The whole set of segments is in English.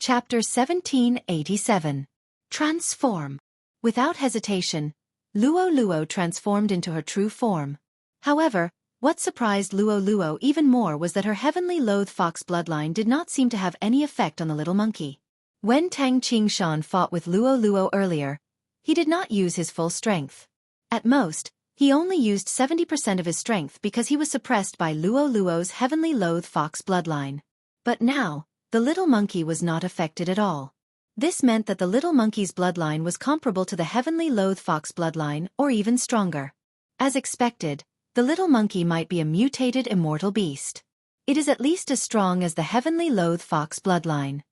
Chapter 1787. Transform. Without hesitation, Luo transformed into her true form. However, what surprised Luo even more was that her heavenly loathed fox bloodline did not seem to have any effect on the little monkey. When Tang Qingshan fought with Luo earlier, he did not use his full strength. At most, he only used 70% of his strength because he was suppressed by Luo's heavenly loathed fox bloodline. But now, the little monkey was not affected at all. This meant that the little monkey's bloodline was comparable to the heavenly loathed fox bloodline or even stronger. As expected, the little monkey might be a mutated immortal beast. It is at least as strong as the heavenly loathed fox bloodline.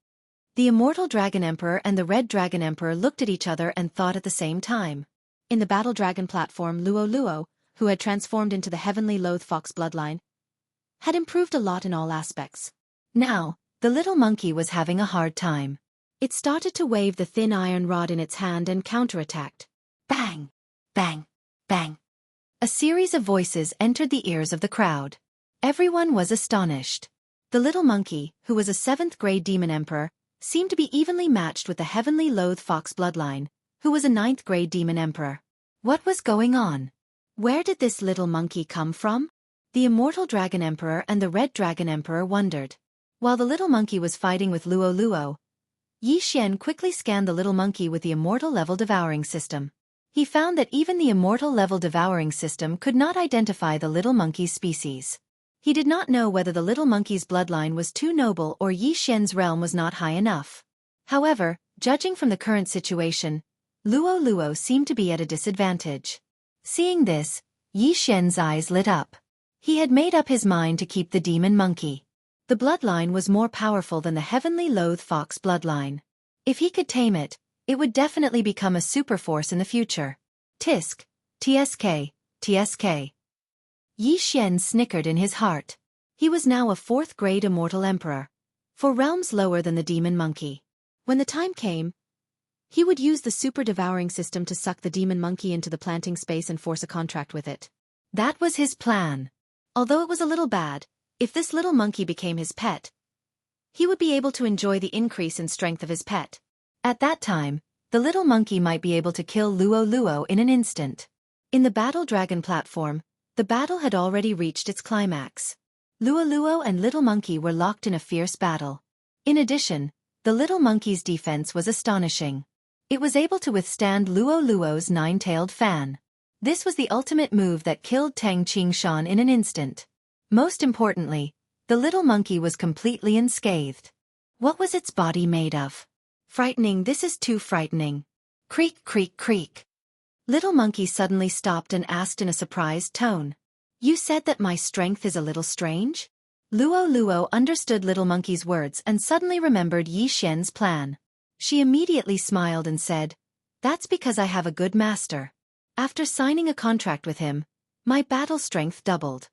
The immortal Dragon Emperor and the Red Dragon Emperor looked at each other and thought at the same time. In the Battle Dragon platform, Luo, who had transformed into the heavenly loathed fox bloodline, had improved a lot in all aspects. Now, the little monkey was having a hard time. It started to wave the thin iron rod in its hand and counterattacked. Bang! Bang! Bang! A series of voices entered the ears of the crowd. Everyone was astonished. The little monkey, who was a 7th-grade demon emperor, seemed to be evenly matched with the heavenly loathed fox bloodline, who was a 9th-grade demon emperor. What was going on? Where did this little monkey come from? The immortal Dragon Emperor and the Red Dragon Emperor wondered. While the little monkey was fighting with Luo, Yi Xian quickly scanned the little monkey with the immortal level devouring system. He found that even the immortal level devouring system could not identify the little monkey's species. He did not know whether the little monkey's bloodline was too noble or Yi Xian's realm was not high enough. However, judging from the current situation, Luo seemed to be at a disadvantage. Seeing this, Yi Xian's eyes lit up. He had made up his mind to keep the demon monkey. The bloodline was more powerful than the heavenly loathed fox bloodline. If he could tame it, it would definitely become a superforce in the future. Tisk, TSK. Yi Xian snickered in his heart. He was now a 4th-grade immortal emperor, 4 realms lower than the demon monkey. When the time came, he would use the super devouring system to suck the demon monkey into the planting space and force a contract with it. That was his plan. Although it was a little bad, if this little monkey became his pet, he would be able to enjoy the increase in strength of his pet. At that time, the little monkey might be able to kill Luo in an instant. In the Battle Dragon platform, the battle had already reached its climax. Luo and little monkey were locked in a fierce battle. In addition, the little monkey's defense was astonishing. It was able to withstand Luo's 9-tailed fan. This was the ultimate move that killed Tang Qingshan in an instant. Most importantly, the little monkey was completely unscathed. What was its body made of? Frightening, this is too frightening. Creak, creak, creak. Little monkey suddenly stopped and asked in a surprised tone. You said that my strength is a little strange? Luo understood little monkey's words and suddenly remembered Yi Xian's plan. She immediately smiled and said, That's because I have a good master. After signing a contract with him, my battle strength doubled.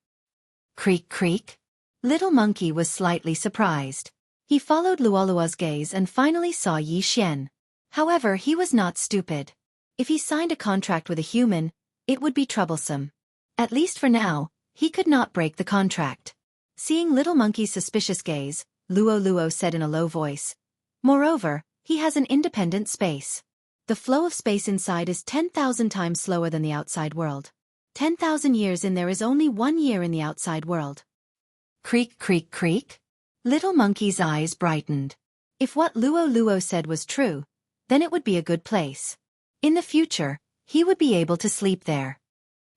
Creak, creak. Little monkey was slightly surprised. He followed Luo's gaze and finally saw Yi Xian. However, he was not stupid. If he signed a contract with a human, it would be troublesome. At least for now, he could not break the contract. Seeing little monkey's suspicious gaze, Luo said in a low voice. Moreover, he has an independent space. The flow of space inside is 10,000 times slower than the outside world. 10,000 years in there is only 1 year in the outside world. Creak, creak, creak. Little monkey's eyes brightened. If what Luo said was true, then it would be a good place. In the future, he would be able to sleep there.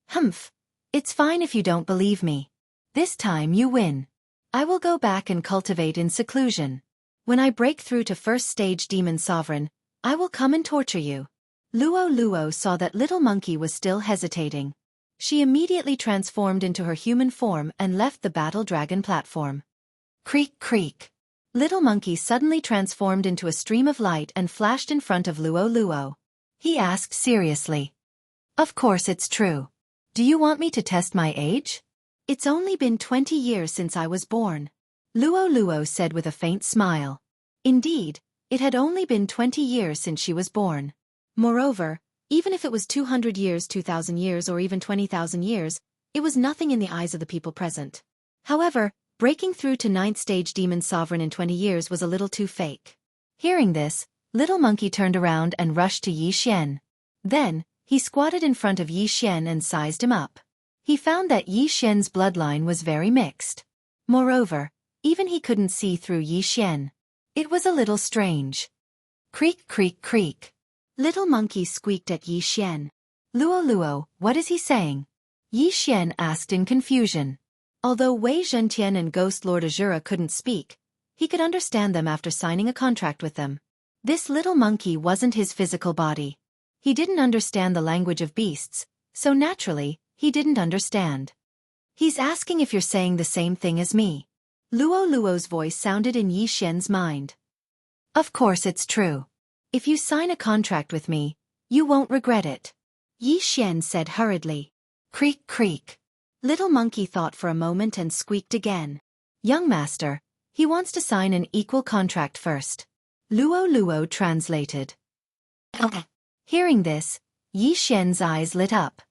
Humph. It's fine if you don't believe me. This time you win. I will go back and cultivate in seclusion. When I break through to 1st stage Demon Sovereign, I will come and torture you. Luo saw that little monkey was still hesitating. She immediately transformed into her human form and left the Battle Dragon platform. Creak, creak. Little monkey suddenly transformed into a stream of light and flashed in front of Luo. He asked seriously. Of course it's true. Do you want me to test my age? It's only been 20 years since I was born. Luo said with a faint smile. Indeed, it had only been 20 years since she was born. Moreover, even if it was 200 years, 2,000 years, or even 20,000 years, it was nothing in the eyes of the people present. However, breaking through to 9th stage Demon Sovereign in 20 years was a little too fake. Hearing this, Little Monkey turned around and rushed to Yi Xian. Then, he squatted in front of Yi Xian and sized him up. He found that Yi Xian's bloodline was very mixed. Moreover, even he couldn't see through Yi Xian. It was a little strange. Creak, creak, creak. Little Monkey squeaked at Yi Xian. Luo Luo, what is he saying? Yi Xian asked in confusion. Although Wei Zhentian and Ghost Lord Azura couldn't speak, he could understand them after signing a contract with them. This little monkey wasn't his physical body. He didn't understand the language of beasts, so naturally, he didn't understand. He's asking if you're saying the same thing as me. Luo Luo's voice sounded in Yi Xian's mind. Of course it's true. If you sign a contract with me, you won't regret it. Yi Xian said hurriedly. Creak, creak. Little Monkey thought for a moment and squeaked again. Young master, he wants to sign an equal contract first. Luo Luo translated. Okay. Hearing this, Yi Xian's eyes lit up.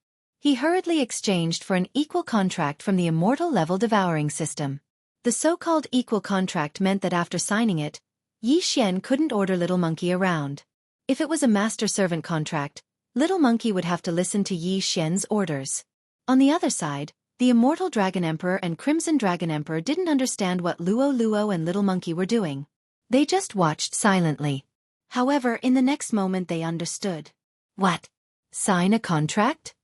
He hurriedly exchanged for an equal contract from the immortal level devouring system. The so-called equal contract meant that after signing it, Yi Xian couldn't order Little Monkey around. If it was a master-servant contract, Little Monkey would have to listen to Yi Xian's orders. On the other side, the Immortal Dragon Emperor and Crimson Dragon Emperor didn't understand what Luo Luo and Little Monkey were doing. They just watched silently. However, in the next moment they understood. What? Sign a contract?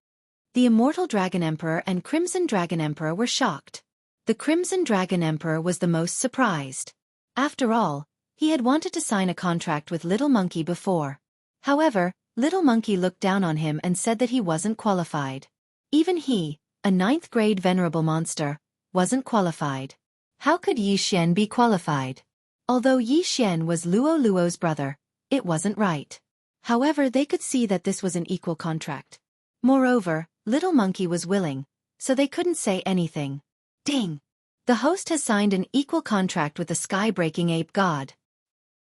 The Immortal Dragon Emperor and Crimson Dragon Emperor were shocked. The Crimson Dragon Emperor was the most surprised. After all, he had wanted to sign a contract with Little Monkey before. However, Little Monkey looked down on him and said that he wasn't qualified. Even he, a 9th grade venerable monster, wasn't qualified. How could Yi Xian be qualified? Although Yi Xian was Luo Luo's brother, it wasn't right. However, they could see that this was an equal contract. Moreover, Little Monkey was willing, so they couldn't say anything. Ding! The host has signed an equal contract with the sky-breaking ape god.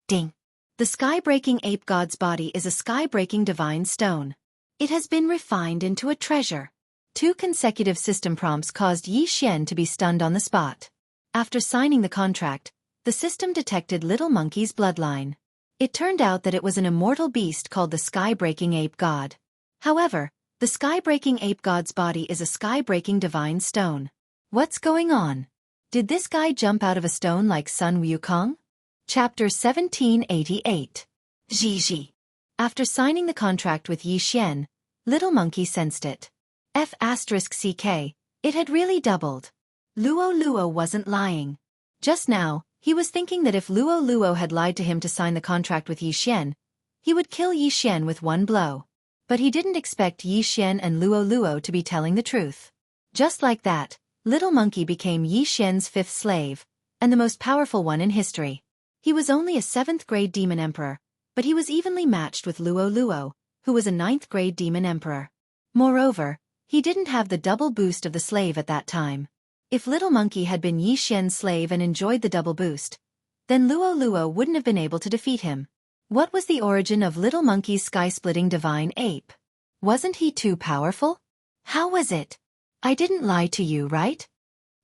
Ding! The sky-breaking ape god's body is a sky-breaking divine stone. It has been refined into a treasure. 2 consecutive system prompts caused Yi Xian to be stunned on the spot. After signing the contract, the system detected Little Monkey's bloodline. It turned out that it was an immortal beast called the sky-breaking ape god. However, the sky-breaking ape god's body is a sky-breaking divine stone. What's going on? Did this guy jump out of a stone like Sun Wukong? Chapter 1788. Jiji. After signing the contract with Yi Xian, Little Monkey sensed it. F***CK, it had really doubled. Luo Luo wasn't lying. Just now, he was thinking that if Luo Luo had lied to him to sign the contract with Yi Xian, he would kill Yi Xian with one blow. But he didn't expect Yi Xian and Luo Luo to be telling the truth. Just like that, Little Monkey became Yi Xian's 5th slave, and the most powerful one in history. He was only a 7th grade demon emperor, but he was evenly matched with Luo Luo, who was a 9th grade demon emperor. Moreover, he didn't have the double boost of the slave at that time. If Little Monkey had been Yi Xian's slave and enjoyed the double boost, then Luo Luo wouldn't have been able to defeat him. What was the origin of Little Monkey's sky-splitting divine ape? Wasn't he too powerful? How was it? I didn't lie to you, right?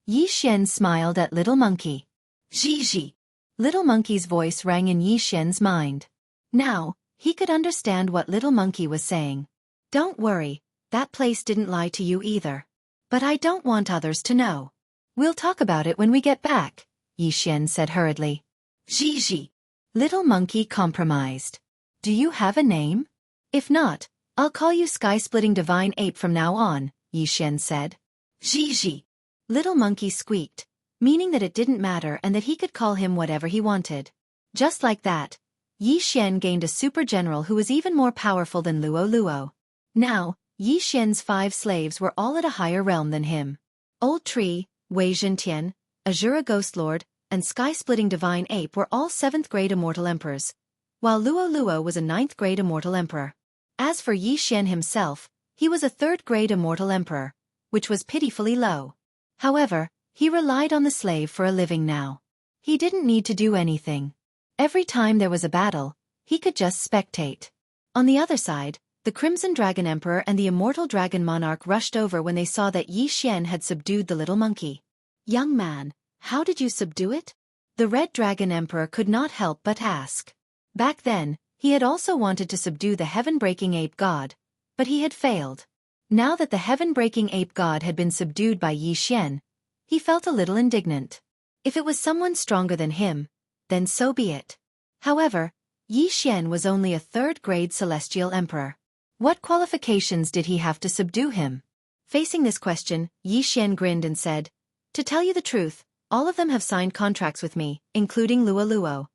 Yi Xian smiled at Little Monkey. Jiji. Little Monkey's voice rang in Yi Xian's mind. Now, he could understand what Little Monkey was saying. Don't worry, that place didn't lie to you either. But I don't want others to know. We'll talk about it when we get back, Yi Xian said hurriedly. Jiji. Little Monkey compromised. Do you have a name? If not, I'll call you Sky-Splitting Divine Ape from now on, Yi Xian said. Jiji. Little Monkey squeaked, meaning that it didn't matter and that he could call him whatever he wanted. Just like that, Yi Xian gained a super general who was even more powerful than Luo Luo. Now, Yi Xian's 5 slaves were all at a higher realm than him. Old Tree, Wei Zhentian, Azura Ghost Lord, and Sky-Splitting Divine Ape were all 7th grade immortal emperors, while Luo Luo was a 9th grade immortal emperor. As for Yi Xian himself, he was a 3rd grade immortal emperor, which was pitifully low. However, he relied on the slave for a living now. He didn't need to do anything. Every time there was a battle, he could just spectate. On the other side, the Crimson Dragon Emperor and the Immortal Dragon Monarch rushed over when they saw that Yi Xian had subdued the little monkey. Young man, how did you subdue it? The Red Dragon Emperor could not help but ask. Back then, he had also wanted to subdue the heaven-breaking ape god, but he had failed. Now that the heaven-breaking ape god had been subdued by Yi Xian, he felt a little indignant. If it was someone stronger than him, then so be it. However, Yi Xian was only a third-grade celestial emperor. What qualifications did he have to subdue him? Facing this question, Yi Xian grinned and said, "To tell you the truth, all of them have signed contracts with me, including Luo Luo."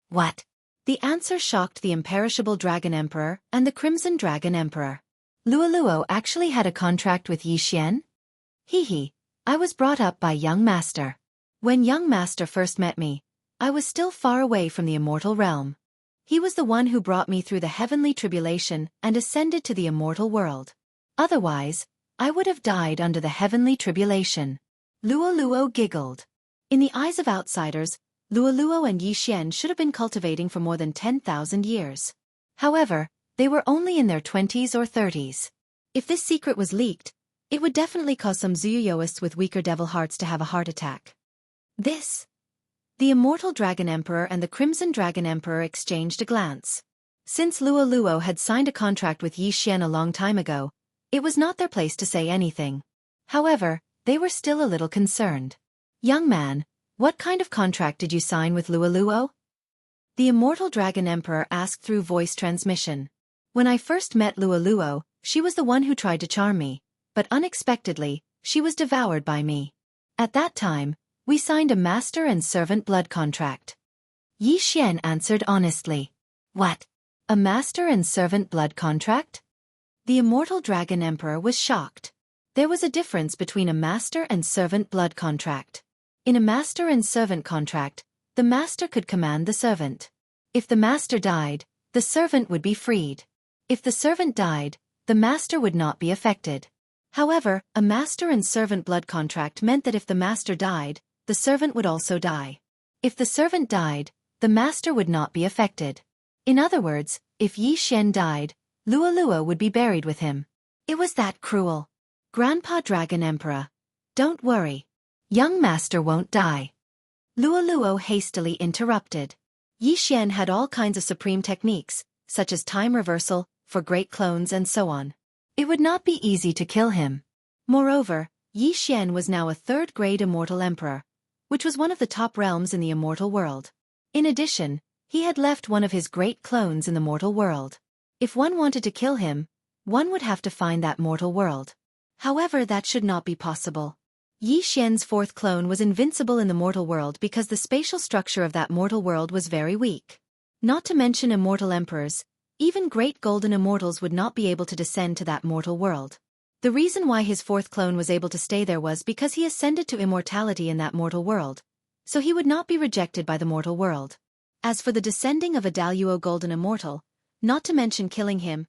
What? The answer shocked the imperishable Dragon Emperor and the Crimson Dragon Emperor. Luo Luo actually had a contract with Yi Xian? Hee, I was brought up by young master. When young master first met me, I was still far away from the immortal realm. He was the one who brought me through the heavenly tribulation and ascended to the immortal world. Otherwise, I would have died under the heavenly tribulation. Luo Luo giggled. In the eyes of outsiders, Luo Luo and Yi Xian should have been cultivating for more than 10,000 years. However, they were only in their 20s or 30s. If this secret was leaked, it would definitely cause some Zuyoists with weaker devil hearts to have a heart attack. The immortal Dragon Emperor and the Crimson Dragon Emperor exchanged a glance. Since Luo Luo had signed a contract with Yi Xian a long time ago, it was not their place to say anything. However, they were still a little concerned. "Young man, what kind of contract did you sign with Luo Luo?" The immortal Dragon Emperor asked through voice transmission. "When I first met Luo Luo, she was the one who tried to charm me, but unexpectedly, she was devoured by me. At that time, we signed a master and servant blood contract." Yi Xian answered honestly. "What? A master and servant blood contract?" The immortal Dragon Emperor was shocked. There was a difference between a master and servant blood contract. In a master and servant contract, the master could command the servant. If the master died, the servant would be freed. If the servant died, the master would not be affected. However, a master and servant blood contract meant that if the master died, the servant would also die. If the servant died, the master would not be affected. In other words, if Yi Xian died, Luo Luo would be buried with him. It was that cruel. "Grandpa Dragon Emperor, don't worry. Young master won't die." Luo Luo hastily interrupted. Yi Xian had all kinds of supreme techniques, such as time reversal, for great clones and so on. It would not be easy to kill him. Moreover, Yi Xian was now a third-grade immortal emperor, which was one of the top realms in the immortal world. In addition, he had left one of his great clones in the mortal world. If one wanted to kill him, one would have to find that mortal world. However, that should not be possible. Yi Xian's fourth clone was invincible in the mortal world because the spatial structure of that mortal world was very weak. Not to mention immortal emperors, even great golden immortals would not be able to descend to that mortal world. The reason why his fourth clone was able to stay there was because he ascended to immortality in that mortal world, so he would not be rejected by the mortal world. As for the descending of a Daluo golden immortal, not to mention killing him,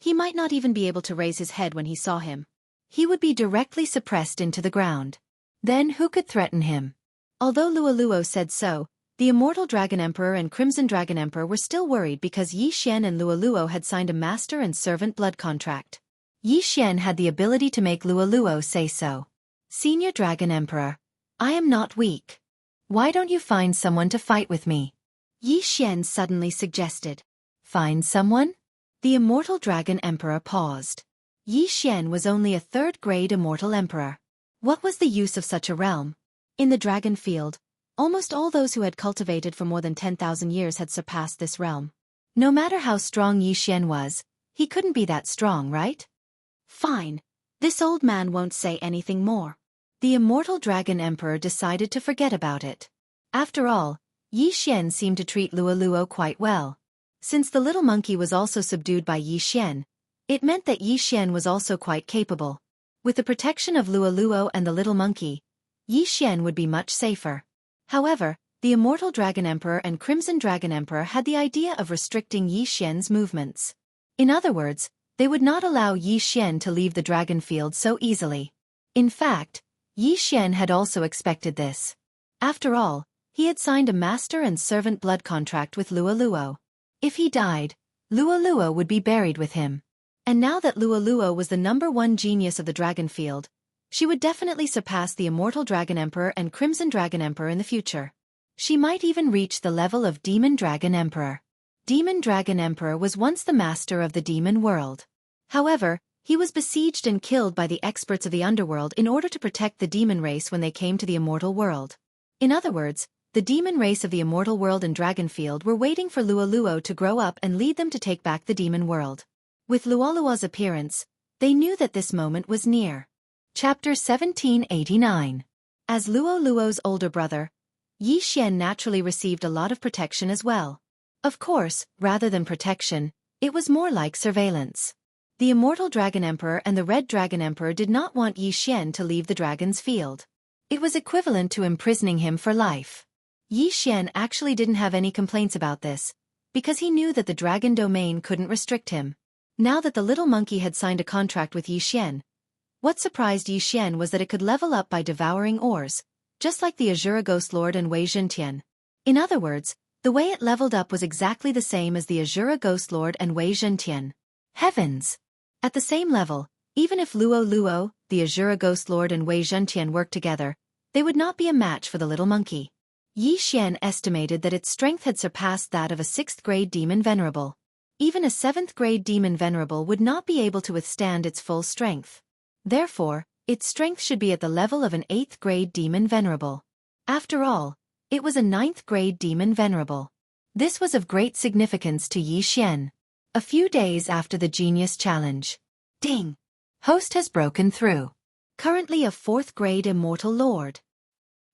he might not even be able to raise his head when he saw him. He would be directly suppressed into the ground. Then who could threaten him? Although Luo Luo said so, the immortal Dragon Emperor and Crimson Dragon Emperor were still worried because Yi Xian and Luo Luo had signed a master and servant blood contract. Yi Xian had the ability to make Luo Luo say so. "Senior Dragon Emperor, I am not weak. Why don't you find someone to fight with me?" Yi Xian suddenly suggested. "Find someone?" The immortal Dragon Emperor paused. Yi Xian was only a third-grade immortal emperor. What was the use of such a realm? In the dragon field, almost all those who had cultivated for more than 10,000 years had surpassed this realm. No matter how strong Yi Xian was, he couldn't be that strong, right? Fine. This old man won't say anything more. The immortal Dragon Emperor decided to forget about it. After all, Yi Xian seemed to treat Luo Luo quite well. Since the little monkey was also subdued by Yi Xian, it meant that Yi Xian was also quite capable. With the protection of Luo Luo and the little monkey, Yi Xian would be much safer. However, the immortal Dragon Emperor and Crimson Dragon Emperor had the idea of restricting Yi Xian's movements. In other words, they would not allow Yi Xian to leave the dragon field so easily. In fact, Yi Xian had also expected this. After all, he had signed a master and servant blood contract with Luo Luo. If he died, Luo Luo would be buried with him. And now that Luo Luo was the #1 genius of the dragon field, she would definitely surpass the immortal Dragon Emperor and Crimson Dragon Emperor in the future. She might even reach the level of Demon Dragon Emperor. Demon Dragon Emperor was once the master of the demon world. However, he was besieged and killed by the experts of the underworld in order to protect the demon race when they came to the immortal world. In other words, the demon race of the immortal world and Dragonfield were waiting for Luo to grow up and lead them to take back the demon world. With Luo's appearance, they knew that this moment was near. Chapter 1789. As Luo's older brother, Yi Xian naturally received a lot of protection as well. Of course, rather than protection, it was more like surveillance. The Immortal Dragon Emperor and the Red Dragon Emperor did not want Yi Xian to leave the dragon's field. It was equivalent to imprisoning him for life. Yi Xian actually didn't have any complaints about this, because he knew that the dragon domain couldn't restrict him. Now that the little monkey had signed a contract with Yi Xian, what surprised Yi Xian was that it could level up by devouring ores, just like the Azura Ghost Lord and Wei Zhentian. In other words, the way it leveled up was exactly the same as the Azura Ghost Lord and Wei Zhentian. Heavens! At the same level, even if Luo, the Azura Ghost Lord and Wei Zhentian worked together, they would not be a match for the little monkey. Yi Xian estimated that its strength had surpassed that of a 6th grade demon venerable. Even a 7th grade demon venerable would not be able to withstand its full strength. Therefore, its strength should be at the level of an 8th grade demon venerable. After all, it was a 9th grade demon venerable. This was of great significance to Yi Xian. A few days after the Genius Challenge. Ding! Host has broken through. Currently a 4th grade Immortal Lord.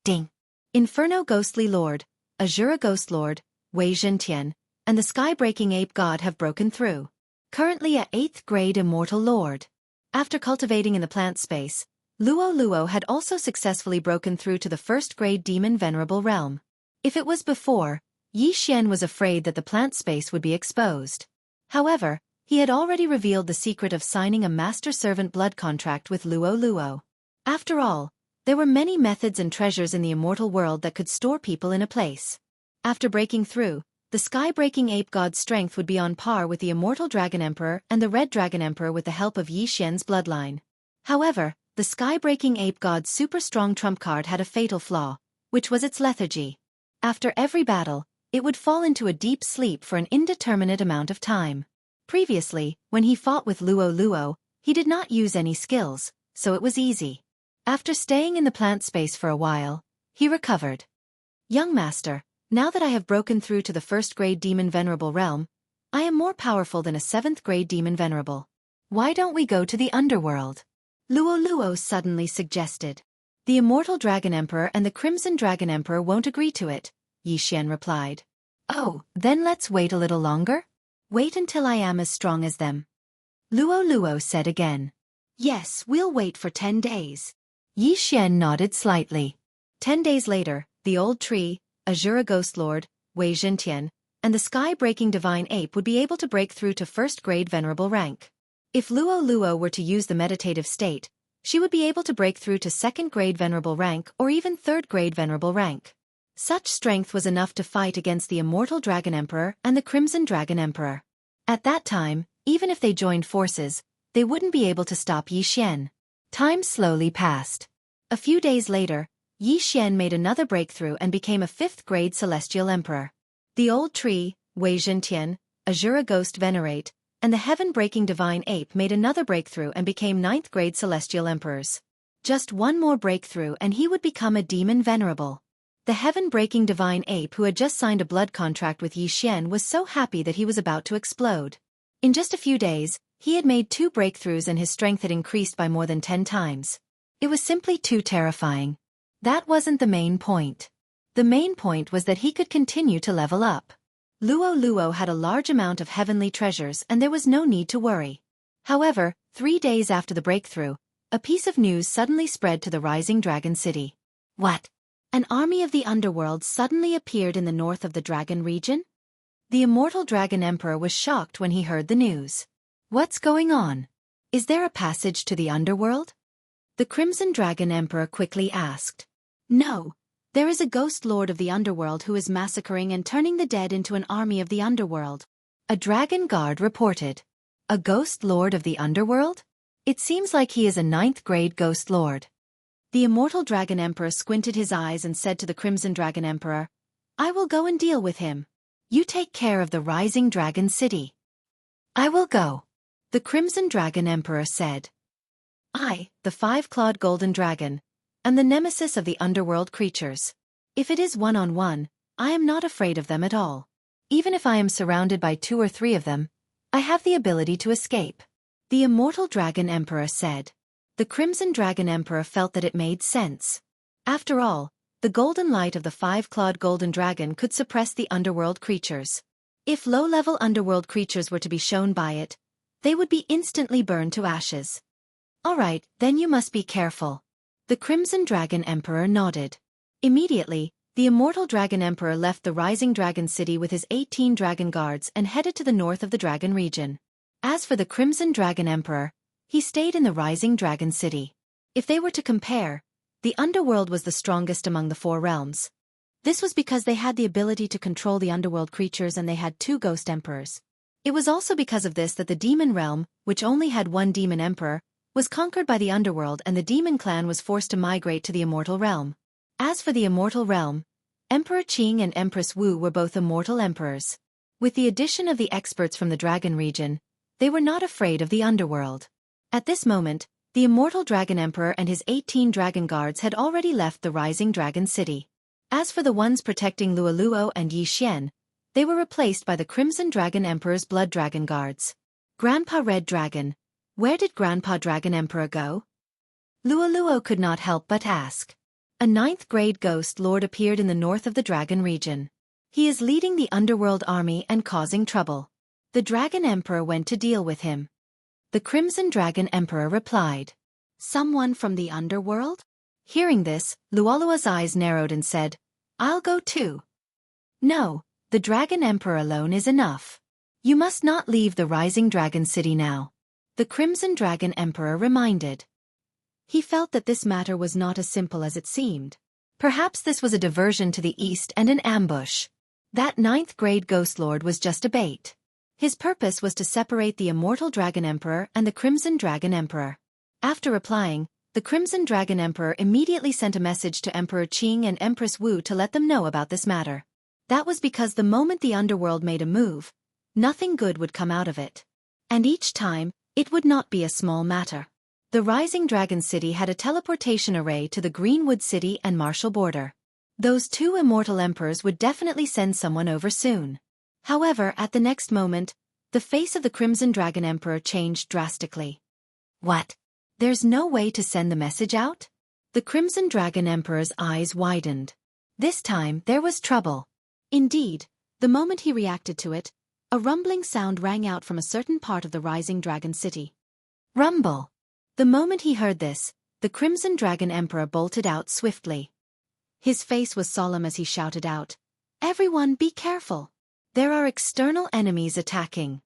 Ding! Inferno Ghostly Lord, Azura Ghost Lord, Wei Zhentian, and the Sky-Breaking Ape God have broken through. Currently a 8th grade Immortal Lord. After cultivating in the plant space, Luo had also successfully broken through to the 1st grade Demon Venerable realm. If it was before, Yi Xian was afraid that the plant space would be exposed. However, he had already revealed the secret of signing a master-servant blood contract with Luo. After all, there were many methods and treasures in the immortal world that could store people in a place. After breaking through, the Sky-Breaking Ape God's strength would be on par with the Immortal Dragon Emperor and the Red Dragon Emperor with the help of Yi Xian's bloodline. However, the Sky-Breaking Ape God's super-strong trump card had a fatal flaw, which was its lethargy. After every battle, it would fall into a deep sleep for an indeterminate amount of time. Previously, when he fought with Luo, he did not use any skills, so it was easy. After staying in the plant space for a while, he recovered. Young Master, now that I have broken through to the 1st grade Demon Venerable realm, I am more powerful than a 7th grade Demon Venerable. Why don't we go to the underworld? Luo suddenly suggested. The Immortal Dragon Emperor and the Crimson Dragon Emperor won't agree to it, Yi Xian replied. Oh, then let's wait a little longer? Wait until I am as strong as them. Luo said again. Yes, we'll wait for 10 days. Yi Xian nodded slightly. 10 days later, the old tree, Azura Ghost Lord, Wei Zhentian, and the Sky-Breaking Divine Ape would be able to break through to 1st grade Venerable rank. If Luo were to use the meditative state, she would be able to break through to 2nd grade Venerable rank or even 3rd grade Venerable rank. Such strength was enough to fight against the Immortal Dragon Emperor and the Crimson Dragon Emperor. At that time, even if they joined forces, they wouldn't be able to stop Yi Xian. Time slowly passed. A few days later, Yi Xian made another breakthrough and became a 5th grade Celestial Emperor. The old tree, Wei Zhentian, Azura Ghost Venerate, and the Heaven-Breaking Divine Ape made another breakthrough and became 9th grade Celestial Emperors. Just one more breakthrough and he would become a Demon Venerable. The Heaven-Breaking Divine Ape who had just signed a blood contract with Yi Xian was so happy that he was about to explode. In just a few days, he had made 2 breakthroughs and his strength had increased by more than 10 times. It was simply too terrifying. That wasn't the main point. The main point was that he could continue to level up. Luo had a large amount of heavenly treasures and there was no need to worry. However, 3 days after the breakthrough, a piece of news suddenly spread to the Rising Dragon City. What? An army of the underworld suddenly appeared in the north of the Dragon region? The Immortal Dragon Emperor was shocked when he heard the news. What's going on? Is there a passage to the underworld? The Crimson Dragon Emperor quickly asked. No, there is a ghost lord of the underworld who is massacring and turning the dead into an army of the underworld. A dragon guard reported. A ghost lord of the underworld? It seems like he is a 9th grade ghost lord. The Immortal Dragon Emperor squinted his eyes and said to the Crimson Dragon Emperor, I will go and deal with him. You take care of the rising dragon city. I will go, the Crimson Dragon Emperor said. I, the five-clawed golden dragon, am the nemesis of the underworld creatures. If it is one-on-one, I am not afraid of them at all. Even if I am surrounded by 2 or 3 of them, I have the ability to escape, the Immortal Dragon Emperor said. The Crimson Dragon Emperor felt that it made sense. After all, the golden light of the five-clawed golden dragon could suppress the underworld creatures. If low-level underworld creatures were to be shown by it, they would be instantly burned to ashes. All right, then you must be careful. The Crimson Dragon Emperor nodded. Immediately, the Immortal Dragon Emperor left the Rising Dragon City with his 18 dragon guards and headed to the north of the dragon region. As for the Crimson Dragon Emperor, he stayed in the Rising Dragon City. If they were to compare, the underworld was the strongest among the 4 realms. This was because they had the ability to control the underworld creatures and they had 2 ghost emperors. It was also because of this that the demon realm, which only had 1 demon emperor, was conquered by the underworld and the demon clan was forced to migrate to the immortal realm. As for the immortal realm, Emperor Qing and Empress Wu were both immortal emperors. With the addition of the experts from the dragon region, they were not afraid of the underworld. At this moment, the Immortal Dragon Emperor and his 18 dragon guards had already left the Rising Dragon City. As for the ones protecting Luoluo and Yi Xian, they were replaced by the Crimson Dragon Emperor's Blood Dragon guards. Grandpa Red Dragon, where did Grandpa Dragon Emperor go? Luoluo could not help but ask. A 9th-grade ghost lord appeared in the north of the dragon region. He is leading the underworld army and causing trouble. The Dragon Emperor went to deal with him. The Crimson Dragon Emperor replied. Someone from the underworld? Hearing this, Luoluo's eyes narrowed and said, I'll go too. No, the Dragon Emperor alone is enough. You must not leave the Rising Dragon City now, the Crimson Dragon Emperor reminded. He felt that this matter was not as simple as it seemed. Perhaps this was a diversion to the east and an ambush. That 9th-grade Ghost Lord was just a bait. His purpose was to separate the Immortal Dragon Emperor and the Crimson Dragon Emperor. After replying, the Crimson Dragon Emperor immediately sent a message to Emperor Qing and Empress Wu to let them know about this matter. That was because the moment the underworld made a move, nothing good would come out of it. And each time, it would not be a small matter. The Rising Dragon City had a teleportation array to the Greenwood City and Martial Border. Those 2 immortal emperors would definitely send someone over soon. However, at the next moment, the face of the Crimson Dragon Emperor changed drastically. What? There's no way to send the message out? The Crimson Dragon Emperor's eyes widened. This time, there was trouble. Indeed, the moment he reacted to it, a rumbling sound rang out from a certain part of the Rising Dragon City. Rumble! The moment he heard this, the Crimson Dragon Emperor bolted out swiftly. His face was solemn as he shouted out, Everyone be careful! There are external enemies attacking.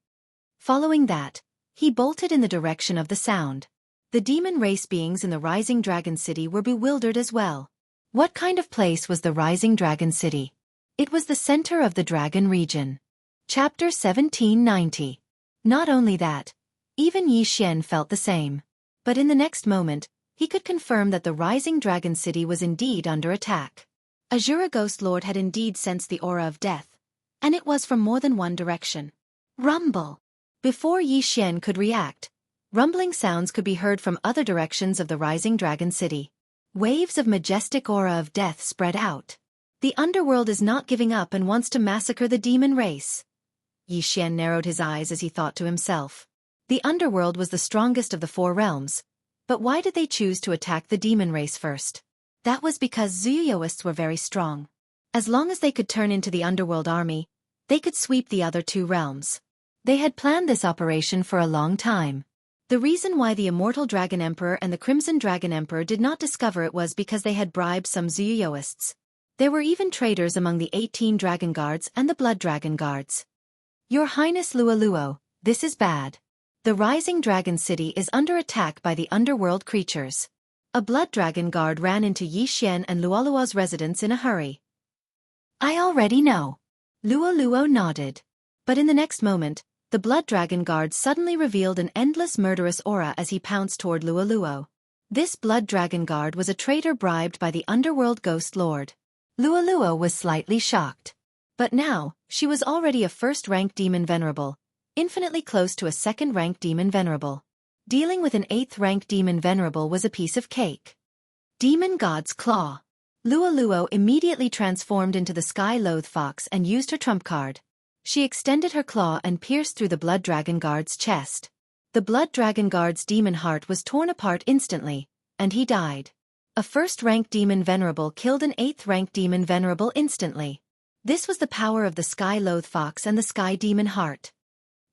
Following that, he bolted in the direction of the sound. The demon race beings in the Rising Dragon City were bewildered as well. What kind of place was the Rising Dragon City? It was the center of the dragon region. Chapter 1790. Not only that, even Yi Xian felt the same. But in the next moment, he could confirm that the Rising Dragon City was indeed under attack. Azura Ghost Lord had indeed sensed the aura of death, and it was from more than one direction. Rumble! Before Yi Xian could react, rumbling sounds could be heard from other directions of the Rising Dragon City. Waves of majestic aura of death spread out. The underworld is not giving up and wants to massacre the demon race. Yi Xian narrowed his eyes as he thought to himself. The underworld was the strongest of the 4 realms, but why did they choose to attack the demon race first? That was because Zuyuoists were very strong. As long as they could turn into the underworld army, they could sweep the other 2 realms. They had planned this operation for a long time. The reason why the Immortal Dragon Emperor and the Crimson Dragon Emperor did not discover it was because they had bribed some Zuyuoists. There were even traitors among the 18 Dragon Guards and the Blood Dragon Guards. Your Highness Luoluo, this is bad. The Rising Dragon City is under attack by the underworld creatures. A Blood Dragon Guard ran into Yi Xian and Luoluo's residence in a hurry. I already know. Luoluo nodded. But in the next moment, the Blood Dragon Guard suddenly revealed an endless murderous aura as he pounced toward Luoluo. This Blood Dragon Guard was a traitor bribed by the underworld Ghost Lord. Luoluo was slightly shocked. But now, she was already a first-rank demon venerable, infinitely close to a second-rank demon venerable. Dealing with an 8th-rank demon venerable was a piece of cake. Demon God's Claw. Luo immediately transformed into the Sky Loath Fox and used her trump card. She extended her claw and pierced through the Blood Dragon Guard's chest. The Blood Dragon Guard's demon heart was torn apart instantly, and he died. A first-rank demon venerable killed an 8th-rank demon venerable instantly. This was the power of the Sky Loath Fox and the Sky Demon Heart.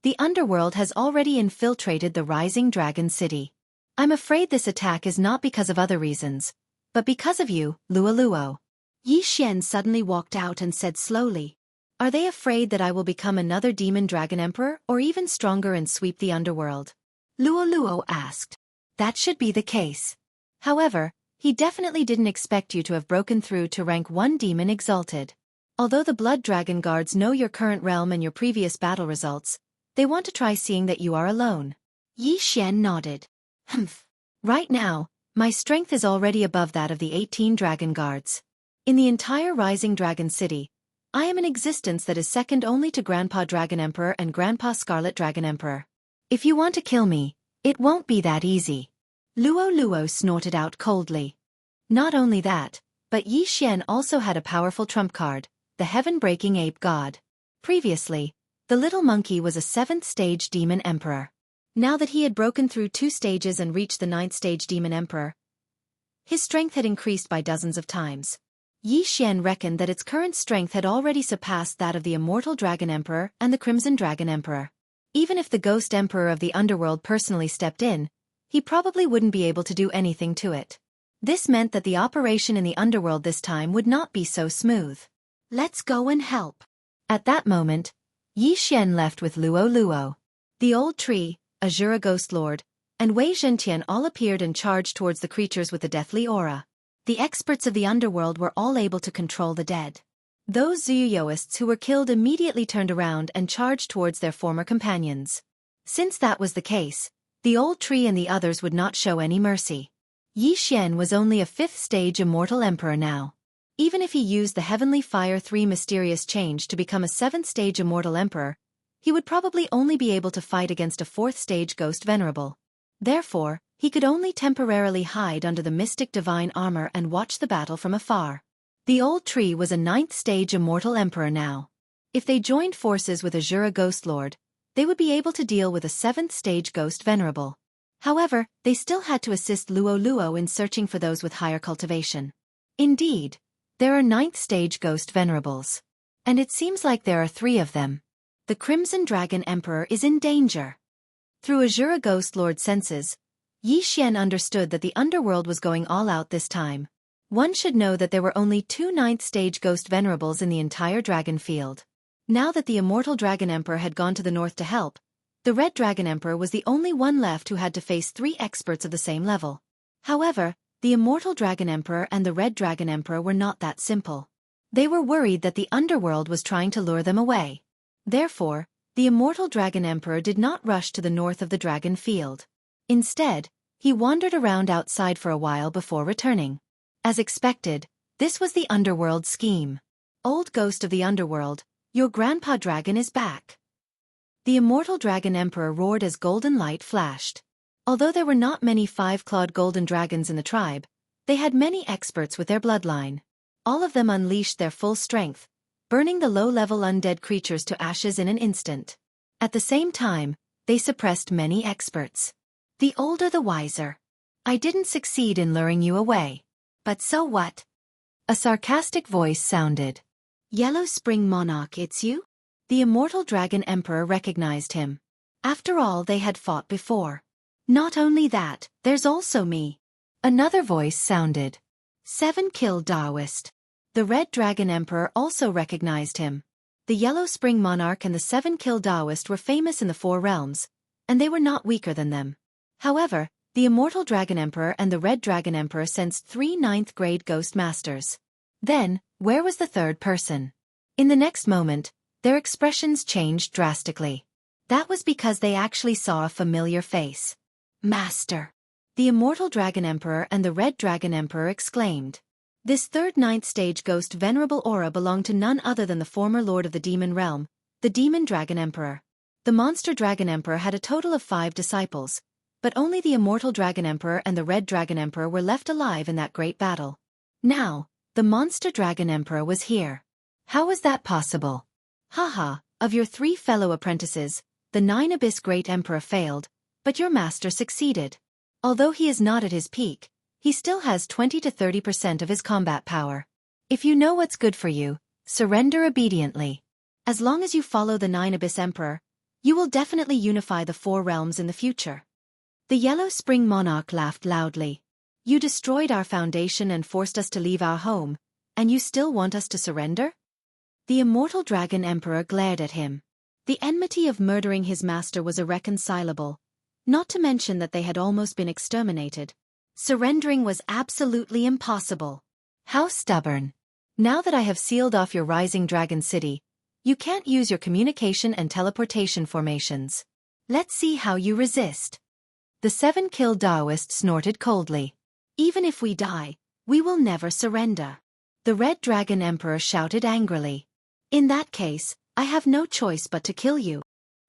The underworld has already infiltrated the Rising Dragon City. I'm afraid this attack is not because of other reasons, but because of you, Luo. Yi Xian suddenly walked out and said slowly, "Are they afraid that I will become another demon dragon emperor or even stronger and sweep the underworld?" Luo asked. That should be the case. However, he definitely didn't expect you to have broken through to rank 1 demon exalted. Although the Blood Dragon Guards know your current realm and your previous battle results, they want to try seeing that you are alone. Yi Xian nodded. Humph. Right now, my strength is already above that of the 18 Dragon Guards. In the entire Rising Dragon City, I am an existence that is second only to Grandpa Dragon Emperor and Grandpa Scarlet Dragon Emperor. If you want to kill me, it won't be that easy. Luo snorted out coldly. Not only that, but Yi Xian also had a powerful trump card, the Heaven-Breaking Ape God. Previously, the little monkey was a 7th-stage demon emperor. Now that he had broken through 2 stages and reached the 9th-stage demon emperor, his strength had increased by dozens of times. Yi Xian reckoned that its current strength had already surpassed that of the Immortal Dragon Emperor and the Crimson Dragon Emperor. Even if the Ghost Emperor of the Underworld personally stepped in, he probably wouldn't be able to do anything to it. This meant that the operation in the Underworld this time would not be so smooth. Let's go and help. At that moment, Yi Xian left with Luo. The old tree, Azura Ghost Lord, and Wei Zhentian all appeared and charged towards the creatures with the deathly aura. The experts of the underworld were all able to control the dead. Those Zuyuyoists who were killed immediately turned around and charged towards their former companions. Since that was the case, the old tree and the others would not show any mercy. Yi Xian was only a 5th-stage immortal emperor now. Even if he used the Heavenly Fire 3 mysterious change to become a 7th-stage immortal emperor, he would probably only be able to fight against a 4th-stage ghost venerable. Therefore, he could only temporarily hide under the mystic divine armor and watch the battle from afar. The old tree was a 9th-stage immortal emperor now. If they joined forces with Azura Ghost Lord, they would be able to deal with a 7th-stage ghost venerable. However, they still had to assist Luo in searching for those with higher cultivation. Indeed, there are 9th-stage ghost venerables. And it seems like there are 3 of them. The Crimson Dragon Emperor is in danger. Through Azura Ghost Lord's senses, Yi Xian understood that the underworld was going all out this time. One should know that there were only 2 9th-stage ghost venerables in the entire dragon field. Now that the Immortal Dragon Emperor had gone to the north to help, the Red Dragon Emperor was the only one left who had to face 3 experts of the same level. However, the Immortal Dragon Emperor and the Red Dragon Emperor were not that simple. They were worried that the underworld was trying to lure them away. Therefore, the Immortal Dragon Emperor did not rush to the north of the dragon field. Instead, he wandered around outside for a while before returning. As expected, this was the underworld scheme. Old ghost of the underworld, your grandpa dragon is back. The Immortal Dragon Emperor roared as golden light flashed. Although there were not many 5-clawed golden dragons in the tribe, they had many experts with their bloodline. All of them unleashed their full strength, burning the low-level undead creatures to ashes in an instant. At the same time, they suppressed many experts. The older the wiser. I didn't succeed in luring you away. But so what? A sarcastic voice sounded. Yellow Spring Monarch, it's you? The Immortal Dragon Emperor recognized him. After all, they had fought before. Not only that, there's also me. Another voice sounded. 7-kill Daoist. The Red Dragon Emperor also recognized him. The Yellow Spring Monarch and the 7-kill Daoist were famous in the 4 realms, and they were not weaker than them. However, the Immortal Dragon Emperor and the Red Dragon Emperor sensed 3 9th-grade ghost masters. Then, where was the 3rd person? In the next moment, their expressions changed drastically. That was because they actually saw a familiar face. Master! The Immortal Dragon Emperor and the Red Dragon Emperor exclaimed. This third ninth stage ghost venerable aura belonged to none other than the former lord of the demon realm, the Demon Dragon Emperor. The monster Dragon Emperor had a total of 5 disciples, but only the immortal Dragon Emperor and the Red Dragon Emperor were left alive in that great battle. Now, the monster Dragon Emperor was here. How was that possible? Haha, of your 3 fellow apprentices, the 9 Abyss Great Emperor failed, but your master succeeded. Although he is not at his peak, he still has 20 to 30% of his combat power. If you know what's good for you, surrender obediently. As long as you follow the 9 Abyss Emperor, you will definitely unify the 4 realms in the future. The Yellow Spring Monarch laughed loudly. You destroyed our foundation and forced us to leave our home, and you still want us to surrender? The immortal Dragon Emperor glared at him. The enmity of murdering his master was irreconcilable, not to mention that they had almost been exterminated. Surrendering was absolutely impossible. How stubborn. Now that I have sealed off your rising dragon city, you can't use your communication and teleportation formations. Let's see how you resist. The 7-kill Daoist snorted coldly. Even if we die, we will never surrender. The Red Dragon Emperor shouted angrily. In that case, I have no choice but to kill you.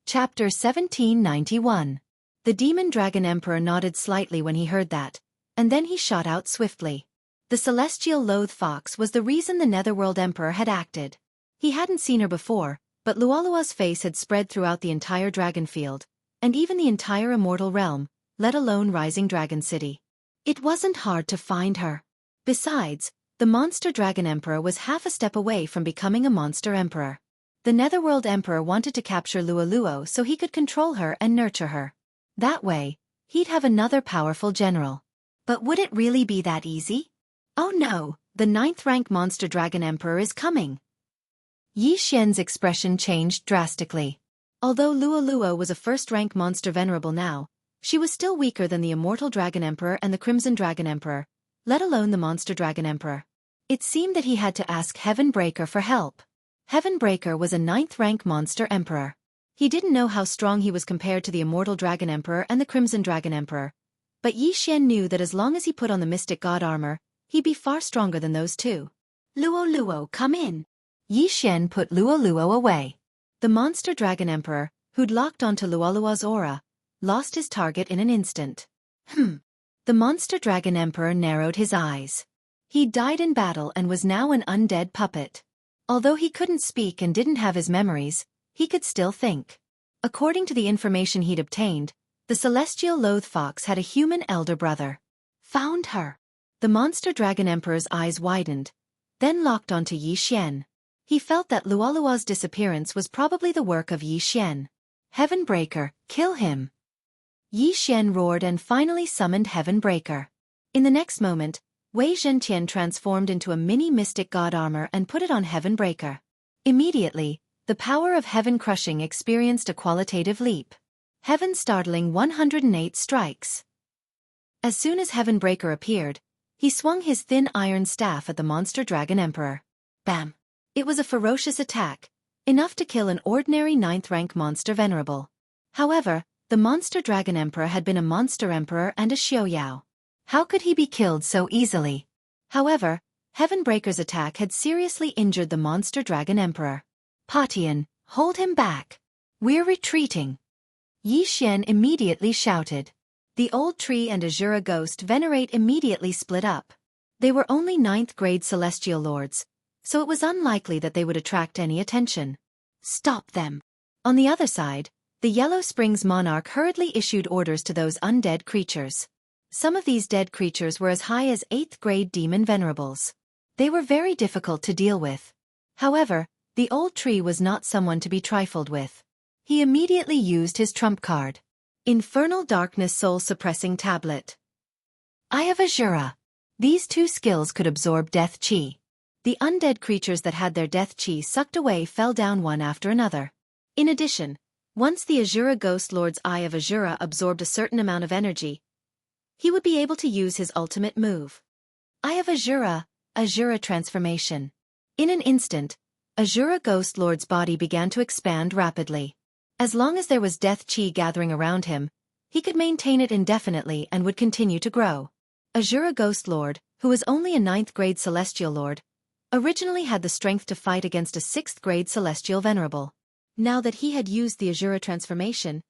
Chapter 1791. The Demon Dragon Emperor nodded slightly when he heard that, and then he shot out swiftly. The celestial loathe fox was the reason the Netherworld Emperor had acted. He hadn't seen her before, but Lualua's face had spread throughout the entire dragon field, and even the entire immortal realm, let alone Rising Dragon City. It wasn't hard to find her. Besides, the monster Dragon Emperor was half a step away from becoming a monster emperor. The Netherworld Emperor wanted to capture Luoluo so he could control her and nurture her. That way, he'd have another powerful general. But would it really be that easy? Oh no, the 9th rank monster Dragon Emperor is coming. Yi Xian's expression changed drastically. Although Luoluo was a first-rank monster venerable now, she was still weaker than the immortal Dragon Emperor and the Crimson Dragon Emperor, let alone the monster Dragon Emperor. It seemed that he had to ask Heavenbreaker for help. Heavenbreaker was a 9th rank monster emperor. He didn't know how strong he was compared to the immortal Dragon Emperor and the Crimson Dragon Emperor, but Yi Xian knew that as long as he put on the mystic god armor, he'd be far stronger than those two. Luoluo, come in. Yi Xian put Luoluo away. The monster Dragon Emperor, who'd locked onto Luoluo's aura, lost his target in an instant. The monster Dragon Emperor narrowed his eyes. He died in battle and was now an undead puppet. Although he couldn't speak and didn't have his memories, he could still think. According to the information he'd obtained, the celestial loathe fox had a human elder brother. Found her. The monster Dragon Emperor's eyes widened, then locked onto Yi Xian. He felt that Luoluo's disappearance was probably the work of Yi Xian. Heavenbreaker, kill him. Yi Xian roared and finally summoned Heavenbreaker. In the next moment, Wei Zhentian transformed into a mini mystic god armor and put it on Heavenbreaker. Immediately, the power of Heaven Crushing experienced a qualitative leap. Heaven startling 108 strikes. As soon as Heavenbreaker appeared, he swung his thin iron staff at the monster Dragon Emperor. Bam! It was a ferocious attack, enough to kill an ordinary 9th rank monster venerable. However, the monster Dragon Emperor had been a monster emperor and a Xiaoyao. How could he be killed so easily? However, Heavenbreaker's attack had seriously injured the monster Dragon Emperor. Patian, hold him back. We're retreating. Yi Xian immediately shouted. The old tree and Azura ghost venerate immediately split up. They were only 9th grade celestial lords, so it was unlikely that they would attract any attention. Stop them. On the other side, the Yellow Springs monarch hurriedly issued orders to those undead creatures. Some of these dead creatures were as high as 8th grade demon venerables. They were very difficult to deal with. However, the old tree was not someone to be trifled with. He immediately used his trump card. Infernal Darkness Soul Suppressing Tablet. Eye of Azura. These 2 skills could absorb death chi. The undead creatures that had their death chi sucked away fell down one after another. In addition, once the Azura Ghost Lord's Eye of Azura absorbed a certain amount of energy, he would be able to use his ultimate move. Eye of Azura, Azura Transformation. In an instant, Azura Ghost Lord's body began to expand rapidly. As long as there was death chi gathering around him, he could maintain it indefinitely and would continue to grow. Azura Ghost Lord, who was only a 9th grade Celestial Lord, originally had the strength to fight against a 6th grade Celestial Venerable. Now that he had used the Azura transformation,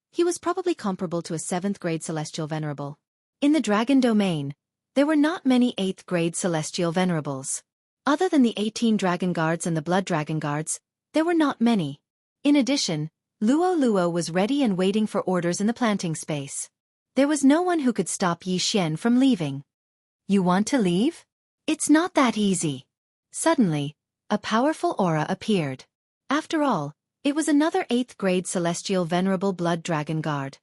he was probably comparable to a 7th grade Celestial Venerable. In the Dragon Domain, there were not many 8th grade Celestial Venerables. Other than the 18 Dragon Guards and the Blood Dragon Guards, there were not many. In addition, Luo Luo was ready and waiting for orders in the planting space. There was no one who could stop Yi Xian from leaving. You want to leave? It's not that easy. Suddenly, a powerful aura appeared. After all, it was another 8th grade Celestial Venerable Blood Dragon Guard.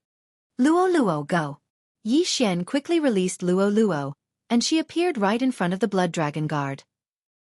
Luo Luo, go! Yi Xian quickly released Luo Luo, and she appeared right in front of the Blood Dragon Guard.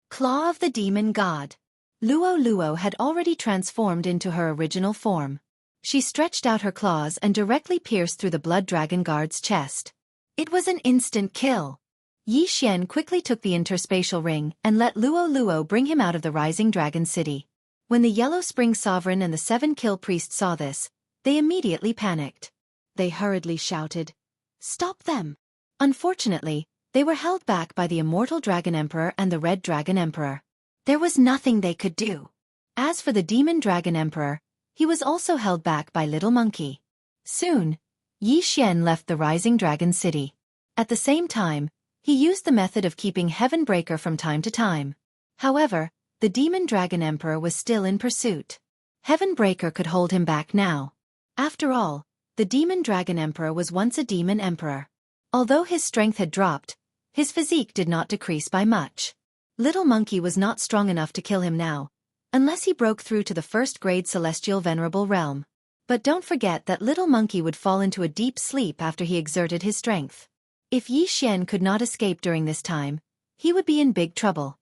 Claw of the Demon God. Luo Luo had already transformed into her original form. She stretched out her claws and directly pierced through the Blood Dragon Guard's chest. It was an instant kill. Yi Xian quickly took the interspatial ring and let Luo Luo bring him out of the Rising Dragon City. When the Yellow Spring Sovereign and the 7-kill priest saw this, they immediately panicked. They hurriedly shouted, "Stop them!" Unfortunately, they were held back by the Immortal Dragon Emperor and the Red Dragon Emperor. There was nothing they could do. As for the Demon Dragon Emperor, he was also held back by Little Monkey. Soon, Yi Xian left the Rising Dragon City. At the same time, he used the method of keeping Heavenbreaker from time to time. However, the Demon Dragon Emperor was still in pursuit. Heavenbreaker could hold him back now. After all, the Demon Dragon Emperor was once a Demon Emperor. Although his strength had dropped, his physique did not decrease by much. Little Monkey was not strong enough to kill him now, unless he broke through to the 1st grade Celestial Venerable Realm. But don't forget that Little Monkey would fall into a deep sleep after he exerted his strength. If Yi Xian could not escape during this time, he would be in big trouble.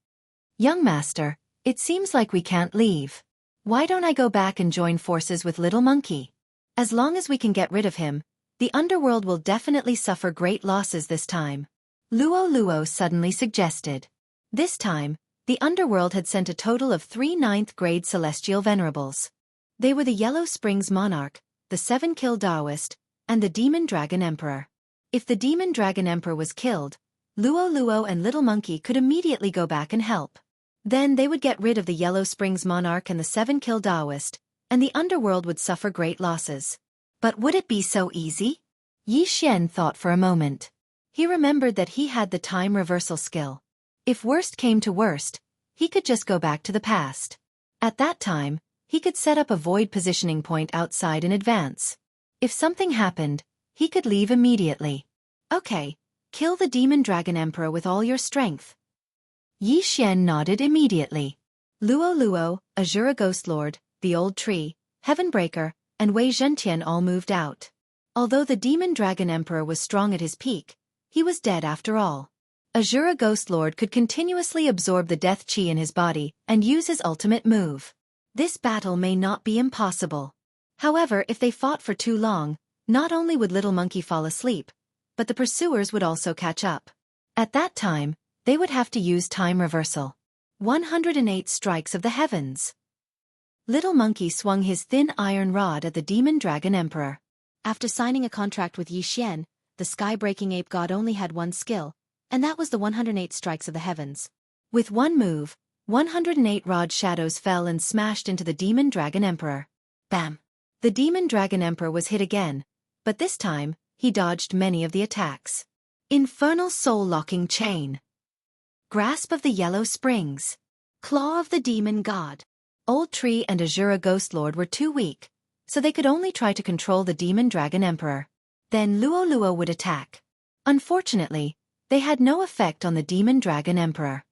Young Master, it seems like we can't leave. Why don't I go back and join forces with Little Monkey? As long as we can get rid of him, the underworld will definitely suffer great losses this time. Luo Luo suddenly suggested. This time, the underworld had sent a total of 3 9th grade Celestial Venerables. They were the Yellow Springs Monarch, the 7-kill Taoist, and the Demon Dragon Emperor. If the Demon Dragon Emperor was killed, Luo Luo and Little Monkey could immediately go back and help. Then they would get rid of the Yellow Springs Monarch and the 7-kill Taoist, and the underworld would suffer great losses. But would it be so easy? Yi Xian thought for a moment. He remembered that he had the time reversal skill. If worst came to worst, he could just go back to the past. At that time, he could set up a void positioning point outside in advance. If something happened, he could leave immediately. Okay, kill the Demon Dragon Emperor with all your strength. Yi Xian nodded immediately. Luo Luo, Azura Ghost Lord, the Old Tree, Heavenbreaker, and Wei Zhentian all moved out. Although the Demon Dragon Emperor was strong at his peak, he was dead after all. Azura Ghost Lord could continuously absorb the death chi in his body and use his ultimate move. This battle may not be impossible. However, if they fought for too long, not only would Little Monkey fall asleep, but the pursuers would also catch up. At that time, they would have to use time reversal. 108 strikes of the heavens. Little Monkey swung his thin iron rod at the Demon Dragon Emperor. After signing a contract with Yi Xian, the sky-breaking ape god only had one skill, and that was the 108 strikes of the heavens. With one move, 108 rod shadows fell and smashed into the Demon Dragon Emperor. Bam! The Demon Dragon Emperor was hit again, but this time, he dodged many of the attacks. Infernal Soul-Locking Chain. Grasp of the Yellow Springs. Claw of the Demon God. Old Tree and Azura Ghost Lord were too weak, so they could only try to control the Demon Dragon Emperor. Then Luo Luo would attack. Unfortunately, they had no effect on the Demon Dragon Emperor.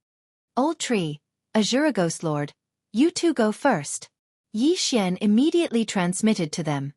Old Tree, Azura Ghost Lord, you two go first. Yi Xian immediately transmitted to them.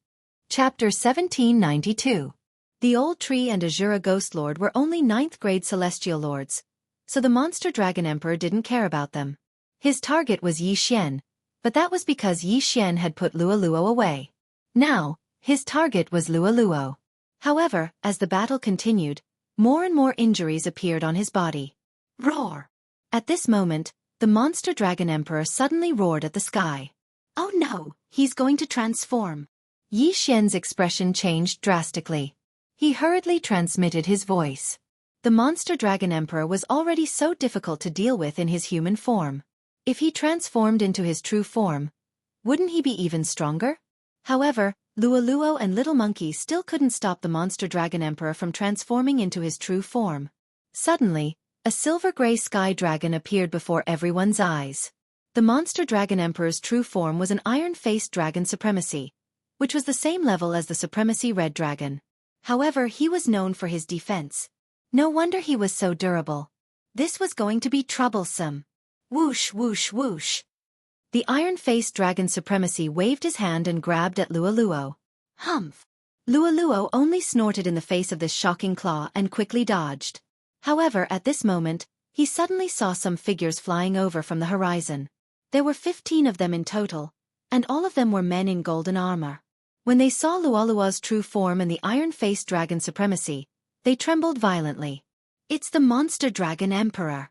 Chapter 1792. The Old Tree and Azura Ghost Lord were only 9th grade Celestial Lords, so the Monster Dragon Emperor didn't care about them. His target was Yi Xian, but that was because Yi Xian had put Luo Luo away. Now, his target was Luo Luo. However, as the battle continued, more and more injuries appeared on his body. Roar! At this moment, the Monster Dragon Emperor suddenly roared at the sky. Oh no, he's going to transform. Yi Xian's expression changed drastically. He hurriedly transmitted his voice. The monster dragon emperor was already so difficult to deal with in his human form. If he transformed into his true form, wouldn't he be even stronger? However, Luo and Little Monkey still couldn't stop the monster dragon emperor from transforming into his true form. Suddenly, a silver-gray sky dragon appeared before everyone's eyes. The monster dragon emperor's true form was an iron-faced dragon supremacy, which was the same level as the supremacy red dragon. However, he was known for his defense. No wonder he was so durable. This was going to be troublesome. Whoosh, whoosh, whoosh. The iron-faced dragon supremacy waved his hand and grabbed at Luo. Humph! Luo only snorted in the face of this shocking claw and quickly dodged. However, at this moment, he suddenly saw some figures flying over from the horizon. There were 15 of them in total, and all of them were men in golden armor. When they saw Luo's true form and the iron-faced dragon supremacy, they trembled violently. It's the monster dragon emperor.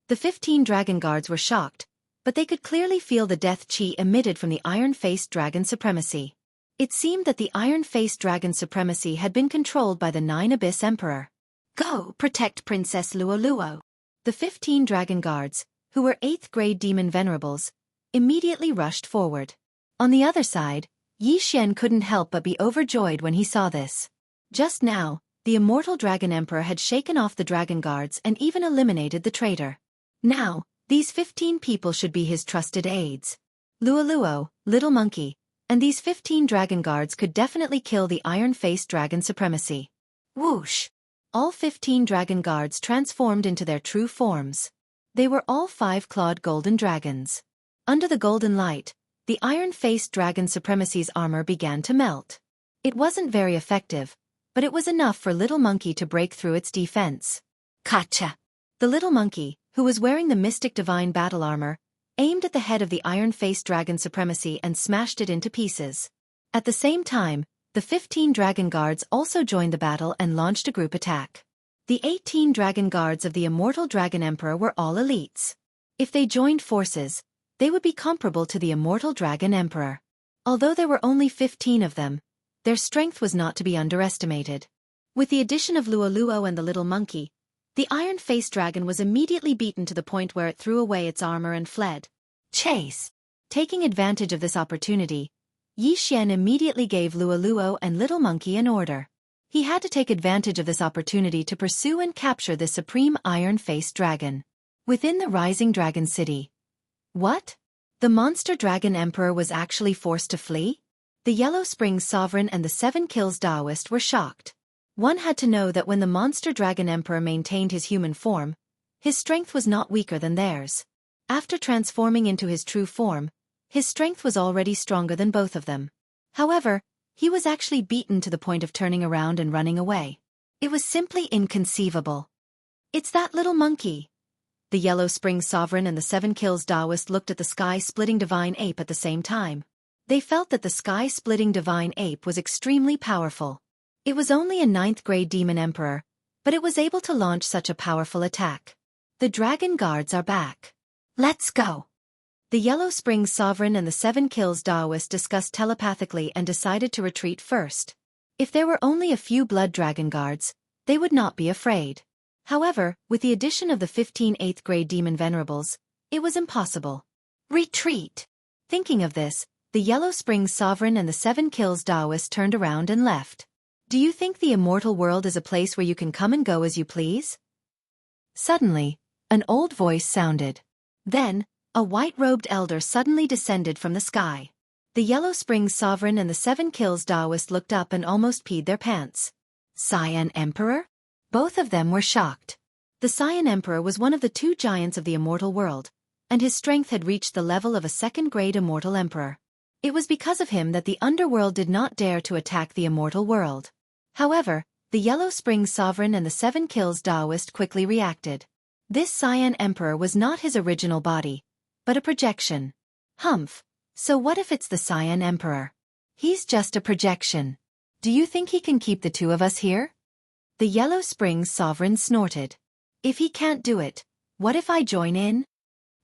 The 15 dragon guards were shocked, but they could clearly feel the death chi emitted from the iron-faced dragon supremacy. It seemed that the iron-faced dragon supremacy had been controlled by the 9 Abyss Emperor. Go, protect Princess Luo. The 15 dragon guards, who were 8th grade demon venerables, immediately rushed forward. On the other side, Yi Xian couldn't help but be overjoyed when he saw this. Just now, the immortal dragon emperor had shaken off the dragon guards and even eliminated the traitor. Now, these 15 people should be his trusted aides. Luo, Little Monkey, and these 15 dragon guards could definitely kill the iron-faced dragon supremacy. Whoosh! All 15 dragon guards transformed into their true forms. They were all 5-clawed golden dragons. Under the golden light, the iron-faced dragon supremacy's armor began to melt. It wasn't very effective, but it was enough for Little Monkey to break through its defense. Gotcha! The Little Monkey, who was wearing the mystic divine battle armor, aimed at the head of the iron-faced dragon supremacy and smashed it into pieces. At the same time, the 15 dragon guards also joined the battle and launched a group attack. The 18 dragon guards of the immortal dragon emperor were all elites. If they joined forces, they would be comparable to the immortal dragon emperor. Although there were only 15 of them, their strength was not to be underestimated. With the addition of Luo and the Little Monkey, the iron-faced dragon was immediately beaten to the point where it threw away its armor and fled. Chase! Taking advantage of this opportunity, Yi Xian immediately gave Luo and Little Monkey an order. He had to take advantage of this opportunity to pursue and capture the supreme iron-faced dragon. Within the rising dragon city. What? The monster dragon emperor was actually forced to flee? The Yellow Springs sovereign and the 7 Kills Taoist were shocked. One had to know that when the monster dragon emperor maintained his human form, his strength was not weaker than theirs. After transforming into his true form, his strength was already stronger than both of them. However, he was actually beaten to the point of turning around and running away. It was simply inconceivable. It's that Little Monkey. The Yellow Springs sovereign and the 7 Kills Taoist looked at the sky-splitting divine ape at the same time. They felt that the sky-splitting divine ape was extremely powerful. It was only a 9th grade demon emperor, but it was able to launch such a powerful attack. The dragon guards are back. Let's go! The Yellow Springs sovereign and the 7 Kills Taoist discussed telepathically and decided to retreat first. If there were only a few blood dragon guards, they would not be afraid. However, with the addition of the 15 8th grade demon venerables, it was impossible. Retreat! Thinking of this, the Yellow Springs sovereign and the 7 Kills Taoist turned around and left. Do you think the immortal world is a place where you can come and go as you please? Suddenly, an old voice sounded. Then, a white-robed elder suddenly descended from the sky. The Yellow Springs sovereign and the 7 Kills Taoist looked up and almost peed their pants. Cyan Emperor? Both of them were shocked. The Cyan Emperor was one of the 2 giants of the immortal world, and his strength had reached the level of a 2nd-grade immortal emperor. It was because of him that the underworld did not dare to attack the immortal world. However, the Yellow Springs sovereign and the 7 Kills Taoist quickly reacted. This Cyan Emperor was not his original body, but a projection. Humph, so what if it's the Cyan Emperor? He's just a projection. Do you think he can keep the 2 of us here? The Yellow Springs sovereign snorted. If he can't do it, what if I join in?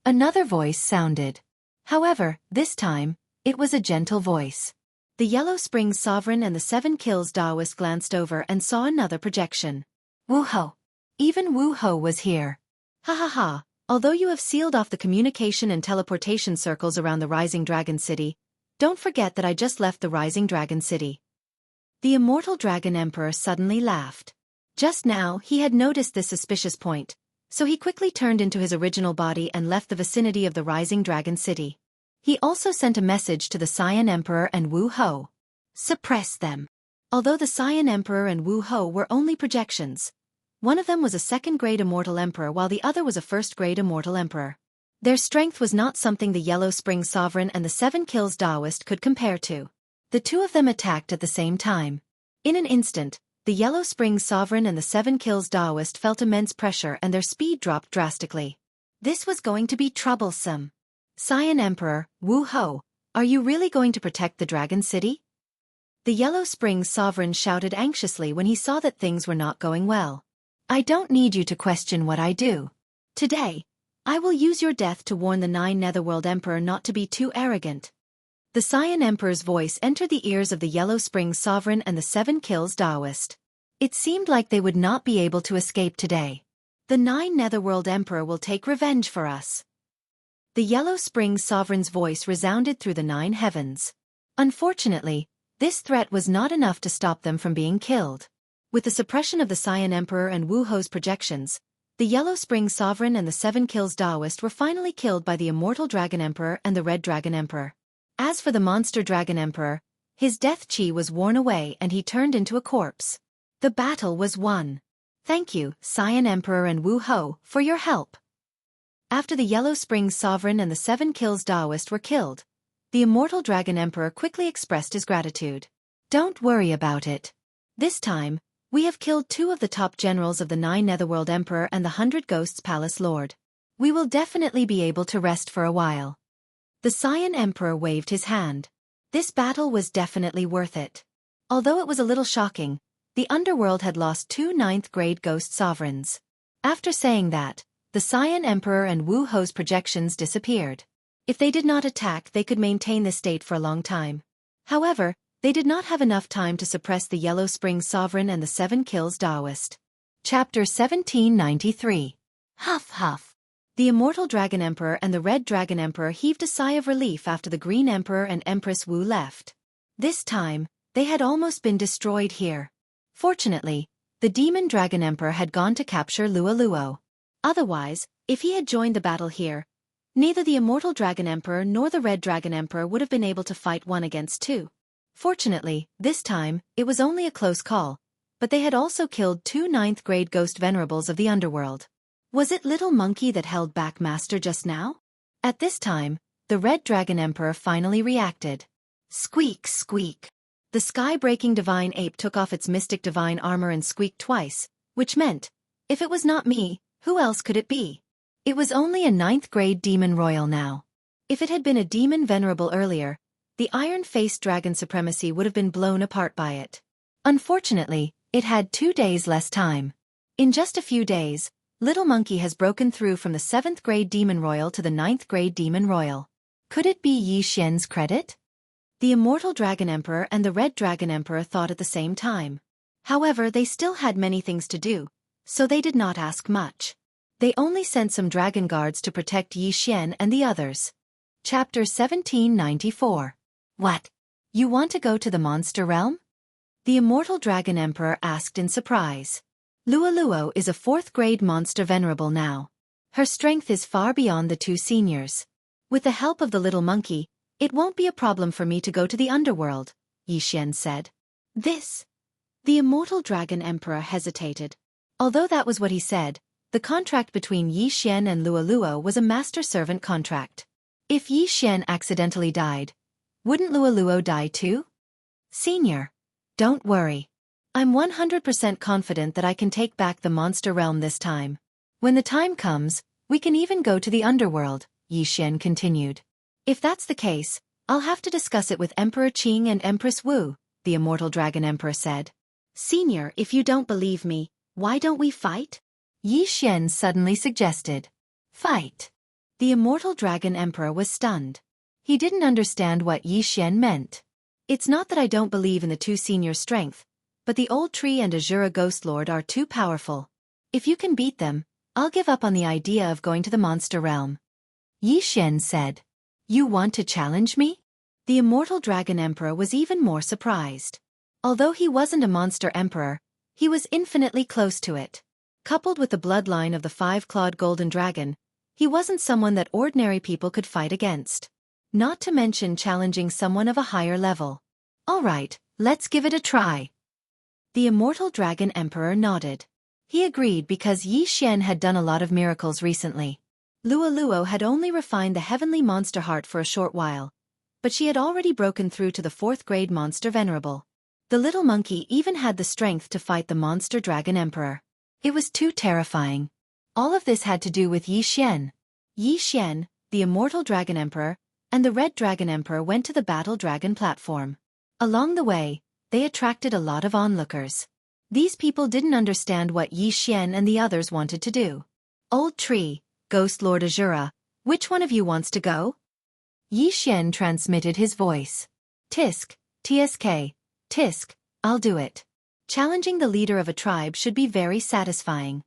Another voice sounded. However, this time, it was a gentle voice. The Yellow Springs sovereign and the 7 Kills Taoist glanced over and saw another projection. Woohoo! Even Wu Ho was here. Ha ha ha, although you have sealed off the communication and teleportation circles around the Rising Dragon City, don't forget that I just left the Rising Dragon City. The Immortal Dragon Emperor suddenly laughed. Just now, he had noticed this suspicious point, so he quickly turned into his original body and left the vicinity of the Rising Dragon City. He also sent a message to the Cyan Emperor and Wu Ho. Suppress them. Although the Cyan Emperor and Wu Ho were only projections, one of them was a second-grade Immortal Emperor while the other was a first-grade Immortal Emperor. Their strength was not something the Yellow Spring Sovereign and the Seven Kills Taoist could compare to. The two of them attacked at the same time. In an instant, the Yellow Spring Sovereign and the Seven Kills Taoist felt immense pressure and their speed dropped drastically. This was going to be troublesome. Cyan Emperor, Wu Ho, are you really going to protect the Dragon City? The Yellow Spring Sovereign shouted anxiously when he saw that things were not going well. I don't need you to question what I do. Today, I will use your death to warn the 9 Netherworld Emperor not to be too arrogant. The Cyan Emperor's voice entered the ears of the Yellow Spring Sovereign and the Seven Kills Taoist. It seemed like they would not be able to escape today. The 9 Netherworld Emperor will take revenge for us. The Yellow Spring Sovereign's voice resounded through the 9 heavens. Unfortunately, this threat was not enough to stop them from being killed. With the suppression of the Cyan Emperor and Wu Ho's projections, the Yellow Spring Sovereign and the Seven Kills Taoist were finally killed by the Immortal Dragon Emperor and the Red Dragon Emperor. As for the Monster Dragon Emperor, his death chi was worn away and he turned into a corpse. The battle was won. Thank you, Cyan Emperor and Wu Ho, for your help. After the Yellow Spring Sovereign and the Seven Kills Taoist were killed, the Immortal Dragon Emperor quickly expressed his gratitude. Don't worry about it. This time, we have killed 2 of the top generals of the 9 Netherworld Emperor and the 100 Ghosts Palace Lord. We will definitely be able to rest for a while. The Cyan Emperor waved his hand. This battle was definitely worth it. Although it was a little shocking, the underworld had lost 2 9th-grade Ghost Sovereigns. After saying that, the Cyan Emperor and Wu Ho's projections disappeared. If they did not attack, they could maintain this state for a long time. However, they did not have enough time to suppress the Yellow Spring Sovereign and the Seven Kills Taoist. Chapter 1793. Huff huff. The Immortal Dragon Emperor and the Red Dragon Emperor heaved a sigh of relief after the Green Emperor and Empress Wu left. This time, they had almost been destroyed here. Fortunately, the Demon Dragon Emperor had gone to capture Luo Luo. Otherwise, if he had joined the battle here, neither the Immortal Dragon Emperor nor the Red Dragon Emperor would have been able to fight 1 against 2. Fortunately, this time, it was only a close call, but they had also killed 2 9th-grade Ghost Venerables of the underworld. Was it Little Monkey that held back Master just now? At this time, the Red Dragon Emperor finally reacted. Squeak, squeak. The sky-breaking Divine Ape took off its mystic divine armor and squeaked twice, which meant, if it was not me, who else could it be? It was only a 9th-grade Demon Royal now. If it had been a Demon Venerable earlier, the iron-faced dragon supremacy would have been blown apart by it. Unfortunately, it had 2 days less time. In just a few days, Little Monkey has broken through from the 7th-grade Demon Royal to the 9th-grade Demon Royal. Could it be Yi Xian's credit? The Immortal Dragon Emperor and the Red Dragon Emperor thought at the same time. However, they still had many things to do, so they did not ask much. They only sent some dragon guards to protect Yi Xian and the others. Chapter 1794. What? You want to go to the monster realm? The Immortal Dragon Emperor asked in surprise. Luo Luo is a 4th-grade monster venerable now. Her strength is far beyond the 2 seniors. With the help of the little monkey, it won't be a problem for me to go to the underworld, Yi Xian said. This? The Immortal Dragon Emperor hesitated. Although that was what he said, the contract between Yi Xian and Luo Luo was a master-servant contract. If Yi Xian accidentally died, wouldn't Luo Luo die too? Senior, don't worry. I'm 100% confident that I can take back the monster realm this time. When the time comes, we can even go to the underworld, Yi Xian continued. If that's the case, I'll have to discuss it with Emperor Qing and Empress Wu, the Immortal Dragon Emperor said. Senior, if you don't believe me, why don't we fight? Yi Xian suddenly suggested. Fight. The Immortal Dragon Emperor was stunned. He didn't understand what Yi Xian meant. It's not that I don't believe in the 2 seniors' strength, but the Old Tree and Azura Ghost Lord are too powerful. If you can beat them, I'll give up on the idea of going to the monster realm. Yi Xian said. You want to challenge me? The immortal dragon emperor was even more surprised. Although he wasn't a monster emperor, he was infinitely close to it. Coupled with the bloodline of the five-clawed golden dragon, he wasn't someone that ordinary people could fight against. Not to mention challenging someone of a higher level. All right, let's give it a try. The immortal dragon emperor nodded. He agreed because Yi Xian had done a lot of miracles recently. Luo Luo had only refined the heavenly monster heart for a short while, but she had already broken through to the 4th grade monster venerable. The little monkey even had the strength to fight the monster dragon emperor. It was too terrifying. All of this had to do with Yi Xian. Yi Xian, the immortal dragon emperor, and the red dragon emperor went to the battle dragon platform. Along the way, they attracted a lot of onlookers. These people didn't understand what Yi Xian and the others wanted to do. Old Tree, Ghost Lord Azura, which one of you wants to go? Yi Xian transmitted his voice. Tisk, TSK, Tisk, I'll do it. Challenging the leader of a tribe should be very satisfying.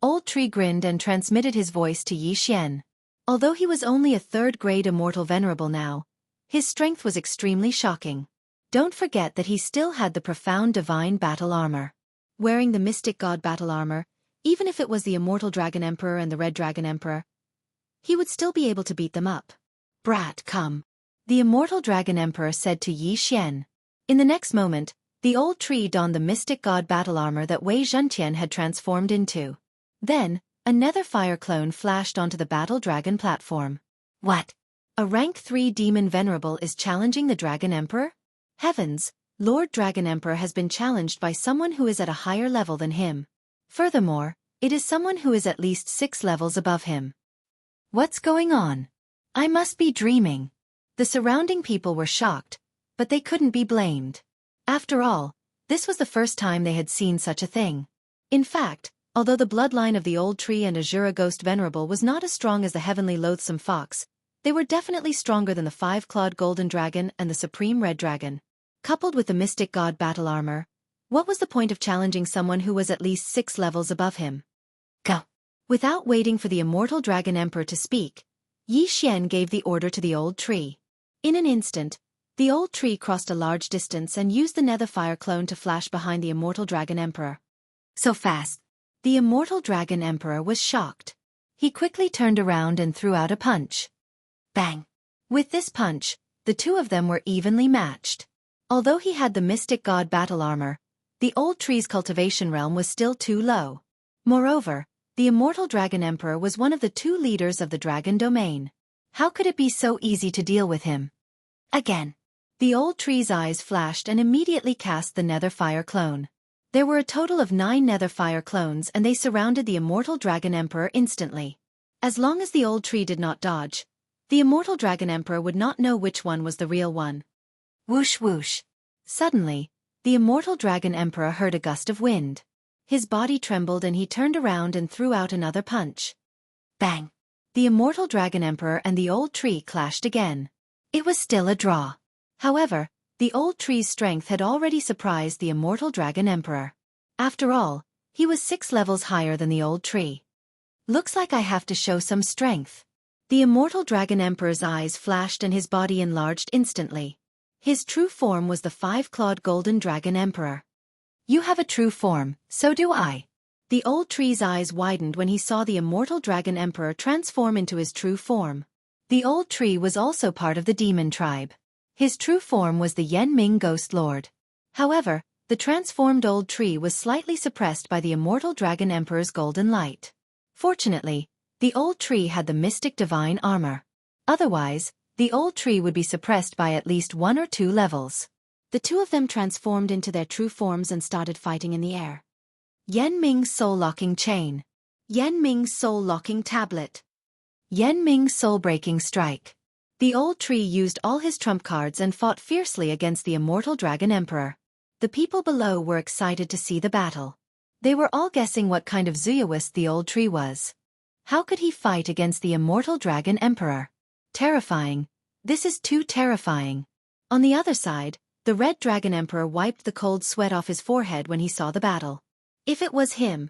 Old Tree grinned and transmitted his voice to Yi Xian. Although he was only a 3rd grade immortal venerable now, his strength was extremely shocking. Don't forget that he still had the profound divine battle armor. Wearing the mystic god battle armor, even if it was the immortal dragon emperor and the red dragon emperor, he would still be able to beat them up. Brat, come. The immortal dragon emperor said to Yi Xian. In the next moment, the old tree donned the mystic god battle armor that Wei Zhentian had transformed into. Then, a nether fire clone flashed onto the battle dragon platform. What? A rank 3 demon venerable is challenging the dragon emperor? Heavens, Lord Dragon Emperor has been challenged by someone who is at a higher level than him. Furthermore, it is someone who is at least 6 levels above him. What's going on? I must be dreaming. The surrounding people were shocked, but they couldn't be blamed. After all, this was the first time they had seen such a thing. In fact, although the bloodline of the old tree and Azura Ghost Venerable was not as strong as the heavenly loathsome fox, they were definitely stronger than the 5-clawed golden dragon and the supreme red dragon. Coupled with the mystic god battle armor, what was the point of challenging someone who was at least 6 levels above him? Go! Without waiting for the immortal dragon emperor to speak, Yi Xian gave the order to the old tree. In an instant, the old tree crossed a large distance and used the nether fire clone to flash behind the immortal dragon emperor. So fast! The immortal dragon emperor was shocked. He quickly turned around and threw out a punch. Bang! With this punch, the two of them were evenly matched. Although he had the mystic god battle armor, the old tree's cultivation realm was still too low. Moreover, the immortal dragon emperor was one of the 2 leaders of the dragon domain. How could it be so easy to deal with him? Again. The old tree's eyes flashed and immediately cast the nether fire clone. There were a total of 9 nether fire clones and they surrounded the immortal dragon emperor instantly. As long as the old tree did not dodge, the immortal dragon emperor would not know which one was the real one. Whoosh whoosh. Suddenly, the immortal dragon emperor heard a gust of wind. His body trembled and he turned around and threw out another punch. Bang! The immortal dragon emperor and the old tree clashed again. It was still a draw. However, the old tree's strength had already surprised the immortal dragon emperor. After all, he was 6 levels higher than the old tree. Looks like I have to show some strength. The immortal dragon emperor's eyes flashed and his body enlarged instantly. His true form was the 5-clawed golden dragon emperor. You have a true form, so do I. The old tree's eyes widened when he saw the immortal dragon emperor transform into his true form. The old tree was also part of the demon tribe. His true form was the Yanming Ghost Lord. However, the transformed old tree was slightly suppressed by the immortal dragon emperor's golden light. Fortunately, the old tree had the mystic divine armor. Otherwise, the old tree would be suppressed by at least 1 or 2 levels. The 2 of them transformed into their true forms and started fighting in the air. Yanming's soul-locking chain. Yanming's soul-locking tablet. Yanming's soul-breaking strike. The old tree used all his trump cards and fought fiercely against the immortal dragon emperor. The people below were excited to see the battle. They were all guessing what kind of Zuyawist the old tree was. How could he fight against the immortal dragon emperor? Terrifying. This is too terrifying. On the other side, the red dragon emperor wiped the cold sweat off his forehead when he saw the battle. If it was him,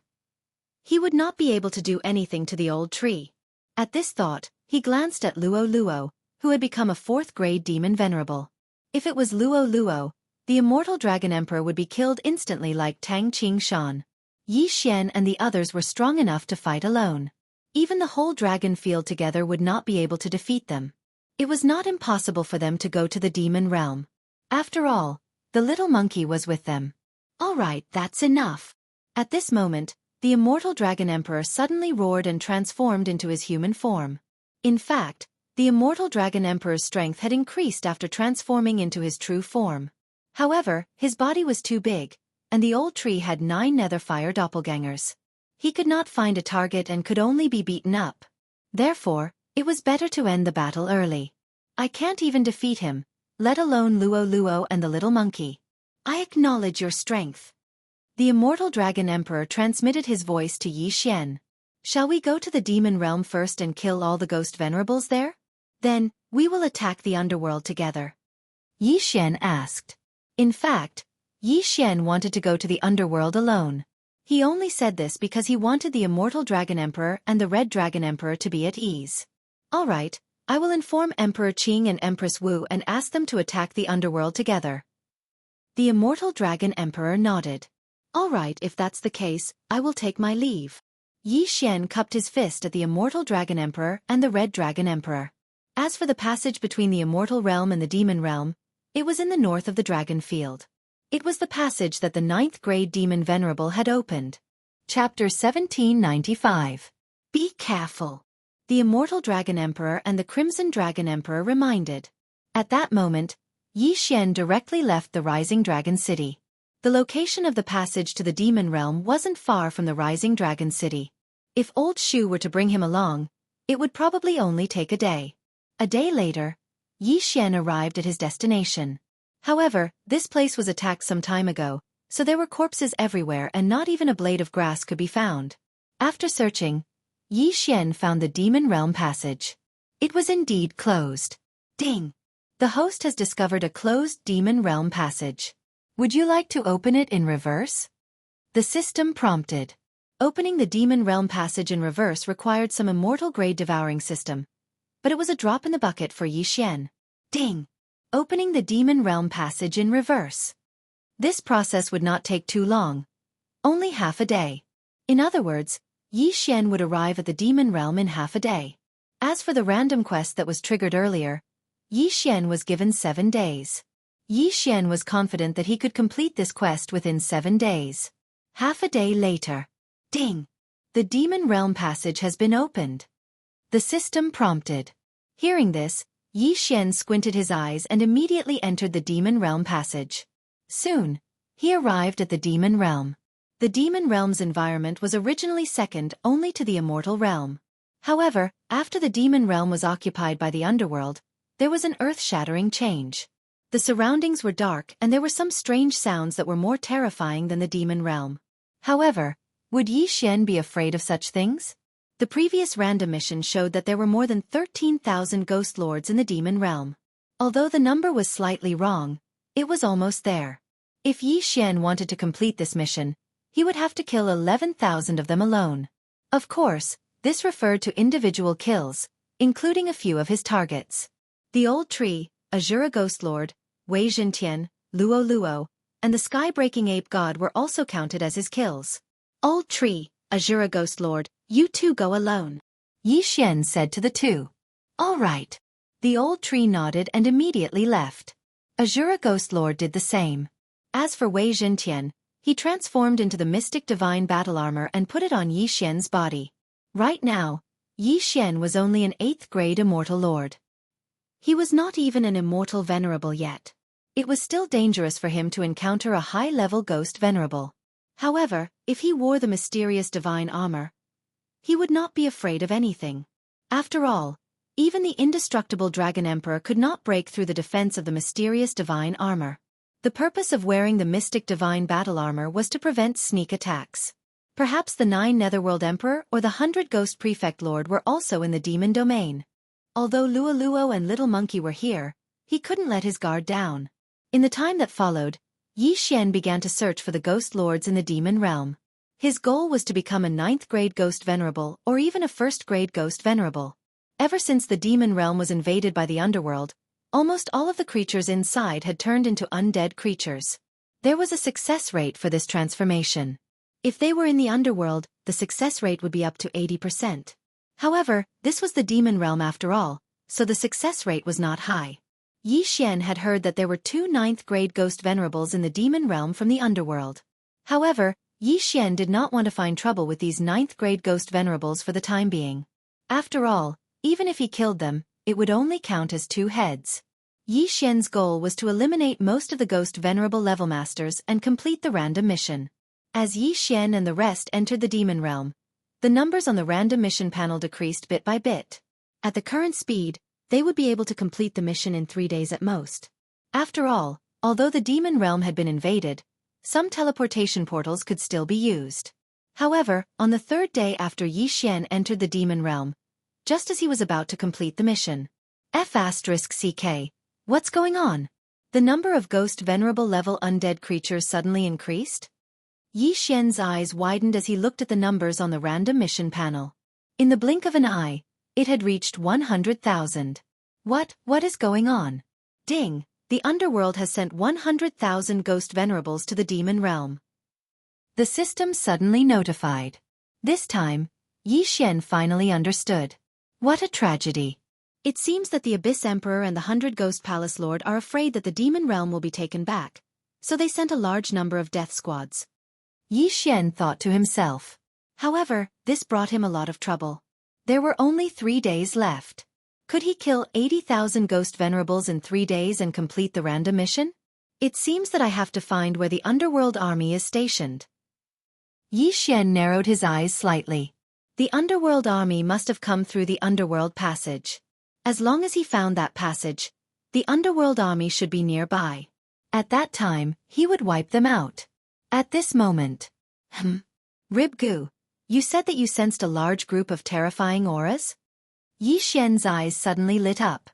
He would not be able to do anything to the old tree. At this thought, he glanced at Luo Luo, who had become a 4th-grade demon venerable. If it was Luo Luo, the immortal dragon emperor would be killed instantly like Tang Qing Shan. Yi Xian and the others were strong enough to fight alone. Even the whole dragon field together would not be able to defeat them. It was not impossible for them to go to the demon realm. After all, the little monkey was with them. All right, that's enough. At this moment, the immortal dragon emperor suddenly roared and transformed into his human form. In fact, the immortal dragon emperor's strength had increased after transforming into his true form. However, his body was too big, and the old tree had 9 netherfire doppelgangers. He could not find a target and could only be beaten up. Therefore, it was better to end the battle early. I can't even defeat him, let alone Luo Luo and the little monkey. I acknowledge your strength. The immortal dragon emperor transmitted his voice to Yi Xian. Shall we go to the demon realm first and kill all the ghost venerables there? Then, we will attack the underworld together. Yi Xian asked. In fact, Yi Xian wanted to go to the underworld alone. He only said this because he wanted the immortal dragon emperor and the red dragon emperor to be at ease. All right, I will inform Emperor Qing and Empress Wu and ask them to attack the underworld together. The immortal dragon emperor nodded. All right, if that's the case, I will take my leave. Yi Xian cupped his fist at the immortal dragon emperor and the red dragon emperor. As for the passage between the immortal realm and the demon realm, it was in the north of the dragon field. It was the passage that the 9th-grade demon venerable had opened. Chapter 1795. Be careful. The immortal dragon emperor and the crimson dragon emperor reminded. At that moment, Yi Xian directly left the rising dragon city. The location of the passage to the demon realm wasn't far from the rising dragon city. If old Shu were to bring him along, it would probably only take a day. A day later, Yi Xian arrived at his destination. However, this place was attacked some time ago, so there were corpses everywhere and not even a blade of grass could be found. After searching, Yi Xian found the demon realm passage. It was indeed closed. Ding! The host has discovered a closed demon realm passage. Would you like to open it in reverse? The system prompted. Opening the demon realm passage in reverse required some immortal-grade devouring system, but it was a drop in the bucket for Yi Xian. Ding! Opening the demon realm passage in reverse. This process would not take too long. Only half a day. In other words, Yi Xian would arrive at the demon realm in half a day. As for the random quest that was triggered earlier, Yi Xian was given 7 days. Yi Xian was confident that he could complete this quest within 7 days. Half a day later. Ding! The demon realm passage has been opened. The system prompted. Hearing this, Yi Xian squinted his eyes and immediately entered the demon realm passage. Soon, he arrived at the demon realm. The demon realm's environment was originally second only to the immortal realm. However, after the demon realm was occupied by the underworld, there was an earth-shattering change. The surroundings were dark and there were some strange sounds that were more terrifying than the demon realm. However, would Yi Xian be afraid of such things? The previous random mission showed that there were more than 13,000 ghost lords in the demon realm. Although the number was slightly wrong, it was almost there. If Yi Xian wanted to complete this mission, he would have to kill 11,000 of them alone. Of course, this referred to individual kills, including a few of his targets. The old tree, Azura Ghost Lord, Wei Zhentian, Luo Luo, and the sky-breaking ape god were also counted as his kills. Old tree, Azura Ghost Lord, you two go alone. Yi Xian said to the two. All right. The old tree nodded and immediately left. Azura Ghost Lord did the same. As for Wei Zhentian, he transformed into the mystic divine battle armor and put it on Yi Xian's body. Right now, Yi Xian was only an 8th-grade immortal lord. He was not even an immortal venerable yet. It was still dangerous for him to encounter a high-level ghost venerable. However, if he wore the mysterious divine armor, he would not be afraid of anything. After all, even the indestructible Dragon Emperor could not break through the defense of the mysterious divine armor. The purpose of wearing the mystic divine battle armor was to prevent sneak attacks. Perhaps the 9 Netherworld Emperor or the 100 Ghost Prefect Lord were also in the demon domain. Although Luo Luo and Little Monkey were here, he couldn't let his guard down. In the time that followed, Yi Xian began to search for the Ghost Lords in the demon realm. His goal was to become a 9th grade ghost venerable or even a 1st grade ghost venerable. Ever since the demon realm was invaded by the underworld, almost all of the creatures inside had turned into undead creatures. There was a success rate for this transformation. If they were in the underworld, the success rate would be up to 80%. However, this was the demon realm after all, so the success rate was not high. Yi Xian had heard that there were 2 9th grade ghost venerables in the demon realm from the underworld. However, Yi Xian did not want to find trouble with these 9th grade ghost venerables for the time being. After all, even if he killed them, it would only count as 2 heads. Yi Xian's goal was to eliminate most of the ghost venerable level masters and complete the random mission. As Yi Xian and the rest entered the demon realm, the numbers on the random mission panel decreased bit by bit. At the current speed, they would be able to complete the mission in 3 days at most. After all, although the demon realm had been invaded, some teleportation portals could still be used. However, on the 3rd day after Yi Xian entered the demon realm, just as he was about to complete the mission. F***CK. What's going on? The number of ghost venerable level undead creatures suddenly increased? Yi Xian's eyes widened as he looked at the numbers on the random mission panel. In the blink of an eye, it had reached 100,000. What is going on? Ding! The underworld has sent 100,000 ghost venerables to the demon realm. The system suddenly notified. This time, Yi Xian finally understood. What a tragedy. It seems that the Abyss Emperor and the 100 Ghost Palace Lord are afraid that the demon realm will be taken back, so they sent a large number of death squads. Yi Xian thought to himself. However, this brought him a lot of trouble. There were only 3 days left. Could he kill 80,000 ghost venerables in 3 days and complete the random mission? It seems that I have to find where the underworld army is stationed. Yi Xian narrowed his eyes slightly. The underworld army must have come through the underworld passage. As long as he found that passage, the underworld army should be nearby. At that time, he would wipe them out. At this moment. Ribgu, you said that you sensed a large group of terrifying auras? Yi Xian's eyes suddenly lit up.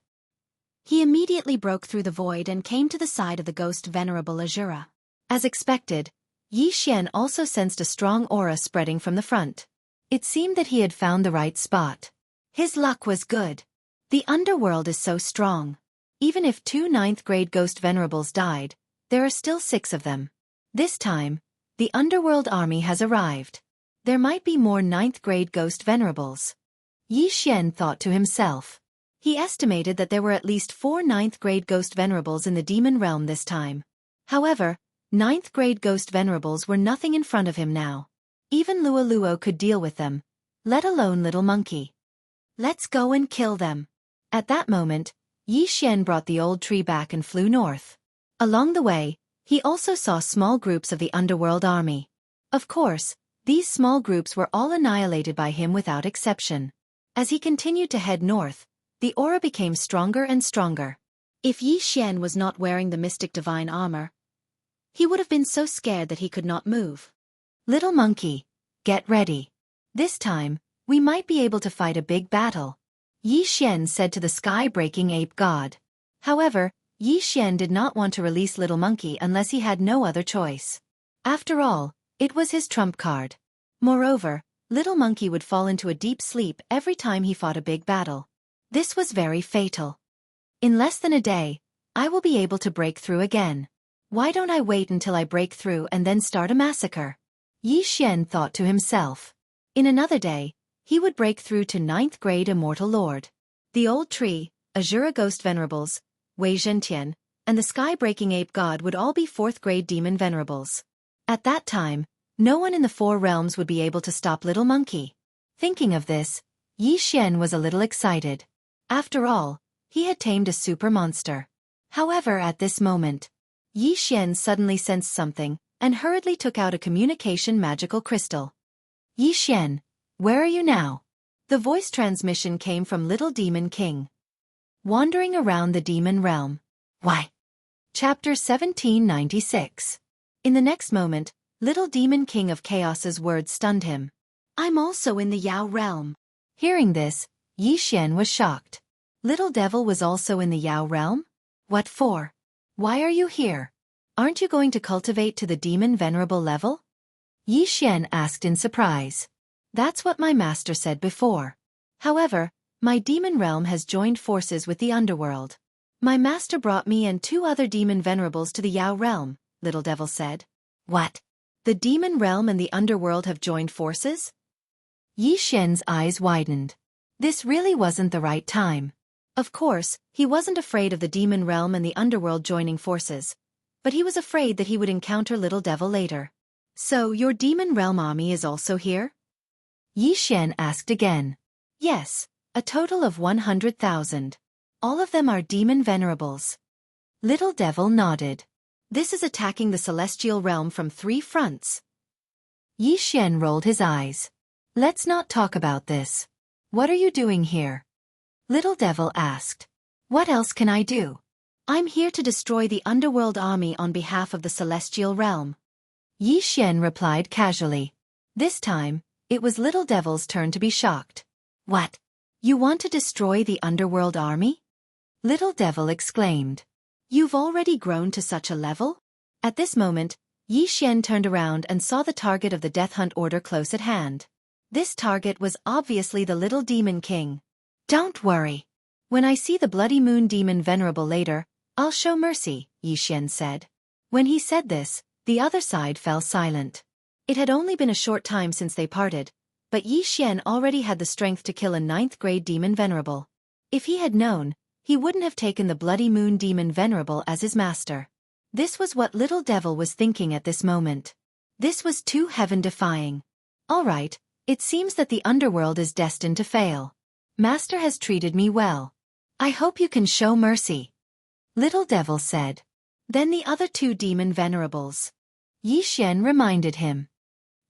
He immediately broke through the void and came to the side of the ghost venerable Azura. As expected, Yi Xian also sensed a strong aura spreading from the front. It seemed that he had found the right spot. His luck was good. The underworld is so strong. Even if 2 9th grade ghost venerables died, there are still 6 of them. This time, the underworld army has arrived. There might be more 9th grade ghost venerables. Yi Xian thought to himself. He estimated that there were at least 4 9th grade ghost venerables in the demon realm this time. However, 9th grade ghost venerables were nothing in front of him now. Even Luo Luo could deal with them, let alone Little Monkey. Let's go and kill them. At that moment, Yi Xian brought the old tree back and flew north. Along the way, he also saw small groups of the underworld army. Of course, these small groups were all annihilated by him without exception. As he continued to head north, the aura became stronger and stronger. If Yi Xian was not wearing the mystic divine armor, he would have been so scared that he could not move. Little Monkey, get ready. This time, we might be able to fight a big battle, Yi Xian said to the sky-breaking ape god. However, Yi Xian did not want to release Little Monkey unless he had no other choice. After all, it was his trump card. Moreover, Little Monkey would fall into a deep sleep every time he fought a big battle. This was very fatal. In less than a day, I will be able to break through again. Why don't I wait until I break through and then start a massacre? Yi Xian thought to himself. In another day, he would break through to 9th grade Immortal Lord. The old tree, Azura Ghost Venerables, Wei Zhentian, and the sky-breaking ape god would all be 4th grade demon venerables. At that time, no one in the 4 realms would be able to stop Little Monkey. Thinking of this, Yi Xian was a little excited. After all, he had tamed a super monster. However, at this moment, Yi Xian suddenly sensed something, and hurriedly took out a communication magical crystal. Yi Xian, where are you now? The voice transmission came from Little Demon King. Wandering around the demon realm. Why? Chapter 1796. In the next moment, Little Demon King of Chaos's words stunned him. I'm also in the Yao realm. Hearing this, Yi Xian was shocked. Little Devil was also in the Yao realm? What for? Why are you here? Aren't you going to cultivate to the demon venerable level? Yi Xian asked in surprise. That's what my master said before. However, my demon realm has joined forces with the underworld. My master brought me and 2 other demon venerables to the Yao realm, Little Devil said. What? The demon realm and the underworld have joined forces? Yi Xian's eyes widened. This really wasn't the right time. Of course, he wasn't afraid of the demon realm and the underworld joining forces, but he was afraid that he would encounter Little Devil later. So, your demon realm army is also here? Yi Xian asked again. Yes, a total of 100,000. All of them are demon venerables. Little Devil nodded. This is attacking the celestial realm from 3 fronts. Yi Xian rolled his eyes. Let's not talk about this. What are you doing here? Little Devil asked. What else can I do? I'm here to destroy the underworld army on behalf of the celestial realm. Yi Xian replied casually. This time, it was Little Devil's turn to be shocked. What? You want to destroy the underworld army? Little Devil exclaimed. You've already grown to such a level? At this moment, Yi Xian turned around and saw the target of the Death Hunt order close at hand. This target was obviously the Little Demon King. Don't worry. When I see the Bloody Moon Demon Venerable later, I'll show mercy, Yi Xian said. When he said this, the other side fell silent. It had only been a short time since they parted, but Yi Xian already had the strength to kill a 9th-grade Demon Venerable. If he had known, he wouldn't have taken the Bloody Moon Demon Venerable as his master. This was what Little Devil was thinking at this moment. This was too heaven-defying. All right, it seems that the underworld is destined to fail. Master has treated me well. I hope you can show mercy. Little Devil said. Then the other 2 demon venerables. Yi Xian reminded him.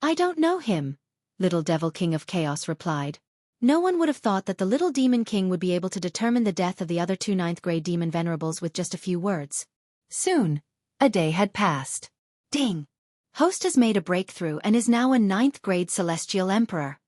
I don't know him, Little Devil King of Chaos replied. No one would have thought that the Little Demon King would be able to determine the death of the other 2 9th-grade demon venerables with just a few words. Soon, a day had passed. Ding! Host has made a breakthrough and is now a 9th-grade celestial emperor.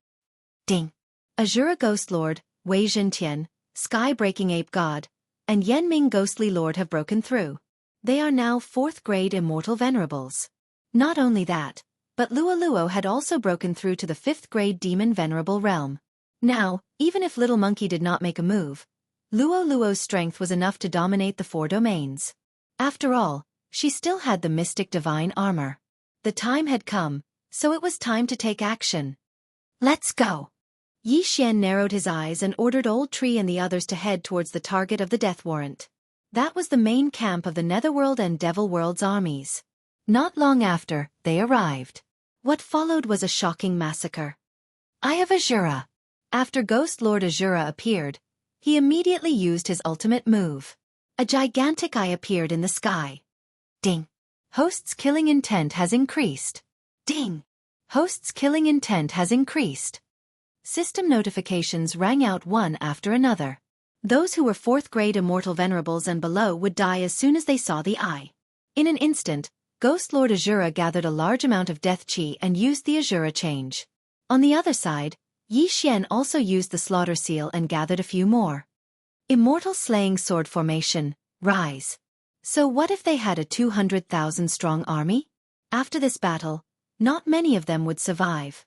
Ding! Azura Ghost Lord, Wei Zhentian, Sky-Breaking Ape God, and Yanming Ghostly Lord have broken through. They are now 4th-grade immortal venerables. Not only that, but Luo Luo had also broken through to the 5th-grade demon venerable realm. Now, even if Little Monkey did not make a move, Luo Luo's strength was enough to dominate the 4 domains. After all, she still had the mystic divine armor. The time had come, so it was time to take action. Let's go! Yi Xian narrowed his eyes and ordered Old Tree and the others to head towards the target of the death warrant. That was the main camp of the Netherworld and Devil World's armies. Not long after, they arrived. What followed was a shocking massacre. Eye of Azura. After Ghost Lord Azura appeared, he immediately used his ultimate move. A gigantic eye appeared in the sky. Ding! Host's killing intent has increased. Ding! Host's killing intent has increased. System notifications rang out one after another. Those who were 4th-grade immortal venerables and below would die as soon as they saw the eye. In an instant, Ghost Lord Azura gathered a large amount of death chi and used the Azura change. On the other side, Yi Xian also used the slaughter seal and gathered a few more. Immortal Slaying Sword Formation, rise. So what if they had a 200,000-strong army? After this battle, not many of them would survive.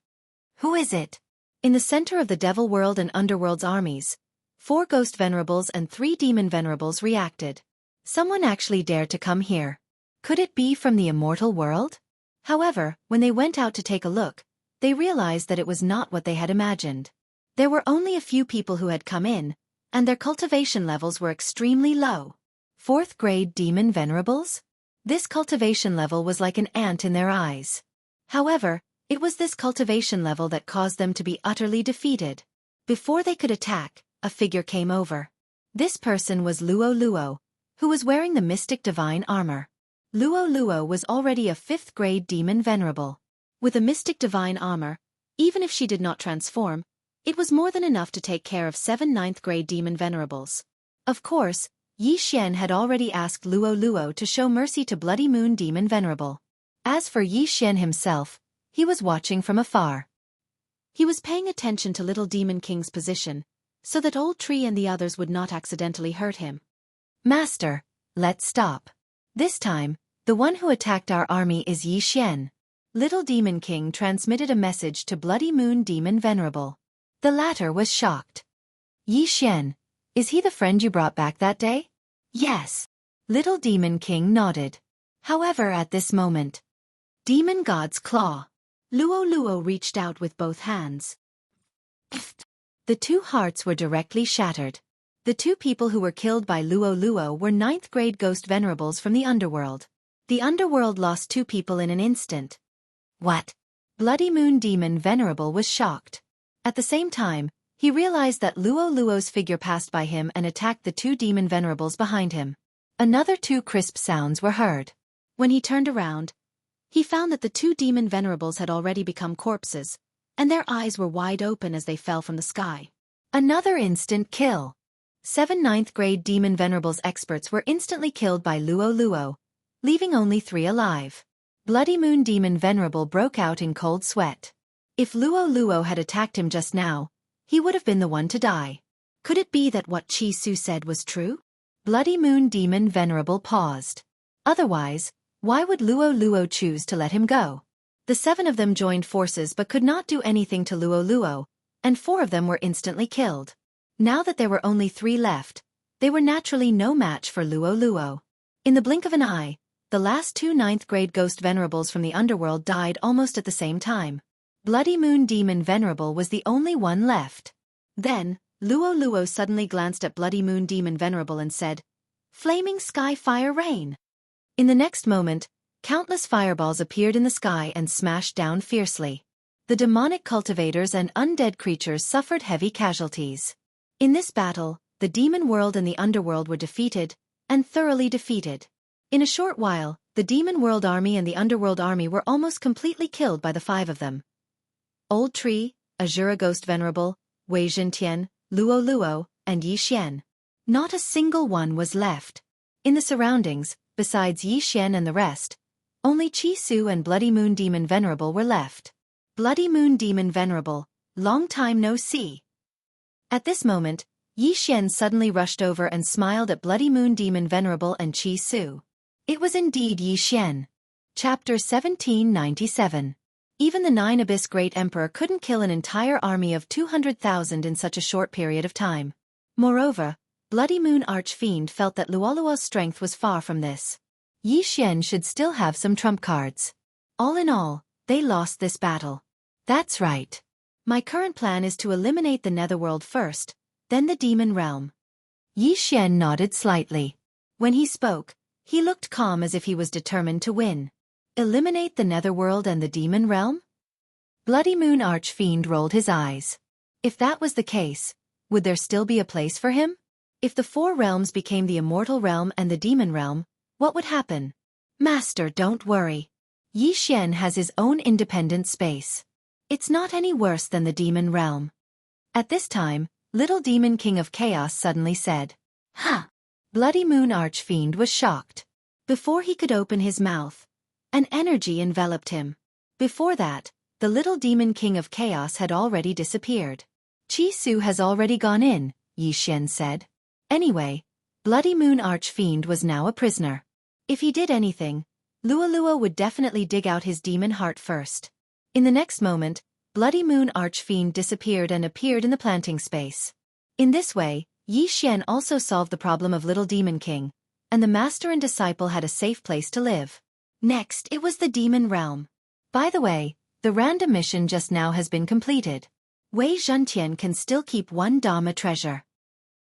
Who is it? In the center of the Devil World and Underworld's armies, 4 Ghost Venerables and 3 Demon Venerables reacted. Someone actually dared to come here. Could it be from the immortal world? However, when they went out to take a look, they realized that it was not what they had imagined. There were only a few people who had come in, and their cultivation levels were extremely low. 4th-grade Demon Venerables? This cultivation level was like an ant in their eyes. However, it was this cultivation level that caused them to be utterly defeated. Before they could attack, a figure came over. This person was Luo Luo, who was wearing the mystic divine armor. Luo Luo was already a 5th-grade demon venerable. With a mystic divine armor, even if she did not transform, it was more than enough to take care of 7 9th-grade demon venerables. Of course, Yi Xian had already asked Luo Luo to show mercy to Bloody Moon Demon Venerable. As for Yi Xian himself, he was watching from afar. He was paying attention to Little Demon King's position, so that Old Tree and the others would not accidentally hurt him. Master, let's stop. This time, the one who attacked our army is Yi Xian. Little Demon King transmitted a message to Bloody Moon Demon Venerable. The latter was shocked. Yi Xian, is he the friend you brought back that day? Yes. Little Demon King nodded. However, at this moment, Demon God's Claw. Luo Luo reached out with both hands. The two hearts were directly shattered. The two people who were killed by Luo Luo were 9th grade ghost venerables from the underworld. The underworld lost 2 people in an instant. What? Bloody Moon Demon Venerable was shocked. At the same time, he realized that Luo Luo's figure passed by him and attacked the 2 demon venerables behind him. Another 2 crisp sounds were heard. When he turned around, he found that the 2 demon venerables had already become corpses, and their eyes were wide open as they fell from the sky. Another instant kill. 7 9th grade demon venerables experts were instantly killed by Luo Luo, leaving only 3 alive. Bloody Moon Demon Venerable broke out in cold sweat. If Luo Luo had attacked him just now, he would have been the one to die. Could it be that what Chi Su said was true? Bloody Moon Demon Venerable paused. Otherwise, why would Luo Luo choose to let him go? The 7 of them joined forces but could not do anything to Luo Luo, and 4 of them were instantly killed. Now that there were only 3 left, they were naturally no match for Luo Luo. In the blink of an eye, the last 2 9th grade ghost venerables from the underworld died almost at the same time. Bloody Moon Demon Venerable was the only one left. Then, Luo Luo suddenly glanced at Bloody Moon Demon Venerable and said, "Flaming Sky Fire Rain." In the next moment, countless fireballs appeared in the sky and smashed down fiercely. The demonic cultivators and undead creatures suffered heavy casualties. In this battle, the demon world and the underworld were defeated, and thoroughly defeated. In a short while, the demon world army and the underworld army were almost completely killed by the 5 of them. Old Tree, Azura Ghost Venerable, Wei Zhentian, Luo Luo, and Yi Xian. Not a single one was left. In the surroundings, besides Yi Xian and the rest, only Chi Su and Bloody Moon Demon Venerable were left. Bloody Moon Demon Venerable, long time no see. At this moment, Yi Xian suddenly rushed over and smiled at Bloody Moon Demon Venerable and Chi Su. It was indeed Yi Xian. Chapter 1797. Even the 9 Abyss Great Emperor couldn't kill an entire army of 200,000 in such a short period of time. Moreover, Bloody Moon Archfiend felt that Luoluo's strength was far from this. Yi Xian should still have some trump cards. All in all, they lost this battle. That's right. My current plan is to eliminate the Netherworld first, then the Demon Realm. Yi Xian nodded slightly. When he spoke, he looked calm as if he was determined to win. Eliminate the Netherworld and the Demon Realm? Bloody Moon Archfiend rolled his eyes. If that was the case, would there still be a place for him? If the 4 realms became the Immortal Realm and the Demon Realm, what would happen? Master, don't worry. Yi Xian has his own independent space. It's not any worse than the Demon Realm. At this time, Little Demon King of Chaos suddenly said, "Huh!" Bloody Moon Archfiend was shocked. Before he could open his mouth, an energy enveloped him. Before that, the Little Demon King of Chaos had already disappeared. Chi Su has already gone in, Yi Xian said. Anyway, Bloody Moon Archfiend was now a prisoner. If he did anything, Luoluo would definitely dig out his demon heart first. In the next moment, Bloody Moon Archfiend disappeared and appeared in the planting space. In this way, Yi Xian also solved the problem of Little Demon King, and the master and disciple had a safe place to live. Next, it was the Demon Realm. By the way, the random mission just now has been completed. Wei Zhentian can still keep 1 Dharma treasure.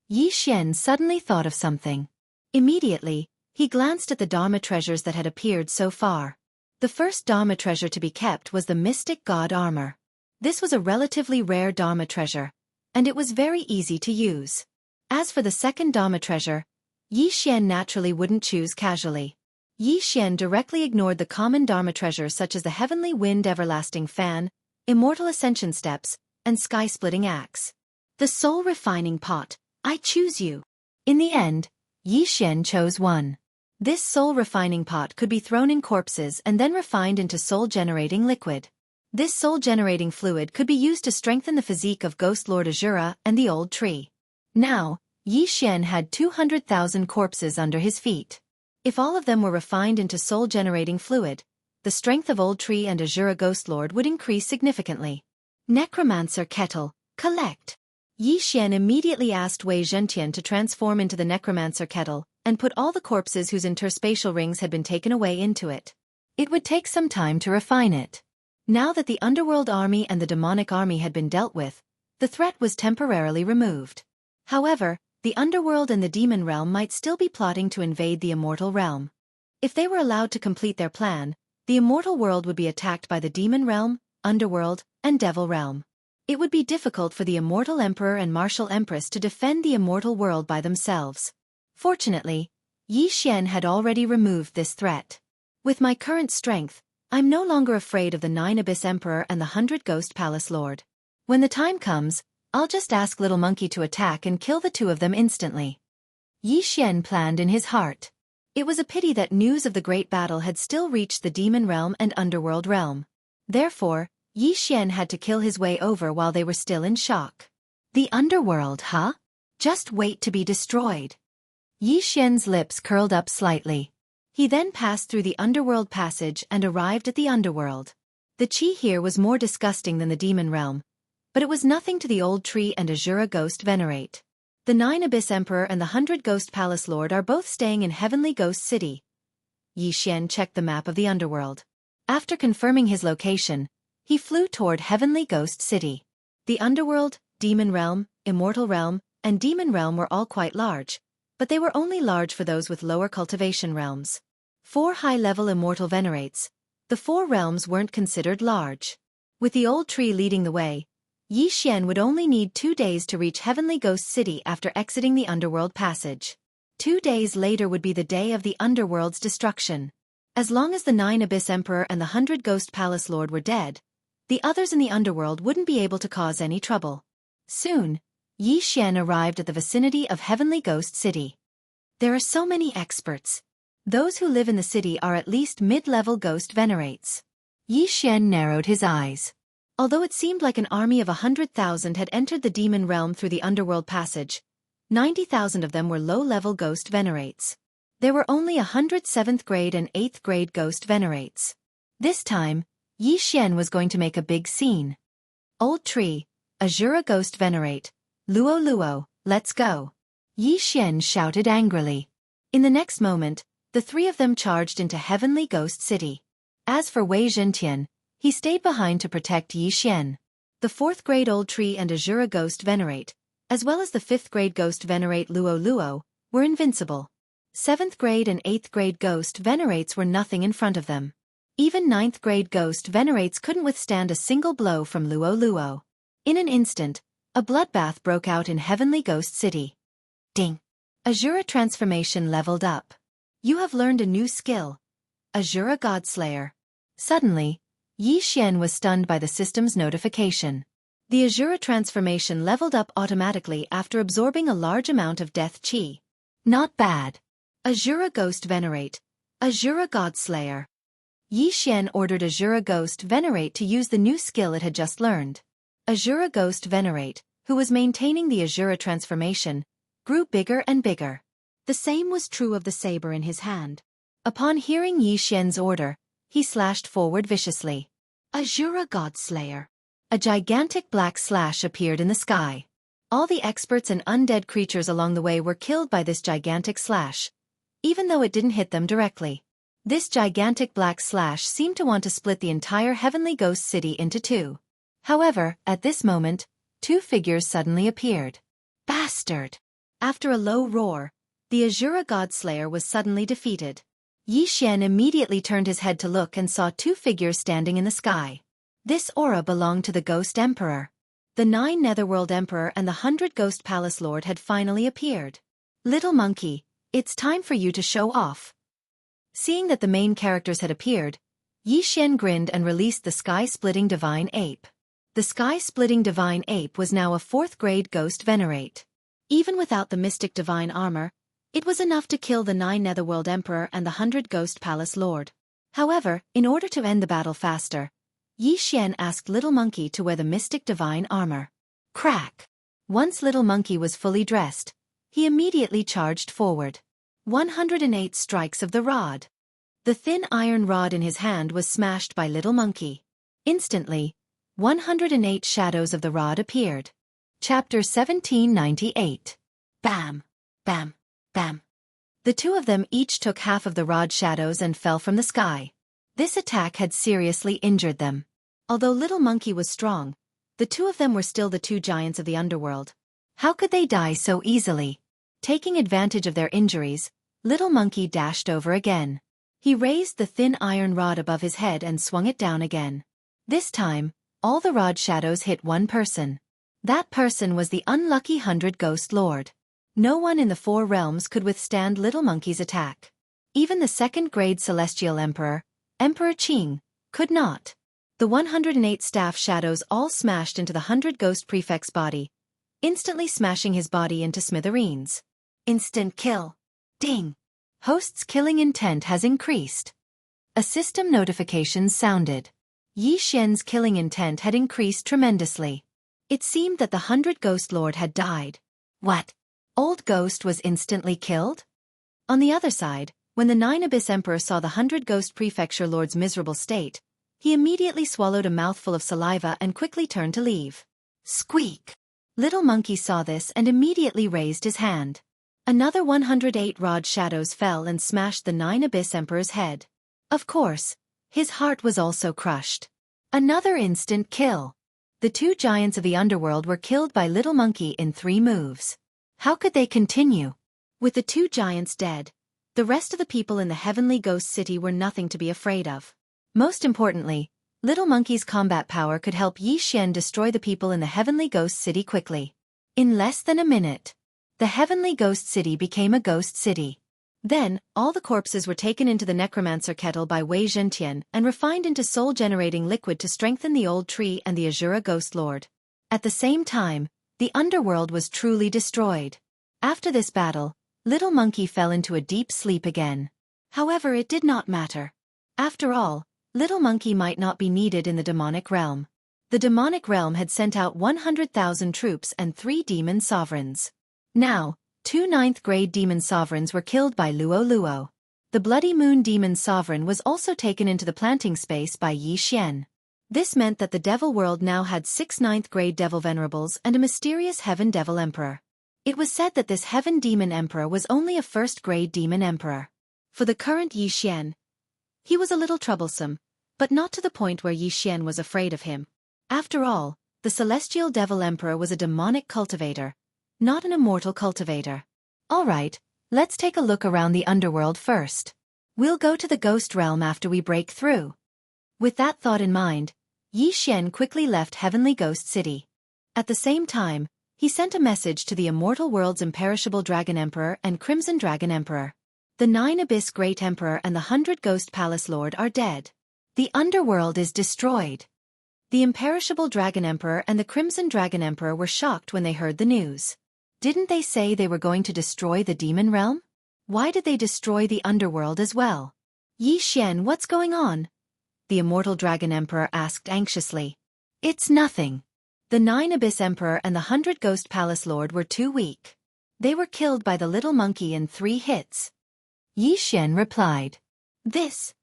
Yi Xian suddenly thought of something. Immediately, he glanced at the Dharma treasures that had appeared so far. The first Dharma treasure to be kept was the Mystic God Armor. This was a relatively rare Dharma treasure, and it was very easy to use. As for the second Dharma treasure, Yi Xian naturally wouldn't choose casually. Yi Xian directly ignored the common Dharma treasures such as the Heavenly Wind Everlasting Fan, Immortal Ascension Steps, and Sky-Splitting Axe. The Soul Refining Pot, I choose you. In the end, Yi Xian chose one. This soul refining pot could be thrown in corpses and then refined into soul-generating liquid. This soul-generating fluid could be used to strengthen the physique of Ghost Lord Azura and the Old Tree. Now, Yi Xian had 200,000 corpses under his feet. If all of them were refined into soul-generating fluid, the strength of Old Tree and Azura Ghost Lord would increase significantly. Necromancer Kettle, collect. Yi Xian immediately asked Wei Zhentian to transform into the Necromancer Kettle and put all the corpses whose interspatial rings had been taken away into it. It would take some time to refine it. Now that the Underworld Army and the Demonic Army had been dealt with, the threat was temporarily removed. However, the Underworld and the Demon Realm might still be plotting to invade the Immortal Realm. If they were allowed to complete their plan, the Immortal World would be attacked by the Demon Realm, Underworld, and Devil Realm. It would be difficult for the Immortal Emperor and Martial Empress to defend the Immortal World by themselves. Fortunately, Yi Xian had already removed this threat. With my current strength, I'm no longer afraid of the 9 Abyss Emperor and the 100 Ghost Palace Lord. When the time comes, I'll just ask Little Monkey to attack and kill the two of them instantly. Yi Xian planned in his heart. It was a pity that news of the great battle had still reached the Demon Realm and Underworld Realm. Therefore, Yi Xian had to kill his way over while they were still in shock. The Underworld, huh? Just wait to be destroyed. Yi Xian's lips curled up slightly. He then passed through the Underworld passage and arrived at the Underworld. The Qi here was more disgusting than the Demon Realm, but it was nothing to the Old Tree and Azura Ghost Venerate. The 9 Abyss Emperor and the 100 Ghost Palace Lord are both staying in Heavenly Ghost City. Yi Xian checked the map of the Underworld. After confirming his location, he flew toward Heavenly Ghost City. The Underworld, Demon Realm, Immortal Realm, and Demon Realm were all quite large, but they were only large for those with lower cultivation realms. 4 high-level Immortal Venerates, the 4 realms weren't considered large. With the Old Tree leading the way, Yi Xian would only need 2 days to reach Heavenly Ghost City after exiting the Underworld Passage. 2 days later would be the day of the Underworld's destruction. As long as the 9 Abyss Emperor and the 100 Ghost Palace Lord were dead, the others in the Underworld wouldn't be able to cause any trouble. Soon, Yi Xian arrived at the vicinity of Heavenly Ghost City. There are so many experts. Those who live in the city are at least mid-level ghost venerates. Yi Xian narrowed his eyes. Although it seemed like an army of 100,000 had entered the Demon Realm through the Underworld Passage, 90,000 of them were low-level ghost venerates. There were only 100 7th grade and 8th grade ghost venerates. This time, Yi Xian was going to make a big scene. Old Tree, Azura Ghost Venerate, Luo Luo, let's go. Yi Xian shouted angrily. In the next moment, the 3 of them charged into Heavenly Ghost City. As for Wei Zhentian, he stayed behind to protect Yi Xian. The 4th grade Old Tree and Azura Ghost Venerate, as well as the 5th grade Ghost Venerate Luo Luo, were invincible. 7th grade and 8th grade Ghost Venerates were nothing in front of them. Even 9th grade Ghost Venerates couldn't withstand a single blow from Luo Luo. In an instant, a bloodbath broke out in Heavenly Ghost City. Ding! Azura transformation leveled up. You have learned a new skill, Azura Godslayer. Suddenly, Yi Xian was stunned by the system's notification. The Azura transformation leveled up automatically after absorbing a large amount of death chi. Not bad. Azura Ghost Venerate, Azura Godslayer. Yi Xian ordered Azura Ghost Venerate to use the new skill it had just learned. Azura Ghost Venerate, who was maintaining the Azura transformation, grew bigger and bigger. The same was true of the saber in his hand. Upon hearing Yi Xian's order, he slashed forward viciously. Azura Godslayer. A gigantic black slash appeared in the sky. All the experts and undead creatures along the way were killed by this gigantic slash, even though it didn't hit them directly. This gigantic black slash seemed to want to split the entire Heavenly Ghost City into 2. However, at this moment, 2 figures suddenly appeared. Bastard! After a low roar, the Azura Godslayer was suddenly defeated. Yi Xian immediately turned his head to look and saw 2 figures standing in the sky. This aura belonged to the Ghost Emperor. The 9 Netherworld Emperor and the 100 Ghost Palace Lord had finally appeared. Little Monkey, it's time for you to show off. Seeing that the main characters had appeared, Yi Xian grinned and released the Sky-Splitting Divine Ape. The Sky-Splitting Divine Ape was now a 4th grade Ghost Venerate. Even without the Mystic Divine Armor, it was enough to kill the 9 Netherworld Emperor and the 100 Ghost Palace Lord. However, in order to end the battle faster, Yi Xian asked Little Monkey to wear the Mystic Divine Armor. Crack! Once Little Monkey was fully dressed, he immediately charged forward. 108 strikes of the rod. The thin iron rod in his hand was smashed by Little Monkey. Instantly, 108 shadows of the rod appeared. Chapter 1798. Bam! Bam! Bam! The two of them each took half of the rod shadows and fell from the sky. This attack had seriously injured them. Although Little Monkey was strong, the two of them were still the two giants of the underworld. How could they die so easily? Taking advantage of their injuries, Little Monkey dashed over again. He raised the thin iron rod above his head and swung it down again. This time, all the rod shadows hit one person. That person was the unlucky 100-Ghost Lord. No one in the four realms could withstand Little Monkey's attack. Even the second-grade Celestial Emperor, Emperor Qing, could not. The 108 staff shadows all smashed into the 100-Ghost Prefect's body, instantly smashing his body into smithereens. Instant kill. Ding! Host's killing intent has increased. A system notification sounded. Yi Xian's killing intent had increased tremendously. It seemed that the 100-Ghost Lord had died. What? Old Ghost was instantly killed? On the other side, when the 9-Abyss Emperor saw the 100-Ghost Prefecture Lord's miserable state, he immediately swallowed a mouthful of saliva and quickly turned to leave. Squeak! Little Monkey saw this and immediately raised his hand. Another 108 rod shadows fell and smashed the 9-Abyss Emperor's head. Of course, his heart was also crushed. Another instant kill. The two giants of the underworld were killed by Little Monkey in 3 moves. How could they continue? With the two giants dead, the rest of the people in the Heavenly Ghost City were nothing to be afraid of. Most importantly, Little Monkey's combat power could help Yi Xian destroy the people in the Heavenly Ghost City quickly. In less than a minute, the Heavenly Ghost City became a ghost city. Then, all the corpses were taken into the necromancer kettle by Wei Zhentian and refined into soul-generating liquid to strengthen the old tree and the Azura Ghost Lord. At the same time, the underworld was truly destroyed. After this battle, Little Monkey fell into a deep sleep again. However, it did not matter. After all, Little Monkey might not be needed in the demonic realm. The demonic realm had sent out 100,000 troops and 3 demon sovereigns. Now, 2 9th-grade demon sovereigns were killed by Luo Luo. The Bloody Moon demon sovereign was also taken into the planting space by Yi Xian. This meant that the devil world now had 6 9th-grade devil venerables and a mysterious heaven devil emperor. It was said that this heaven demon emperor was only a 1st-grade demon emperor. For the current Yi Xian, he was a little troublesome, but not to the point where Yi Xian was afraid of him. After all, the celestial devil emperor was a demonic cultivator, not an immortal cultivator. Alright, let's take a look around the underworld first. We'll go to the ghost realm after we break through. With that thought in mind, Yi Xian quickly left Heavenly Ghost City. At the same time, he sent a message to the Immortal World's Imperishable Dragon Emperor and Crimson Dragon Emperor. The 9-Abyss Great Emperor and the 100-Ghost Palace Lord are dead. The underworld is destroyed. The Imperishable Dragon Emperor and the Crimson Dragon Emperor were shocked when they heard the news. Didn't they say they were going to destroy the demon realm? Why did they destroy the underworld as well? Yi Xian, what's going on? The Immortal Dragon Emperor asked anxiously. It's nothing. The 9-Abyss Emperor and the 100-Ghost Palace Lord were too weak. They were killed by the Little Monkey in 3 hits. Yi Xian replied. This.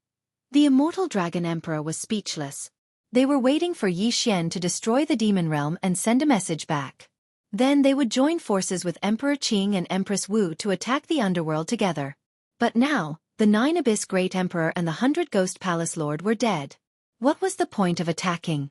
The Immortal Dragon Emperor was speechless. They were waiting for Yi Xian to destroy the demon realm and send a message back. Then they would join forces with Emperor Qing and Empress Wu to attack the underworld together. But now, the 9-Abyss Great Emperor and the 100-Ghost Palace Lord were dead. What was the point of attacking?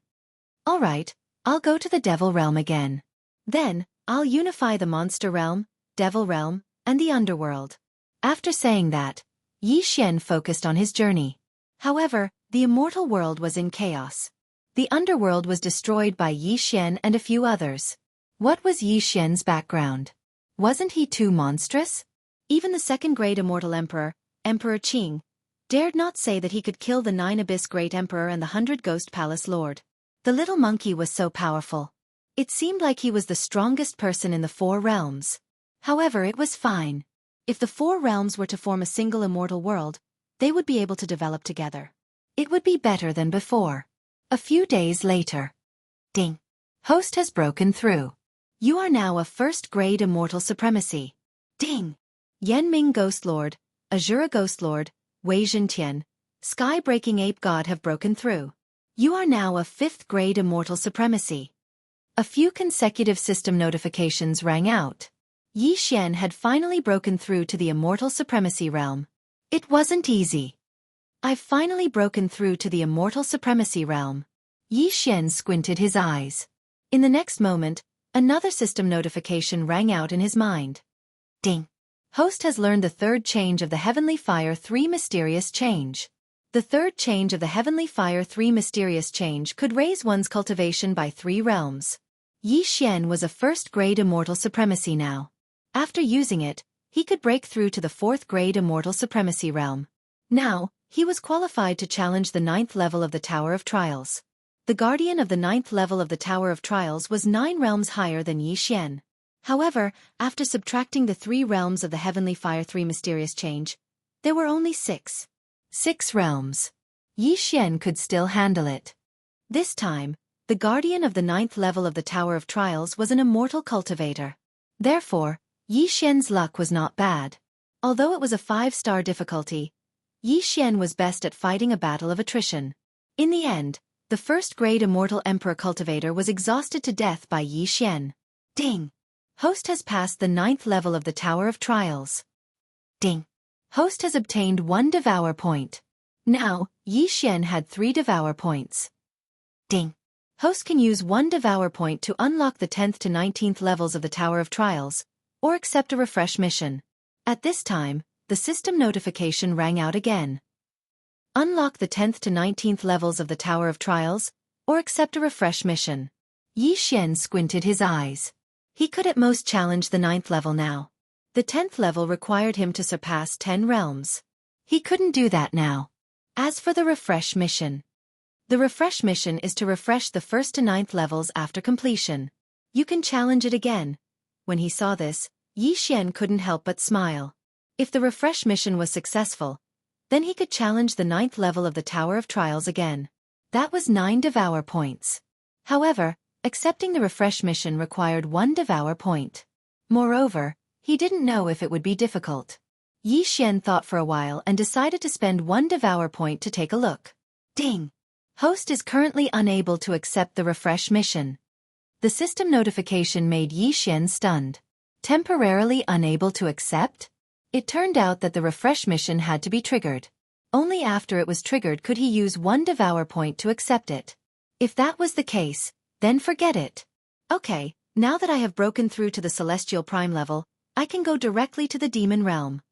Alright, I'll go to the Devil Realm again. Then, I'll unify the Monster Realm, Devil Realm, and the Underworld. After saying that, Yi Xian focused on his journey. However, the immortal world was in chaos. The underworld was destroyed by Yi Xian and a few others. What was Yi Xian's background? Wasn't he too monstrous? Even the second-grade immortal emperor, Emperor Qing, dared not say that he could kill the 9-Abyss Great Emperor and the 100-Ghost Palace Lord. The little monkey was so powerful. It seemed like he was the strongest person in the 4 realms. However, it was fine. If the 4 realms were to form a single immortal world, they would be able to develop together. It would be better than before. A few days later. Ding. Host has broken through. You are now a 1st-grade immortal supremacy. Ding. Yanming Ghost Lord, Azura Ghost Lord, Wei Zhentian, sky-breaking ape god have broken through. You are now a 5th grade immortal supremacy. A few consecutive system notifications rang out. Yi Xian had finally broken through to the immortal supremacy realm. It wasn't easy. I've finally broken through to the immortal supremacy realm. Yi Xian squinted his eyes. In the next moment, another system notification rang out in his mind. Ding! Host has learned the 3rd change of the Heavenly Fire 3 mysterious change. The 3rd change of the Heavenly Fire 3 mysterious change could raise one's cultivation by 3 realms. Yi Xian was a 1st grade immortal supremacy now. After using it, he could break through to the 4th grade immortal supremacy realm. Now, he was qualified to challenge the 9th level of the Tower of Trials. The guardian of the 9th level of the Tower of Trials was 9 realms higher than Yi Xian. However, after subtracting the 3 realms of the Heavenly Fire 3 mysterious change, there were only 6. 6 realms. Yi Xian could still handle it. This time, the guardian of the 9th level of the Tower of Trials was an immortal cultivator. Therefore, Yi Xian's luck was not bad. Although it was a 5-star difficulty, Yi Xian was best at fighting a battle of attrition. In the end, the 1st grade immortal emperor cultivator was exhausted to death by Yi Xian. Ding! Host has passed the 9th level of the Tower of Trials. Ding! Host has obtained 1 Devour point. Now, Yi Xian had 3 Devour points. Ding! Host can use 1 Devour point to unlock the 10th to 19th levels of the Tower of Trials, or accept a refresh mission. At this time, the system notification rang out again. Unlock the 10th to 19th levels of the Tower of Trials, or accept a refresh mission. Yi Xian squinted his eyes. He could at most challenge the 9th level now. The 10th level required him to surpass 10 realms. He couldn't do that now. As for the refresh mission, the refresh mission is to refresh the 1st to 9th levels after completion. You can challenge it again. When he saw this, Yi Xian couldn't help but smile. If the refresh mission was successful, then he could challenge the 9th level of the Tower of Trials again. That was 9 Devour points. However, accepting the refresh mission required 1 Devour point. Moreover, he didn't know if it would be difficult. Yi Xian thought for a while and decided to spend 1 Devour point to take a look. Ding! Host is currently unable to accept the refresh mission. The system notification made Yi Xian stunned. Temporarily unable to accept? It turned out that the refresh mission had to be triggered. Only after it was triggered could he use 1 Devour point to accept it. If that was the case, then forget it. Okay, now that I have broken through to the Celestial Prime level, I can go directly to the Demon Realm.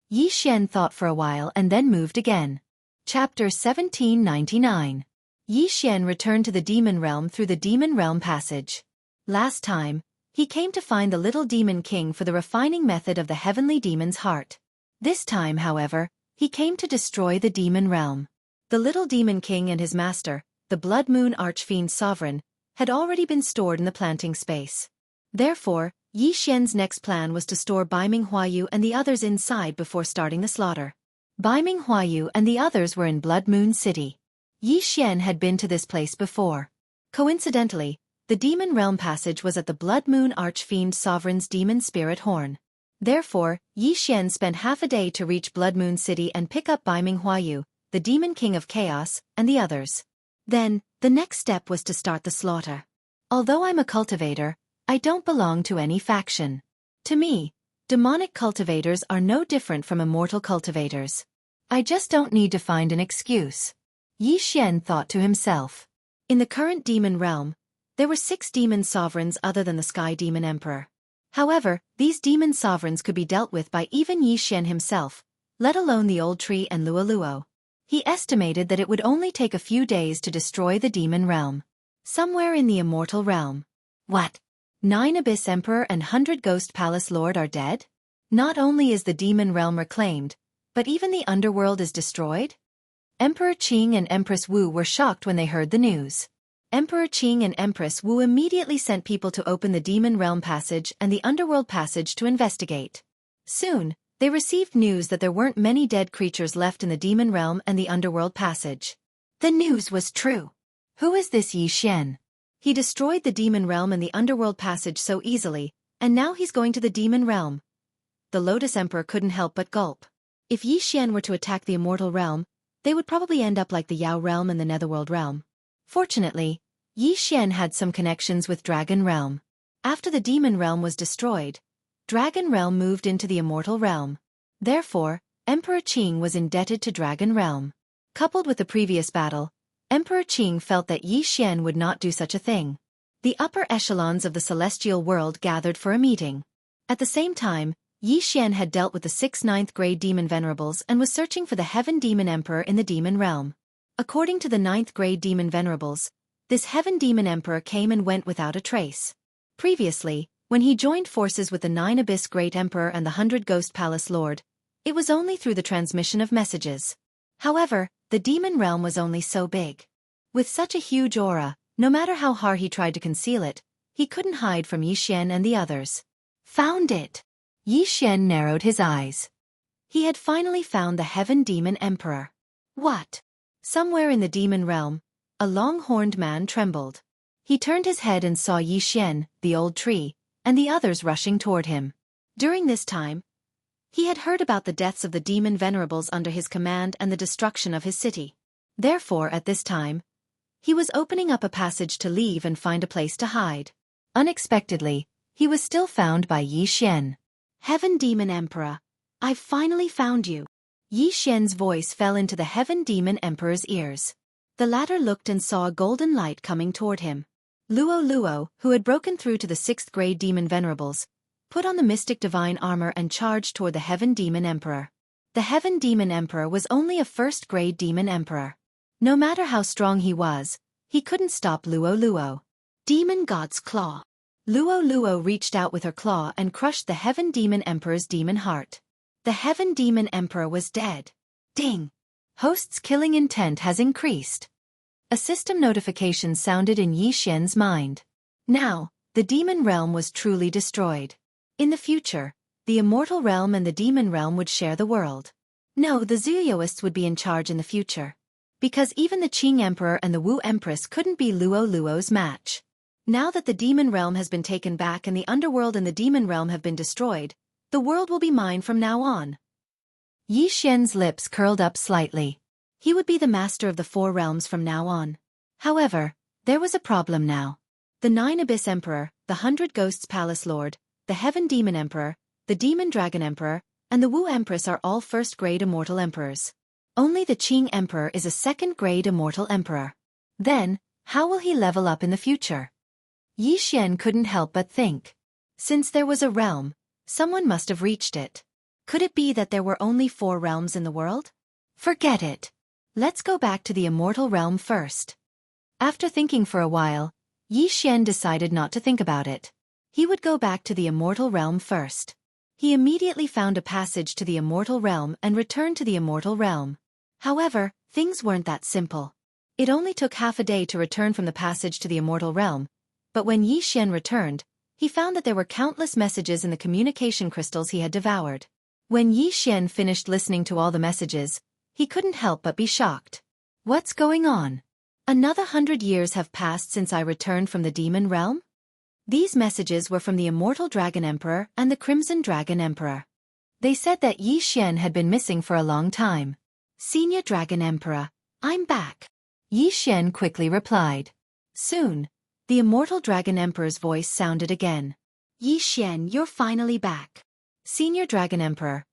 Yi Xian thought for a while and then moved again. Chapter 1799. Yi Xian returned to the Demon Realm through the Demon Realm passage. Last time, he came to find the little Demon King for the refining method of the heavenly demon's heart. This time, however, he came to destroy the Demon Realm. The little Demon King and his master, the Blood Moon Archfiend Sovereign, had already been stored in the planting space. Therefore, Yi Xian's next plan was to store Bai Ming Huayu and the others inside before starting the slaughter. Bai Ming Huayu and the others were in Blood Moon City. Yi Xian had been to this place before. Coincidentally, the Demon Realm passage was at the Blood Moon Archfiend Sovereign's Demon Spirit Horn. Therefore, Yi Xian spent half a day to reach Blood Moon City and pick up Bai Ming Huayu, the Demon King of Chaos, and the others. Then, the next step was to start the slaughter. Although I'm a cultivator, I don't belong to any faction. To me, demonic cultivators are no different from immortal cultivators. I just don't need to find an excuse. Yi Xian thought to himself. In the current demon realm, there were 6 demon sovereigns other than the Sky Demon Emperor. However, these demon sovereigns could be dealt with by even Yi Xian himself, let alone the Old Tree and Luo Luo. He estimated that it would only take a few days to destroy the demon realm. Somewhere in the immortal realm. What? 9 Abyss Emperor and 100 Ghost Palace Lord are dead? Not only is the demon realm reclaimed, but even the underworld is destroyed? Emperor Qing and Empress Wu were shocked when they heard the news. Emperor Qing and Empress Wu immediately sent people to open the Demon Realm Passage and the Underworld Passage to investigate. Soon, they received news that there weren't many dead creatures left in the Demon Realm and the Underworld Passage. The news was true. Who is this Yi Xian? He destroyed the Demon Realm and the Underworld Passage so easily, and now he's going to the Demon Realm. The Lotus Emperor couldn't help but gulp. If Yi Xian were to attack the immortal realm, they would probably end up like the Yao realm and the Netherworld realm. Fortunately, Yi Xian had some connections with Dragon realm. After the demon realm was destroyed, Dragon realm moved into the immortal realm. Therefore, Emperor Qing was indebted to Dragon realm. Coupled with the previous battle, Emperor Qing felt that Yi Xian would not do such a thing. The upper echelons of the celestial world gathered for a meeting. At the same time, Yi Xian had dealt with the 6th 9th grade demon venerables and was searching for the Heaven Demon Emperor in the demon realm. According to the 9th grade demon venerables, this Heaven Demon Emperor came and went without a trace. Previously, when he joined forces with the 9 Abyss Great Emperor and the 100 Ghost Palace Lord, it was only through the transmission of messages. However, the demon realm was only so big. With such a huge aura, no matter how hard he tried to conceal it, he couldn't hide from Yi Xian and the others. Found it! Yi Xian narrowed his eyes. He had finally found the Heaven Demon Emperor. What? Somewhere in the demon realm, a long-horned man trembled. He turned his head and saw Yi Xian, the old tree, and the others rushing toward him. During this time, he had heard about the deaths of the demon venerables under his command and the destruction of his city. Therefore, at this time, he was opening up a passage to leave and find a place to hide. Unexpectedly, he was still found by Yi Xian. Heaven Demon Emperor, I've finally found you. Yi Xian's voice fell into the Heaven Demon Emperor's ears. The latter looked and saw a golden light coming toward him. Luo Luo, who had broken through to the 6th grade demon venerables, put on the mystic divine armor and charged toward the Heaven Demon Emperor. The Heaven Demon Emperor was only a 1st grade demon emperor. No matter how strong he was, he couldn't stop Luo Luo. Demon God's Claw. Luo Luo reached out with her claw and crushed the Heaven Demon Emperor's demon heart. The Heaven Demon Emperor was dead. Ding! Host's killing intent has increased. A system notification sounded in Yi Xian's mind. Now, the demon realm was truly destroyed. In the future, the immortal realm and the demon realm would share the world. No, the Zuyoists would be in charge in the future. Because even the Qing Emperor and the Wu Empress couldn't be Luo Luo's match. Now that the demon realm has been taken back and the underworld and the demon realm have been destroyed, the world will be mine from now on. Yi Xian's lips curled up slightly. He would be the master of the 4 realms from now on. However, there was a problem now. The 9 Abyss Emperor, the 100 Ghosts Palace Lord, the Heaven Demon Emperor, the Demon Dragon Emperor, and the Wu Empress are all 1st grade immortal emperors. Only the Qing Emperor is a 2nd grade immortal emperor. Then, how will he level up in the future? Yi Xian couldn't help but think. Since there was a realm, someone must have reached it. Could it be that there were only 4 realms in the world? Forget it. Let's go back to the immortal realm first. After thinking for a while, Yi Xian decided not to think about it. He would go back to the immortal realm first. He immediately found a passage to the immortal realm and returned to the immortal realm. However, things weren't that simple. It only took half a day to return from the passage to the immortal realm, but when Yi Xian returned, he found that there were countless messages in the communication crystals he had devoured. When Yi Xian finished listening to all the messages, he couldn't help but be shocked. What's going on? Another 100 years have passed since I returned from the demon realm? These messages were from the Immortal Dragon Emperor and the Crimson Dragon Emperor. They said that Yi Xian had been missing for a long time. Senior Dragon Emperor, I'm back. Yi Xian quickly replied. Soon, the Immortal Dragon Emperor's voice sounded again. Yi Xian, you're finally back. Senior Dragon Emperor,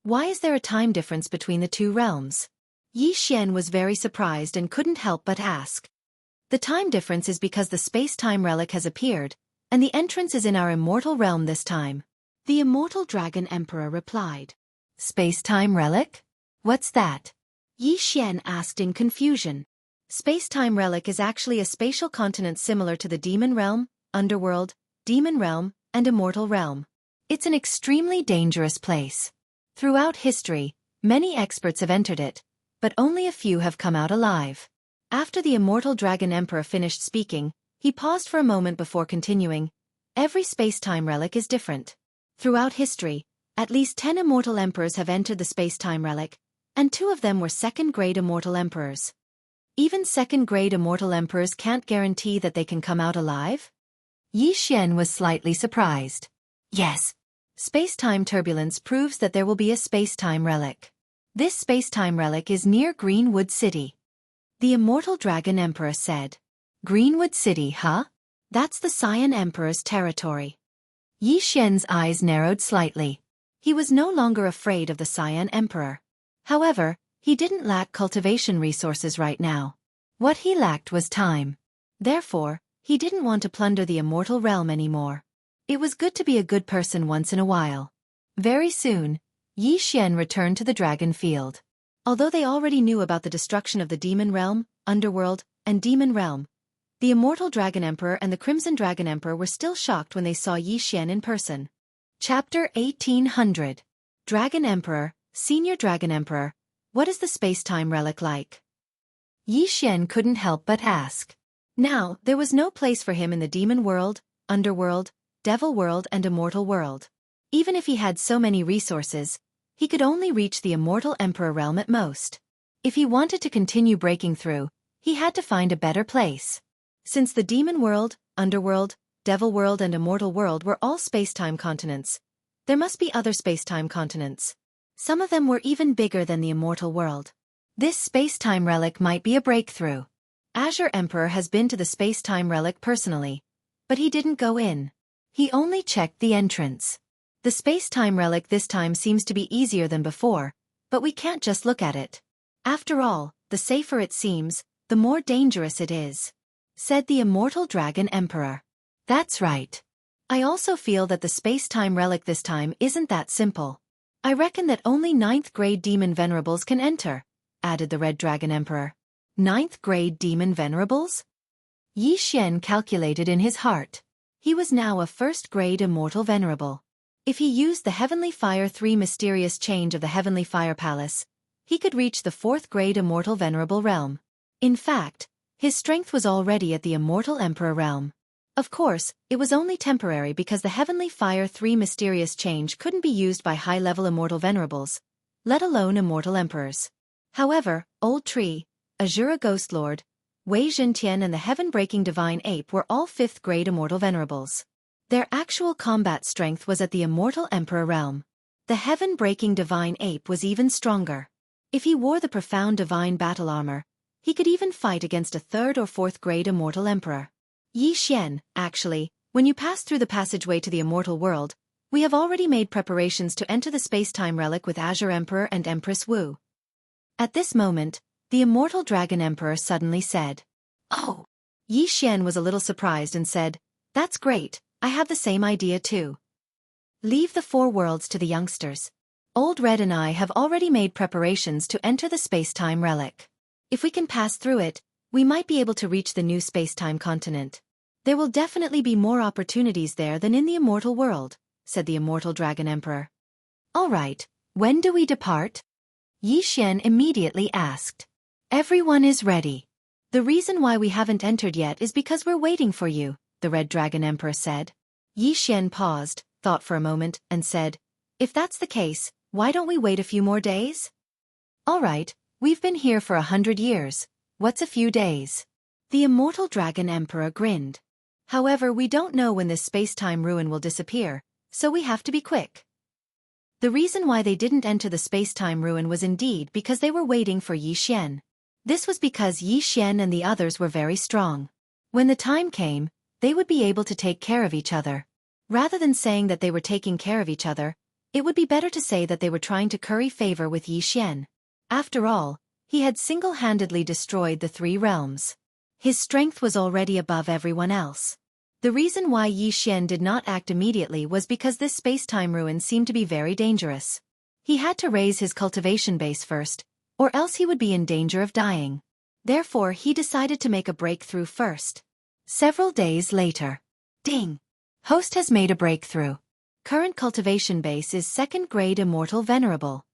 why is there a time difference between the 2 realms? Yi Xian was very surprised and couldn't help but ask. The time difference is because the space-time relic has appeared, and the entrance is in our immortal realm this time. The Immortal Dragon Emperor replied. Space-time relic? What's that? Yi Xian asked in confusion. Space-time relic is actually a spatial continent similar to the demon realm, underworld, demon realm, and immortal realm. It's an extremely dangerous place. Throughout history, many experts have entered it, but only a few have come out alive. After the Immortal Dragon Emperor finished speaking, he paused for a moment before continuing. Every space-time relic is different. Throughout history, at least 10 immortal emperors have entered the space-time relic, and 2 of them were 2nd grade immortal emperors. Even 2nd grade immortal emperors can't guarantee that they can come out alive? Yi Xian was slightly surprised. Yes. Space-time turbulence proves that there will be a space-time relic. This space-time relic is near Greenwood City. The Immortal Dragon Emperor said. Greenwood City, huh? That's the Cyan Emperor's territory. Yi Xian's eyes narrowed slightly. He was no longer afraid of the Cyan Emperor. However, he didn't lack cultivation resources right now. What he lacked was time. Therefore, he didn't want to plunder the immortal realm anymore. It was good to be a good person once in a while. Very soon, Yi Xian returned to the dragon field. Although they already knew about the destruction of the demon realm, underworld, and demon realm, the Immortal Dragon Emperor and the Crimson Dragon Emperor were still shocked when they saw Yi Xian in person. Chapter 1800. Dragon Emperor, Senior Dragon Emperor, what is the space-time relic like? Yi Xian couldn't help but ask. Now, there was no place for him in the demon world, underworld, devil world and immortal world. Even if he had so many resources, he could only reach the Immortal Emperor realm at most. If he wanted to continue breaking through, he had to find a better place. Since the demon world, underworld, devil world and immortal world were all space-time continents, there must be other space-time continents. Some of them were even bigger than the immortal world. This space-time relic might be a breakthrough. Azure Emperor has been to the space-time relic personally, but he didn't go in. He only checked the entrance. The space-time relic this time seems to be easier than before, but we can't just look at it. After all, the safer it seems, the more dangerous it is, said the Immortal Dragon Emperor. That's right. I also feel that the space-time relic this time isn't that simple. I reckon that only 9th grade demon venerables can enter, added the Red Dragon Emperor. 9th grade demon venerables? Yi Xian calculated in his heart. He was now a 1st grade immortal venerable. If he used the Heavenly Fire 3 mysterious change of the Heavenly Fire Palace, he could reach the 4th grade immortal venerable realm. In fact, his strength was already at the Immortal Emperor realm. Of course, it was only temporary because the Heavenly Fire 3 mysterious change couldn't be used by high-level immortal venerables, let alone immortal emperors. However, Old Tree, Azura Ghost Lord, Wei Zhentian and the Heaven-Breaking Divine Ape were all 5th grade immortal venerables. Their actual combat strength was at the Immortal Emperor realm. The Heaven-Breaking Divine Ape was even stronger. If he wore the profound divine battle armor, he could even fight against a 3rd or 4th grade immortal emperor. Yi Xian, actually, when you pass through the passageway to the immortal world, we have already made preparations to enter the space-time relic with Azure Emperor and Empress Wu. At this moment, the Immortal Dragon Emperor suddenly said. Oh! Yi Xian was a little surprised and said, That's great, I have the same idea too. Leave the 4 worlds to the youngsters. Old Red and I have already made preparations to enter the space-time relic. If we can pass through it, we might be able to reach the new space-time continent. There will definitely be more opportunities there than in the immortal world, said the Immortal Dragon Emperor. All right, when do we depart? Yi Xian immediately asked. Everyone is ready. The reason why we haven't entered yet is because we're waiting for you, the Red Dragon Emperor said. Yi Xian paused, thought for a moment, and said, If that's the case, why don't we wait a few more days? All right, we've been here for 100 years. What's a few days? The Immortal Dragon Emperor grinned. However, we don't know when this space-time ruin will disappear, so we have to be quick. The reason why they didn't enter the space-time ruin was indeed because they were waiting for Yi Xian. This was because Yi Xian and the others were very strong. When the time came, they would be able to take care of each other. Rather than saying that they were taking care of each other, it would be better to say that they were trying to curry favor with Yi Xian. After all, he had single-handedly destroyed the 3 realms. His strength was already above everyone else. The reason why Yi Xian did not act immediately was because this space-time ruin seemed to be very dangerous. He had to raise his cultivation base first, or else he would be in danger of dying. Therefore, he decided to make a breakthrough first. Several days later. Ding! Host has made a breakthrough. Current cultivation base is 2nd grade immortal venerable.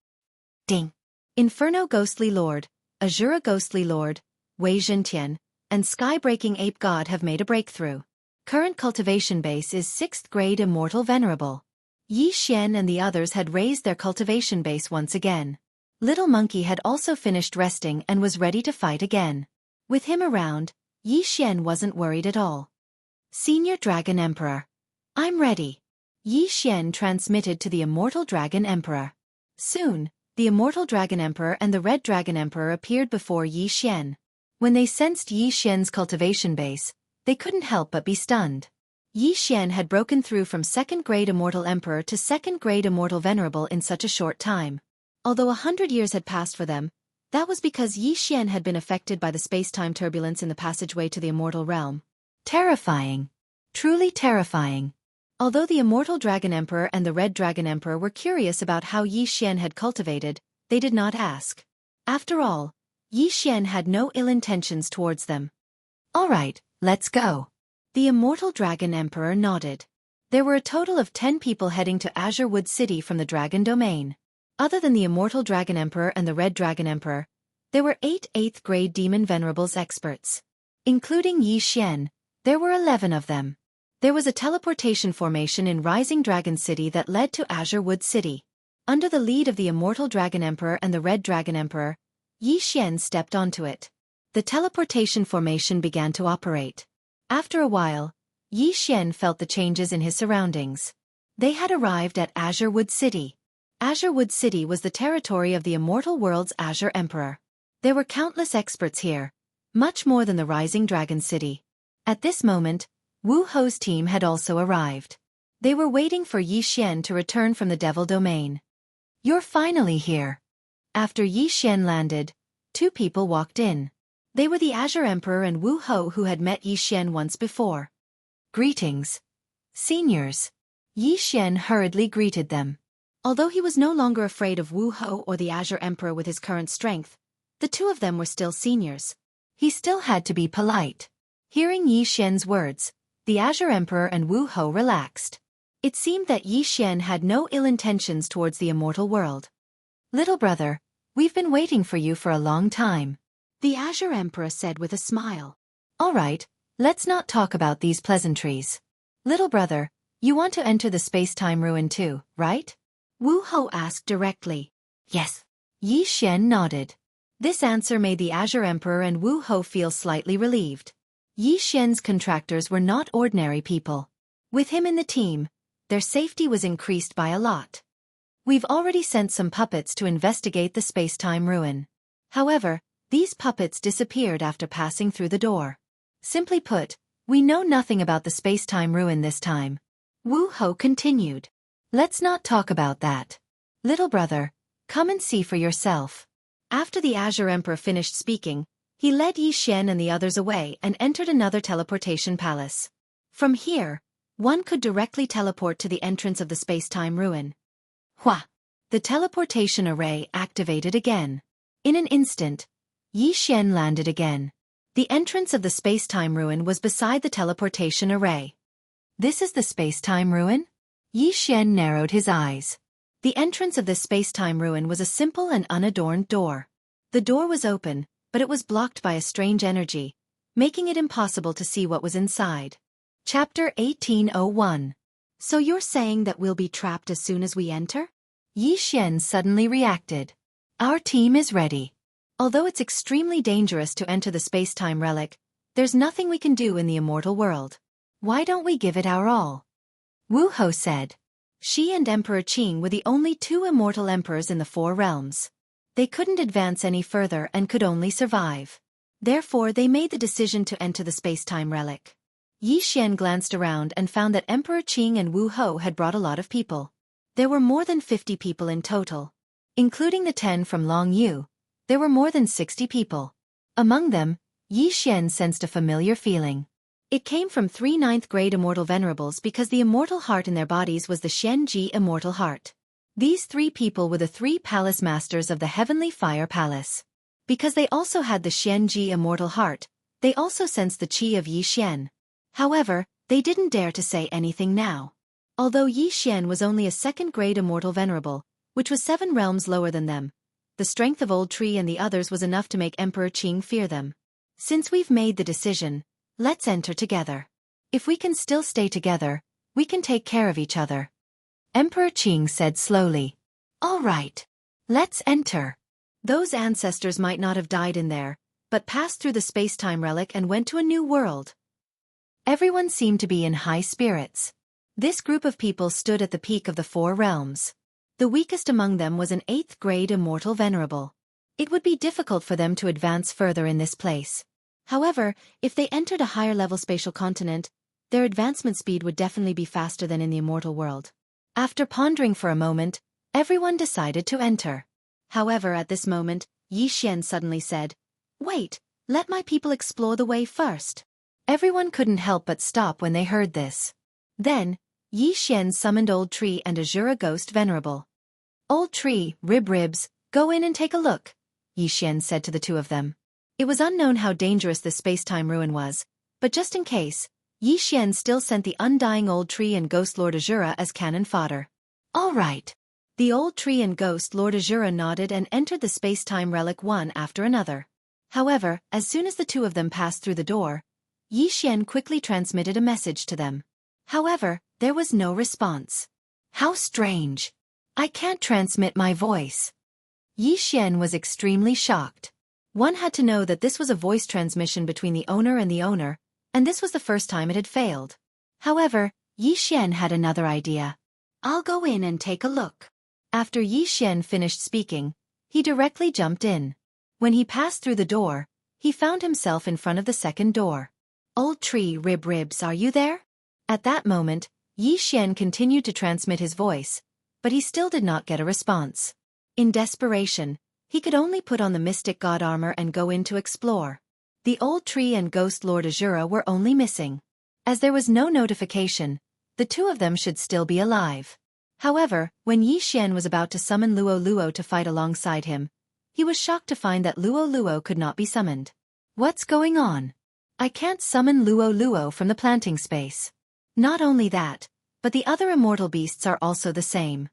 Ding! Inferno Ghostly Lord, Azura Ghostly Lord, Wei Zhentian, and Sky-Breaking Ape God have made a breakthrough. Current cultivation base is 6th grade immortal venerable. Yi Xian and the others had raised their cultivation base once again. Little Monkey had also finished resting and was ready to fight again. With him around, Yi Xian wasn't worried at all. Senior Dragon Emperor. I'm ready. Yi Xian transmitted to the Immortal Dragon Emperor. Soon, the Immortal Dragon Emperor and the Red Dragon Emperor appeared before Yi Xian. When they sensed Yi Xian's cultivation base, they couldn't help but be stunned. Yi Xian had broken through from 2nd grade Immortal Emperor to 2nd grade Immortal Venerable in such a short time. Although 100 years had passed for them, that was because Yi Xian had been affected by the space-time turbulence in the passageway to the Immortal Realm. Terrifying. Truly terrifying. Although the Immortal Dragon Emperor and the Red Dragon Emperor were curious about how Yi Xian had cultivated, they did not ask. After all, Yi Xian had no ill intentions towards them. All right, let's go. The Immortal Dragon Emperor nodded. There were a total of 10 people heading to Azure Wood City from the Dragon Domain. Other than the Immortal Dragon Emperor and the Red Dragon Emperor, there were 8 8th grade Demon Venerables experts. Including Yi Xian, there were 11 of them. There was a teleportation formation in Rising Dragon City that led to Azure Wood City. Under the lead of the Immortal Dragon Emperor and the Red Dragon Emperor, Yi Xian stepped onto it. The teleportation formation began to operate. After a while, Yi Xian felt the changes in his surroundings. They had arrived at Azure Wood City. Azure Wood City was the territory of the Immortal World's Azure Emperor. There were countless experts here, much more than the Rising Dragon City. At this moment, Wu Ho's team had also arrived. They were waiting for Yi Xian to return from the Devil Domain. You're finally here. After Yi Xian landed, 2 people walked in. They were the Azure Emperor and Wu Ho who had met Yi Xian once before. Greetings, seniors. Yi Xian hurriedly greeted them. Although he was no longer afraid of Wu Ho or the Azure Emperor with his current strength, the 2 of them were still seniors. He still had to be polite. Hearing Yi Xian's words, the Azure Emperor and Wu Ho relaxed. It seemed that Yi Xian had no ill intentions towards the immortal world. Little brother, we've been waiting for you for a long time, the Azure Emperor said with a smile. All right, let's not talk about these pleasantries. Little brother, you want to enter the space-time ruin too, right? Wu Ho asked directly. Yes. Yi Xian nodded. This answer made the Azure Emperor and Wu Ho feel slightly relieved. Yi Xian's contractors were not ordinary people. With him in the team, their safety was increased by a lot. We've already sent some puppets to investigate the space-time ruin. However, these puppets disappeared after passing through the door. Simply put, we know nothing about the space-time ruin this time. Wu Ho continued. Let's not talk about that. Little brother, come and see for yourself. After the Azure Emperor finished speaking, he led Yi Xian and the others away and entered another teleportation palace. From here, one could directly teleport to the entrance of the space-time ruin. Hua! The teleportation array activated again. In an instant, Yi Xian landed again. The entrance of the space-time ruin was beside the teleportation array. This is the space-time ruin? Yi Xian narrowed his eyes. The entrance of this space-time ruin was a simple and unadorned door. The door was open, but it was blocked by a strange energy, making it impossible to see what was inside. Chapter 1801. So you're saying that we'll be trapped as soon as we enter? Yi Xian suddenly reacted. Our team is ready. Although it's extremely dangerous to enter the space-time relic, there's nothing we can do in the immortal world. Why don't we give it our all? Wu Ho said. She and Emperor Qing were the only 2 immortal emperors in the 4 realms. They couldn't advance any further and could only survive. Therefore they made the decision to enter the space-time relic. Yi Xian glanced around and found that Emperor Qing and Wu Ho had brought a lot of people. There were more than 50 people in total. Including the 10 from Long Yu, there were more than 60 people. Among them, Yi Xian sensed a familiar feeling. It came from 3 9th grade Immortal Venerables because the immortal heart in their bodies was the Shen-Ji Immortal Heart. These 3 people were the 3 Palace Masters of the Heavenly Fire Palace. Because they also had the Shen-Ji Immortal Heart, they also sensed the qi of Yi Xian. However, they didn't dare to say anything now. Although Yi Xian was only a 2nd grade Immortal Venerable, which was 7 realms lower than them, the strength of Old Tree and the others was enough to make Emperor Qing fear them. Since we've made the decision, let's enter together. If we can still stay together, we can take care of each other. Emperor Qing said slowly. All right. Let's enter. Those ancestors might not have died in there, but passed through the space-time relic and went to a new world. Everyone seemed to be in high spirits. This group of people stood at the peak of the 4 realms. The weakest among them was an 8th grade immortal venerable. It would be difficult for them to advance further in this place. However, if they entered a higher-level spatial continent, their advancement speed would definitely be faster than in the immortal world. After pondering for a moment, everyone decided to enter. However, at this moment, Yi Xian suddenly said, "Wait, let my people explore the way first." Everyone couldn't help but stop when they heard this. Then, Yi Xian summoned Old Tree and Azura Ghost Venerable. "Old Tree, Ribs, go in and take a look," Yi Xian said to the two of them. It was unknown how dangerous this space-time ruin was, but just in case, Yi Xian still sent the undying Old Tree and Ghost Lord Azura as cannon fodder. "All right." The Old Tree and Ghost Lord Azura nodded and entered the space-time relic one after another. However, as soon as the two of them passed through the door, Yi Xian quickly transmitted a message to them. However, there was no response. "How strange. I can't transmit my voice." Yi Xian was extremely shocked. One had to know that this was a voice transmission between the owner, and this was the first time it had failed. However, Yi Xian had another idea. "I'll go in and take a look." After Yi Xian finished speaking, he directly jumped in. When he passed through the door, he found himself in front of the second door. "Old Tree, Ribs, are you there?" At that moment, Yi Xian continued to transmit his voice, but he still did not get a response. In desperation, he could only put on the mystic god armor and go in to explore. The Old Tree and Ghost Lord Azura were only missing. As there was no notification, the two of them should still be alive. However, when Yi Xian was about to summon Luo to fight alongside him, he was shocked to find that Luo could not be summoned. "What's going on? I can't summon Luo from the planting space." Not only that, but the other immortal beasts are also the same.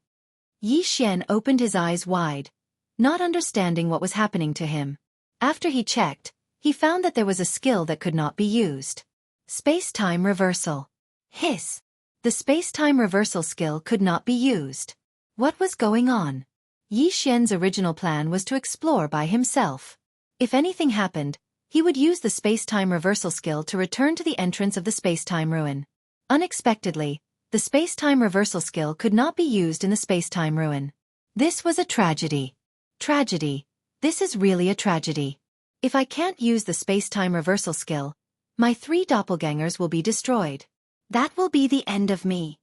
Yi Xian opened his eyes wide, not understanding what was happening to him. After he checked, he found that there was a skill that could not be used. Space-time reversal. Hiss! The space-time reversal skill could not be used. What was going on? Yi Xian's original plan was to explore by himself. If anything happened, he would use the space-time reversal skill to return to the entrance of the space-time ruin. Unexpectedly, the space-time reversal skill could not be used in the space-time ruin. This was a tragedy. Tragedy. This is really a tragedy. If I can't use the space-time reversal skill, my 3 doppelgangers will be destroyed. That will be the end of me.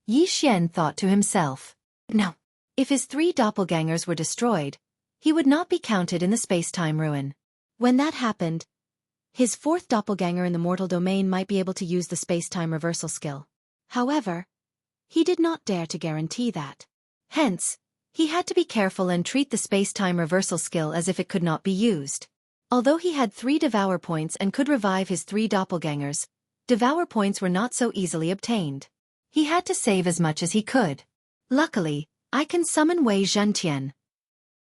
Yi Xian thought to himself. No. If his 3 doppelgangers were destroyed, he would not be counted in the space-time ruin. When that happened, his 4th doppelganger in the mortal domain might be able to use the space-time reversal skill. However, he did not dare to guarantee that. Hence, he had to be careful and treat the space-time reversal skill as if it could not be used. Although he had 3 devour points and could revive his 3 doppelgangers, devour points were not so easily obtained. He had to save as much as he could. Luckily, I can summon Wei Zhentian.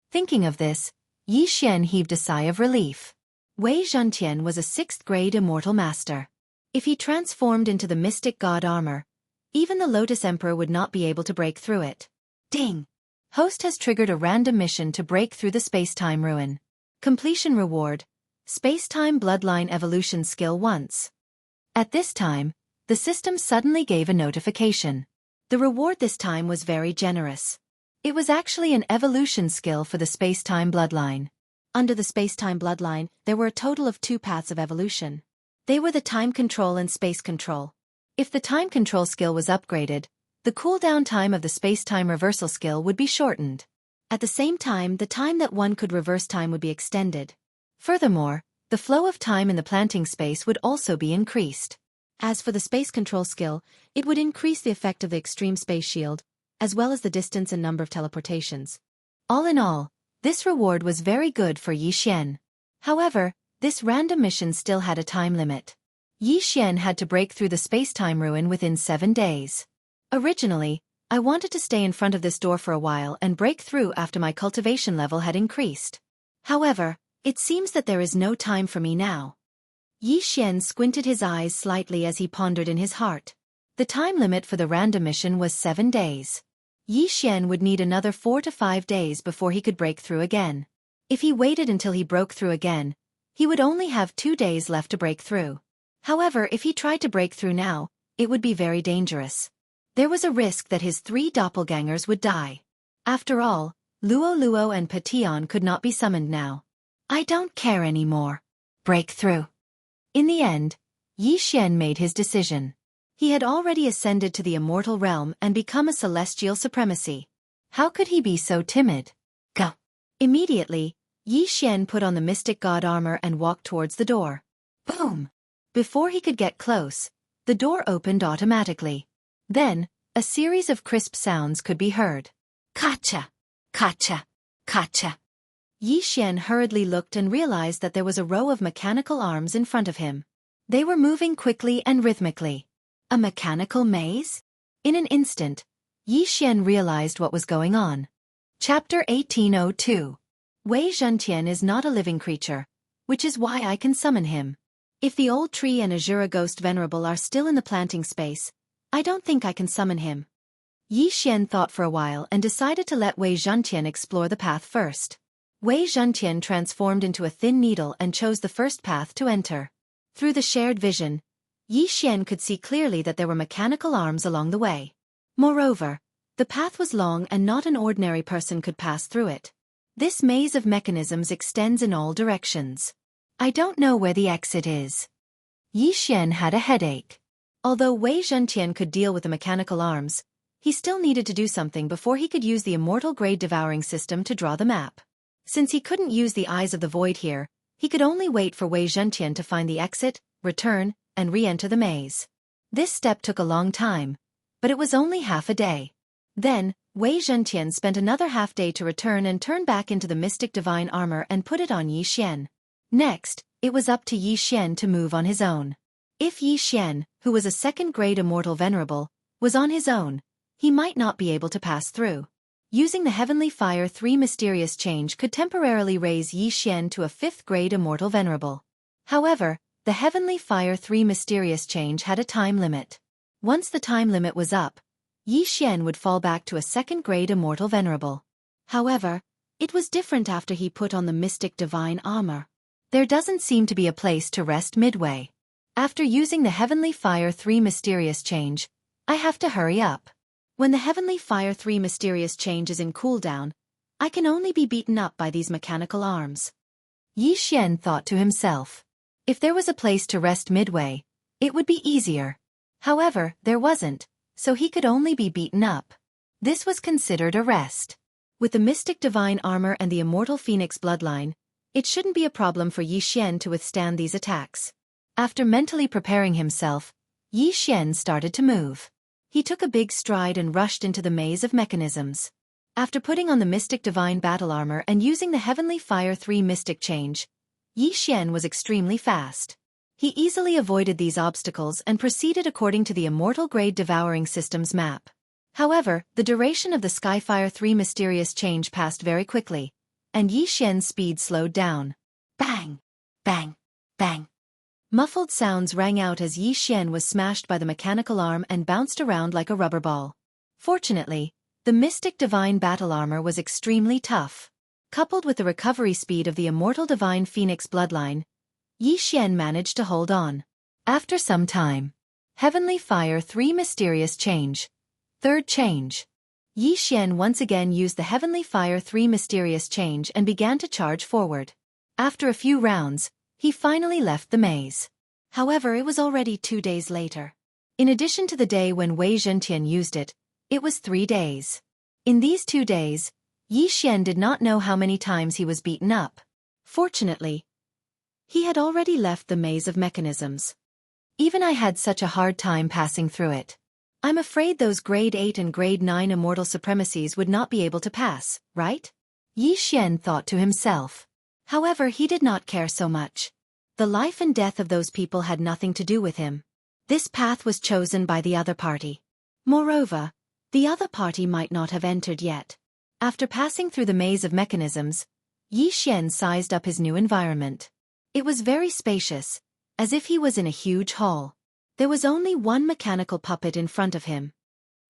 Thinking of this, Yi Xian heaved a sigh of relief. Wei Zhentian was a 6th grade immortal master. If he transformed into the mystic god armor, even the Lotus Emperor would not be able to break through it. Ding! Host has triggered a random mission to break through the space-time ruin. Completion reward: Space-time Bloodline Evolution Skill once. At this time, the system suddenly gave a notification. The reward this time was very generous. It was actually an evolution skill for the space-time bloodline. Under the space-time bloodline, there were a total of 2 paths of evolution. They were the time control and space control. If the time control skill was upgraded, the cooldown time of the space-time reversal skill would be shortened. At the same time, the time that one could reverse time would be extended. Furthermore, the flow of time in the planting space would also be increased. As for the space control skill, it would increase the effect of the extreme space shield, as well as the distance and number of teleportations. All in all, this reward was very good for Yi Xian. However, this random mission still had a time limit. Yi Xian had to break through the space-time ruin within 7 days. Originally, I wanted to stay in front of this door for a while and break through after my cultivation level had increased. However, it seems that there is no time for me now. Yi Xian squinted his eyes slightly as he pondered in his heart. The time limit for the random mission was 7 days. Yi Xian would need another 4 to 5 days before he could break through again. If he waited until he broke through again, he would only have 2 days left to break through. However, if he tried to break through now, it would be very dangerous. There was a risk that his 3 doppelgangers would die. After all, Luo Luo and Patillon could not be summoned now. I don't care anymore. Breakthrough. In the end, Yi Xian made his decision. He had already ascended to the immortal realm and become a celestial supremacy. How could he be so timid? Go. Immediately, Yi Xian put on the mystic god armor and walked towards the door. Boom! Before he could get close, the door opened automatically. Then, a series of crisp sounds could be heard. Kacha! Kacha! Kacha! Yi Xian hurriedly looked and realized that there was a row of mechanical arms in front of him. They were moving quickly and rhythmically. A mechanical maze? In an instant, Yi Xian realized what was going on. Chapter 1802. Wei Zhentian is not a living creature, which is why I can summon him. If the old tree and Azura Ghost Venerable are still in the planting space, I don't think I can summon him. Yi Xian thought for a while and decided to let Wei Zhentian explore the path first. Wei Zhentian transformed into a thin needle and chose the first path to enter. Through the shared vision, Yi Xian could see clearly that there were mechanical arms along the way. Moreover, the path was long and not an ordinary person could pass through it. This maze of mechanisms extends in all directions. I don't know where the exit is. Yi Xian had a headache. Although Wei Zhentian could deal with the mechanical arms, he still needed to do something before he could use the immortal grade devouring system to draw the map. Since he couldn't use the Eyes of the Void here, he could only wait for Wei Zhentian to find the exit, return, and re-enter the maze. This step took a long time, but it was only half a day. Then, Wei Zhentian spent another half day to return and turn back into the mystic divine armor and put it on Yi Xian. Next, it was up to Yi Xian to move on his own. If Yi Xian, who was a second-grade immortal venerable, was on his own, he might not be able to pass through. Using the Heavenly Fire 3 mysterious change could temporarily raise Yi Xian to a 5th-grade immortal venerable. However, the Heavenly Fire 3 mysterious change had a time limit. Once the time limit was up, Yi Xian would fall back to a 2nd-grade immortal venerable. However, it was different after he put on the mystic divine armor. There doesn't seem to be a place to rest midway. After using the Heavenly Fire 3 mysterious change, I have to hurry up. When the Heavenly Fire 3 mysterious change is in cooldown, I can only be beaten up by these mechanical arms. Yi Xian thought to himself. If there was a place to rest midway, it would be easier. However, there wasn't, so he could only be beaten up. This was considered a rest. With the mystic divine armor and the immortal phoenix bloodline, it shouldn't be a problem for Yi Xian to withstand these attacks. After mentally preparing himself, Yi Xian started to move. He took a big stride and rushed into the maze of mechanisms. After putting on the mystic divine battle armor and using the Heavenly Fire 3 mystic change, Yi Xian was extremely fast. He easily avoided these obstacles and proceeded according to the immortal grade devouring system's map. However, the duration of the Skyfire 3 mysterious change passed very quickly, and Yi Xian's speed slowed down. Bang! Bang! Bang! Muffled sounds rang out as Yi Xian was smashed by the mechanical arm and bounced around like a rubber ball. Fortunately, the mystic divine battle armor was extremely tough. Coupled with the recovery speed of the immortal divine phoenix bloodline, Yi Xian managed to hold on. After some time, Heavenly Fire 3 mysterious change. 3rd change. Yi Xian once again used the Heavenly Fire 3 mysterious change and began to charge forward. After a few rounds, he finally left the maze. However, it was already 2 days later. In addition to the day when Wei Zhentian used it, it was 3 days. In these 2 days, Yi Xian did not know how many times he was beaten up. Fortunately, he had already left the maze of mechanisms. Even I had such a hard time passing through it. I'm afraid those grade 8 and grade 9 immortal supremacies would not be able to pass, right? Yi Xian thought to himself. However, he did not care so much. The life and death of those people had nothing to do with him. This path was chosen by the other party. Moreover, the other party might not have entered yet. After passing through the maze of mechanisms, Yi Xian sized up his new environment. It was very spacious, as if he was in a huge hall. There was only one mechanical puppet in front of him.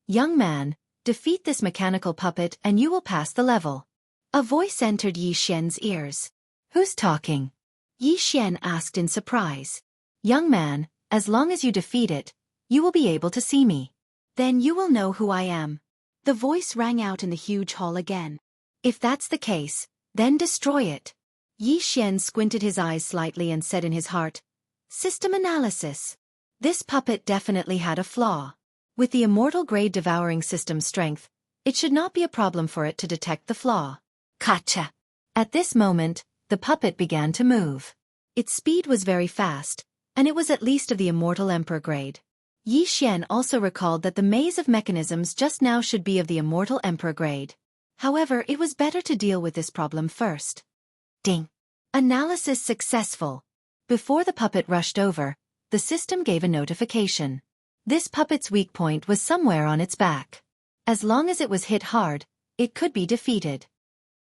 Young man, defeat this mechanical puppet and you will pass the level. A voice entered Yi Xian's ears. Who's talking? Yi Xian asked in surprise. Young man, as long as you defeat it, you will be able to see me. Then you will know who I am. The voice rang out in the huge hall again. If that's the case, then destroy it. Yi Xian squinted his eyes slightly and said in his heart, System analysis. This puppet definitely had a flaw. With the immortal grade devouring system strength, it should not be a problem for it to detect the flaw. Gotcha. At this moment, the puppet began to move. Its speed was very fast, and it was at least of the immortal emperor grade. Yi Xian also recalled that the maze of mechanisms just now should be of the immortal emperor grade. However, it was better to deal with this problem first. Ding. Analysis successful. Before the puppet rushed over, the system gave a notification. This puppet's weak point was somewhere on its back. As long as it was hit hard, it could be defeated.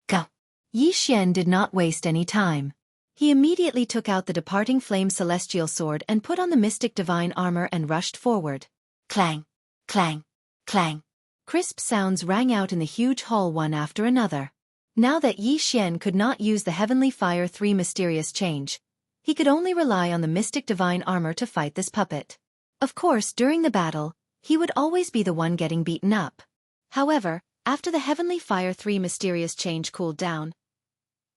Go. Yi Xian did not waste any time. He immediately took out the departing flame celestial sword and put on the mystic divine armor and rushed forward. Clang, clang, clang. Crisp sounds rang out in the huge hall one after another. Now that Yi Xian could not use the Heavenly Fire 3 mysterious change, he could only rely on the mystic divine armor to fight this puppet. Of course, during the battle, he would always be the one getting beaten up. However, after the Heavenly Fire 3 mysterious change cooled down,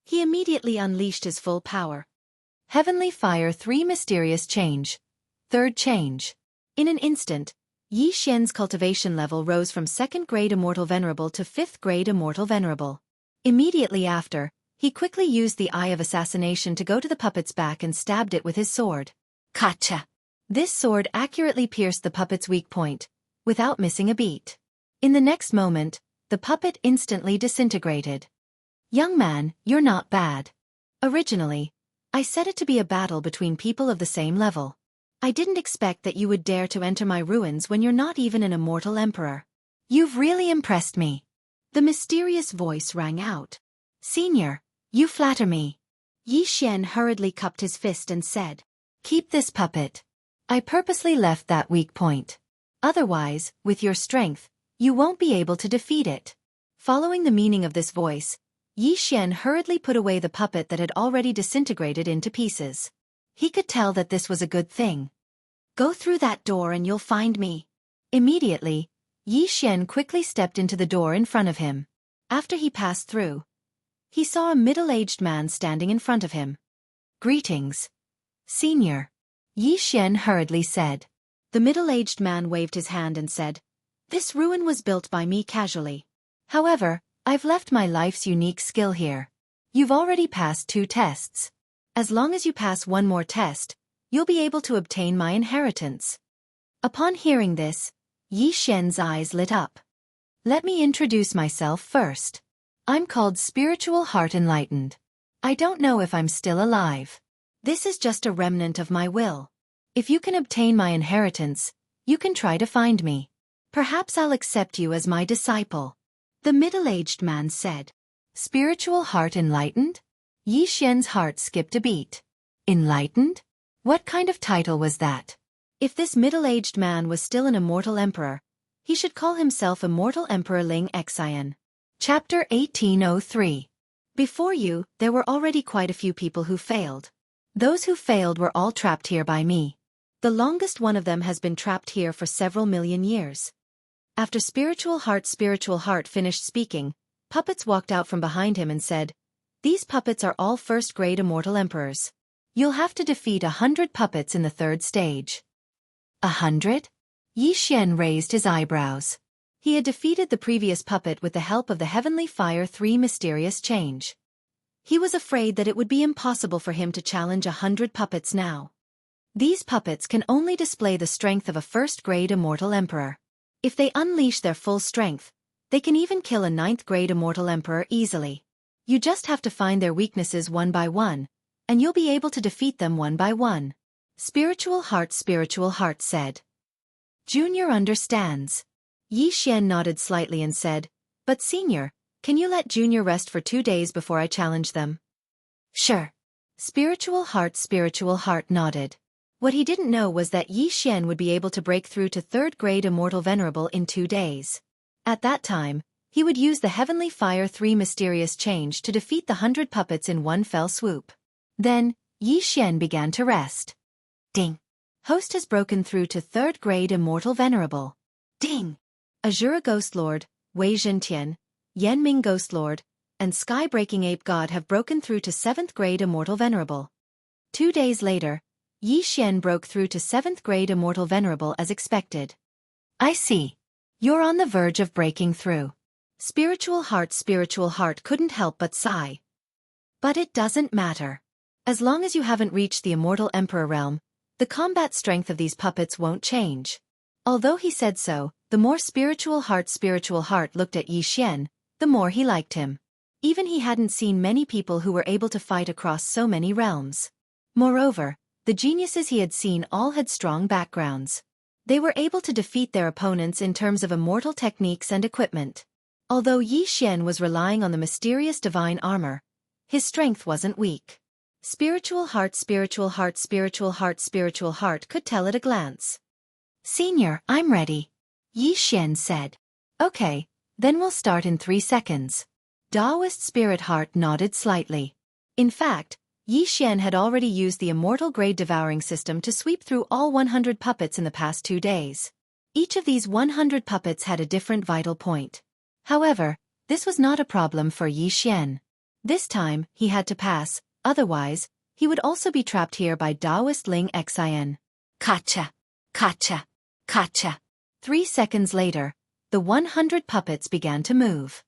he immediately unleashed his full power. Heavenly Fire 3 mysterious change. Third change. In an instant, Yi Xian's cultivation level rose from 2nd grade Immortal Venerable to 5th grade Immortal Venerable. Immediately after, he quickly used the Eye of Assassination to go to the puppet's back and stabbed it with his sword. Gotcha! This sword accurately pierced the puppet's weak point, without missing a beat. In the next moment, the puppet instantly disintegrated. Young man, you're not bad. Originally, I set it to be a battle between people of the same level. I didn't expect that you would dare to enter my ruins when you're not even an immortal emperor. You've really impressed me. The mysterious voice rang out. Senior, you flatter me. Yi Xian hurriedly cupped his fist and said, Keep this puppet. I purposely left that weak point. Otherwise, with your strength, you won't be able to defeat it. Following the meaning of this voice, Yi Xian hurriedly put away the puppet that had already disintegrated into pieces. He could tell that this was a good thing. Go through that door and you'll find me. Immediately, Yi Xian quickly stepped into the door in front of him. After he passed through, he saw a middle-aged man standing in front of him. Greetings, Senior, Yi Xian hurriedly said. The middle-aged man waved his hand and said, This ruin was built by me casually. However, I've left my life's unique skill here. You've already passed 2 tests. As long as you pass one more test, you'll be able to obtain my inheritance. Upon hearing this, Yi Xian's eyes lit up. Let me introduce myself first. I'm called Spiritual Heart Enlightened. I don't know if I'm still alive. This is just a remnant of my will. If you can obtain my inheritance, you can try to find me. Perhaps I'll accept you as my disciple. The middle-aged man said. Spiritual Heart Enlightened? Yi Xian's heart skipped a beat. Enlightened? What kind of title was that? If this middle-aged man was still an immortal emperor, he should call himself Immortal Emperor Ling Xian. Chapter 1803. Before you, there were already quite a few people who failed. Those who failed were all trapped here by me. The longest one of them has been trapped here for several million years. After Spiritual Heart finished speaking, puppets walked out from behind him and said, These puppets are all 1st grade immortal emperors. You'll have to defeat 100 puppets in the 3rd stage. 100? Yi Xian raised his eyebrows. He had defeated the previous puppet with the help of the Heavenly Fire 3 mysterious change. He was afraid that it would be impossible for him to challenge 100 puppets now. These puppets can only display the strength of a 1st grade immortal emperor. If they unleash their full strength, they can even kill a 9th grade immortal emperor easily. You just have to find their weaknesses one by one, and you'll be able to defeat them one by one. Spiritual Heart said. Junior understands. Yi Xian nodded slightly and said, But Senior, can you let Junior rest for 2 days before I challenge them? Sure. Spiritual Heart nodded. What he didn't know was that Yi Xian would be able to break through to 3rd grade Immortal Venerable in 2 days. At that time, he would use the Heavenly Fire 3 mysterious change to defeat the 100 puppets in one fell swoop. Then, Yi Xian began to rest. Ding. Host has broken through to 3rd grade Immortal Venerable. Ding. Azura Ghost Lord, Wei Zhentian, Yanming Ghost Lord, and Sky-Breaking Ape God have broken through to 7th grade Immortal Venerable. 2 days later, Yi Xian broke through to 7th grade Immortal Venerable as expected. I see. You're on the verge of breaking through. Spiritual Heart couldn't help but sigh. But it doesn't matter. As long as you haven't reached the Immortal Emperor realm, the combat strength of these puppets won't change. Although he said so, the more Spiritual Heart looked at Yi Xian, the more he liked him. Even he hadn't seen many people who were able to fight across so many realms. Moreover, the geniuses he had seen all had strong backgrounds. They were able to defeat their opponents in terms of immortal techniques and equipment. Although Yi Xian was relying on the mysterious divine armor, his strength wasn't weak. Spiritual Heart could tell at a glance. Senior, I'm ready. Yi Xian said. Okay, then we'll start in 3 seconds. Taoist Spirit Heart nodded slightly. In fact, Yi Xian had already used the Immortal Grade Devouring System to sweep through all 100 puppets in the past 2 days. Each of these 100 puppets had a different vital point. However, this was not a problem for Yi Xian. This time, he had to pass, otherwise, he would also be trapped here by Taoist Ling Xin. Kacha! Kacha! Kacha! 3 seconds later, the 100 puppets began to move.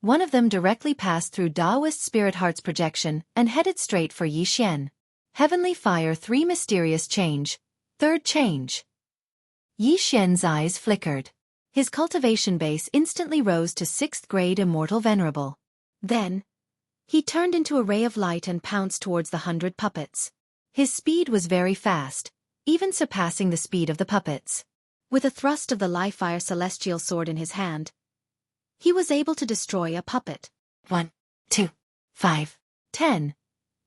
One of them directly passed through Taoist Spirit Heart's projection and headed straight for Yi Xian. Heavenly Fire 3 Mysterious Change. 3rd change. Yi Xian's eyes flickered. His cultivation base instantly rose to 6th grade Immortal Venerable. Then, he turned into a ray of light and pounced towards the 100 puppets. His speed was very fast, even surpassing the speed of the puppets. With a thrust of the Life Fire Celestial Sword in his hand, he was able to destroy a puppet. 1, 2, 5, 10.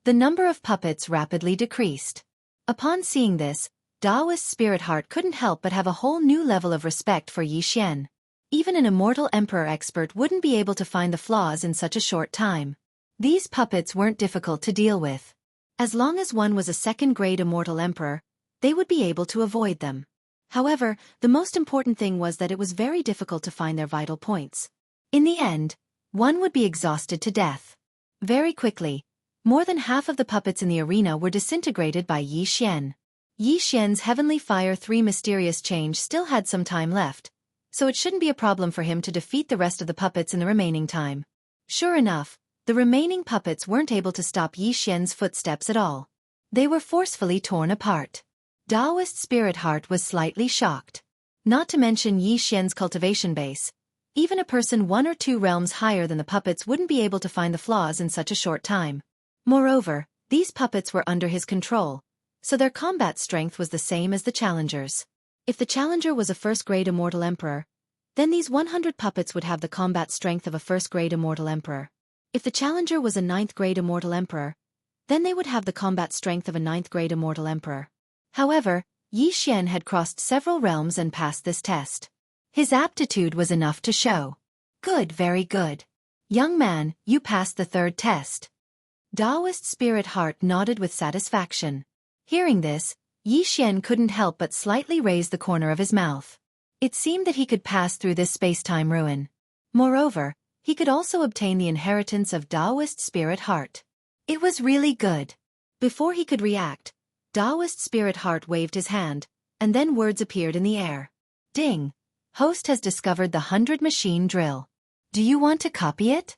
The number of puppets rapidly decreased. Upon seeing this, Taoist Spirit Heart couldn't help but have a whole new level of respect for Yi Xian. Even an Immortal Emperor expert wouldn't be able to find the flaws in such a short time. These puppets weren't difficult to deal with. As long as one was a 2nd grade Immortal Emperor, they would be able to avoid them. However, the most important thing was that it was very difficult to find their vital points. In the end, one would be exhausted to death. Very quickly, more than half of the puppets in the arena were disintegrated by Yi Xian. Yi Xian's Heavenly Fire 3 Mysterious Change still had some time left, so it shouldn't be a problem for him to defeat the rest of the puppets in the remaining time. Sure enough, the remaining puppets weren't able to stop Yi Xian's footsteps at all. They were forcefully torn apart. Taoist Spirit Heart was slightly shocked. Not to mention Yi Xian's cultivation base. Even a person 1 or 2 realms higher than the puppets wouldn't be able to find the flaws in such a short time. Moreover, these puppets were under his control, so their combat strength was the same as the challengers. If the challenger was a 1st grade Immortal Emperor, then these 100 puppets would have the combat strength of a 1st grade Immortal Emperor. If the challenger was a 9th grade Immortal Emperor, then they would have the combat strength of a 9th grade Immortal Emperor. However, Yi Xian had crossed several realms and passed this test. His aptitude was enough to show. Good, very good. Young man, you passed the 3rd test. Taoist Spirit Heart nodded with satisfaction. Hearing this, Yi Xian couldn't help but slightly raise the corner of his mouth. It seemed that he could pass through this space-time ruin. Moreover, he could also obtain the inheritance of Taoist Spirit Heart. It was really good. Before he could react, Taoist Spirit Heart waved his hand, and then words appeared in the air. Ding! Host has discovered the 100 machine drill. Do you want to copy it?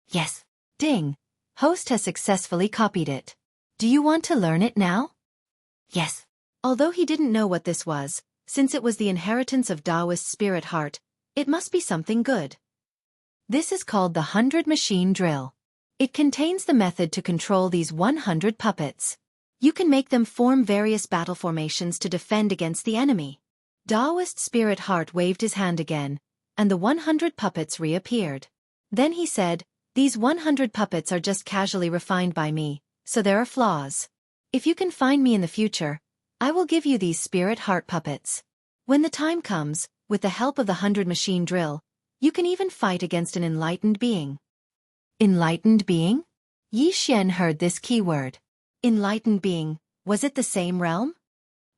Yes. Ding! Host has successfully copied it. Do you want to learn it now? Yes. Although he didn't know what this was, since it was the inheritance of Taoist Spirit Heart, it must be something good. This is called the 100 machine drill. It contains the method to control these 100 puppets. You can make them form various battle formations to defend against the enemy. Taoist Spirit Heart waved his hand again, and the 100 puppets reappeared. Then he said, these 100 puppets are just casually refined by me, so there are flaws. If you can find me in the future, I will give you these Spirit Heart puppets. When the time comes, with the help of the 100 machine drill, you can even fight against an enlightened being. Enlightened being? Yi Xian heard this keyword. Enlightened being, was it the same realm?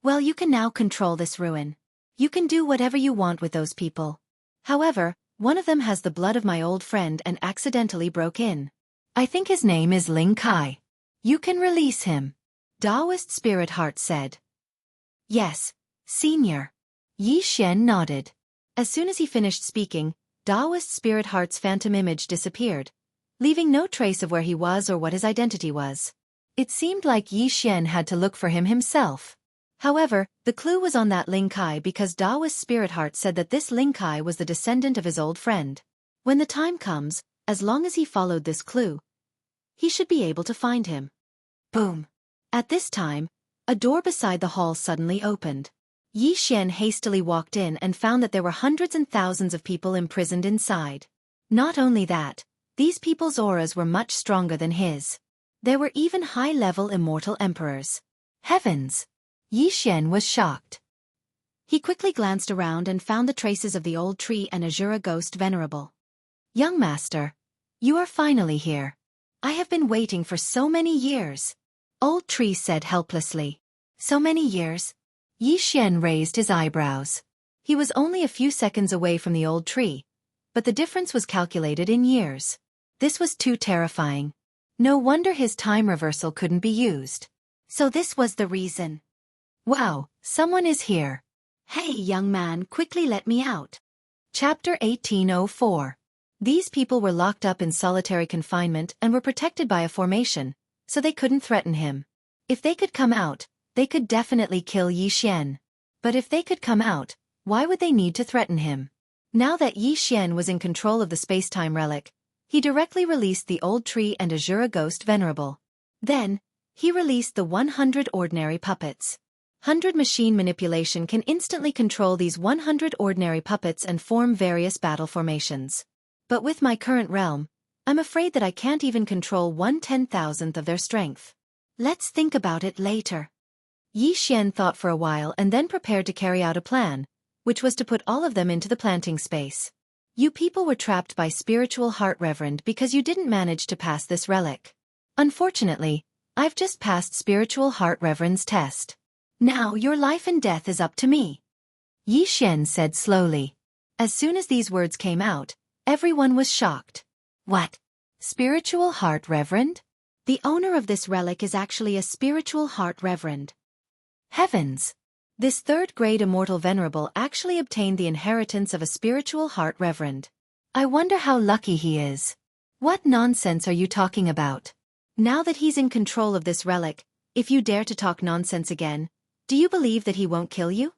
Well, you can now control this ruin. You can do whatever you want with those people. However, One of them has the blood of my old friend and accidentally broke in. I think his name is Ling Kai. You can release him. Taoist Spirit Heart said. Yes, Senior. Yi Xian nodded. As soon as he finished speaking, Taoist Spirit Heart's phantom image disappeared, leaving no trace of where he was or what his identity was. It seemed like Yi Xian had to look for him himself. However, the clue was on that Ling Kai because Taoist Spirit Heart said that this Ling Kai was the descendant of his old friend. When the time comes, as long as he followed this clue, he should be able to find him. Boom. At this time, a door beside the hall suddenly opened. Yi Xian hastily walked in and found that there were hundreds and thousands of people imprisoned inside. Not only that, these people's auras were much stronger than his. There were even high-level immortal emperors. Heavens! Yi Xian was shocked. He quickly glanced around and found the traces of the old tree and Azura ghost venerable. Young master, you are finally here. I have been waiting for so many years. Old tree said helplessly. So many years? Yi Xian raised his eyebrows. He was only a few seconds away from the old tree, but the difference was calculated in years. This was too terrifying. No wonder his time reversal couldn't be used. So this was the reason. Wow, someone is here. Hey, young man, quickly let me out. Chapter 1804. These people were locked up in solitary confinement and were protected by a formation, so they couldn't threaten him. If they could come out, they could definitely kill Yi Xian. But if they could come out, why would they need to threaten him? Now that Yi Xian was in control of the space-time relic, he directly released the old tree and Azura ghost venerable. Then, he released the 100 ordinary puppets. 100 machine manipulation can instantly control these 100 ordinary puppets and form various battle formations. But with my current realm, I'm afraid that I can't even control 1/10,000th of their strength. Let's think about it later. Yi Xian thought for a while and then prepared to carry out a plan, which was to put all of them into the planting space. You people were trapped by Spiritual Heart Reverend because you didn't manage to pass this relic. Unfortunately, I've just passed Spiritual Heart Reverend's test. Now your life and death is up to me. Yi Xian said slowly. As soon as these words came out, everyone was shocked. What? Spiritual Heart Reverend? The owner of this relic is actually a Spiritual Heart Reverend. Heavens! This third-grade immortal venerable actually obtained the inheritance of a Spiritual Heart Reverend. I wonder how lucky he is. What nonsense are you talking about? Now that he's in control of this relic, if you dare to talk nonsense again, do you believe that he won't kill you?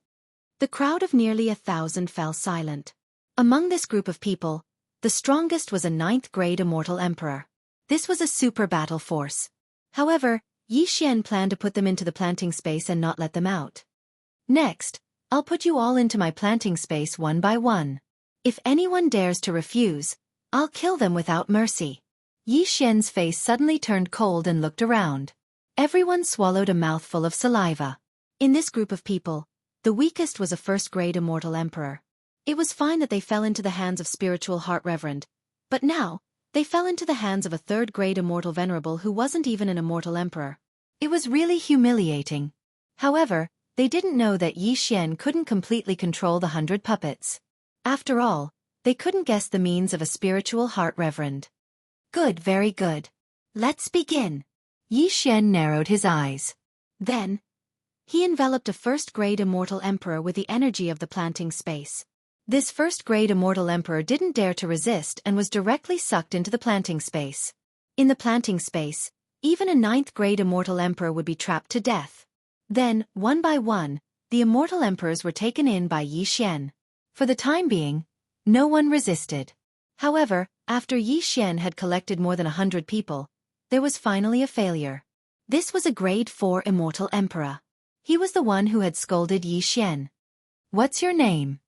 The crowd of nearly 1,000 fell silent. Among this group of people, the strongest was a 9th-grade immortal emperor. This was a super battle force. However, Yi Xian planned to put them into the planting space and not let them out. Next, I'll put you all into my planting space one by one. If anyone dares to refuse, I'll kill them without mercy. Yi Xian's face suddenly turned cold and looked around. Everyone swallowed a mouthful of saliva. In this group of people, the weakest was a 1st-grade immortal emperor. It was fine that they fell into the hands of Spiritual Heart Reverend, but now, they fell into the hands of a 3rd-grade immortal venerable who wasn't even an immortal emperor. It was really humiliating. However, they didn't know that Yi Xian couldn't completely control the 100 puppets. After all, they couldn't guess the means of a Spiritual Heart Reverend. Good, very good. Let's begin. Yi Xian narrowed his eyes. Then, he enveloped a 1st-grade immortal emperor with the energy of the planting space. This 1st-grade immortal emperor didn't dare to resist and was directly sucked into the planting space. In the planting space, even a 9th-grade immortal emperor would be trapped to death. Then, one by one, the immortal emperors were taken in by Yi Xian. For the time being, no one resisted. However, after Yi Xian had collected more than 100 people, there was finally a failure. This was a grade 4 immortal emperor. He was the one who had scolded Yi Xian. What's your name?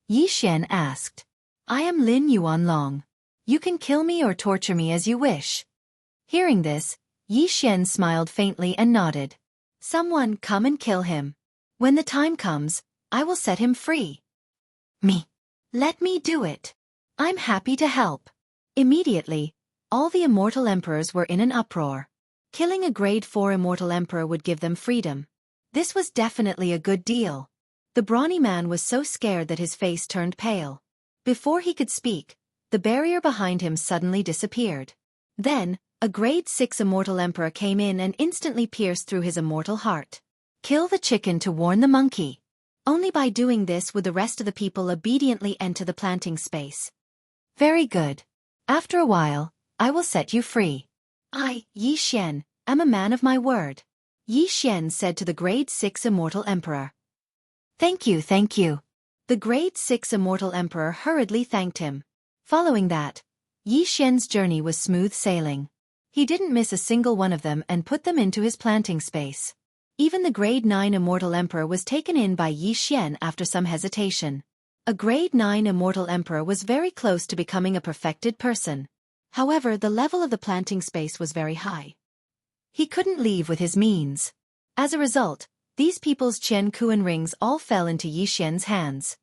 Yi Xian asked. I am Lin Yuanlong. You can kill me or torture me as you wish. Hearing this, Yi Xian smiled faintly and nodded. Someone come and kill him. When the time comes, I will set him free. Me. Let me do it. I'm happy to help. Immediately, all the immortal emperors were in an uproar. Killing a grade 4 immortal emperor would give them freedom. This was definitely a good deal. The brawny man was so scared that his face turned pale. Before he could speak, the barrier behind him suddenly disappeared. Then, a grade 6 immortal emperor came in and instantly pierced through his immortal heart. Kill the chicken to warn the monkey. Only by doing this would the rest of the people obediently enter the planting space. Very good. After a while, I will set you free. I, Yi Xian, am a man of my word. Yi Xian said to the grade 6 immortal emperor. Thank you, thank you. The grade 6 immortal emperor hurriedly thanked him. Following that, Yi Xian's journey was smooth sailing. He didn't miss a single one of them and put them into his planting space. Even the grade 9 immortal emperor was taken in by Yi Xian after some hesitation. A grade 9 immortal emperor was very close to becoming a perfected person. However, the level of the planting space was very high. He couldn't leave with his means. As a result, these people's Qian Kuan rings all fell into Yi Xian's hands.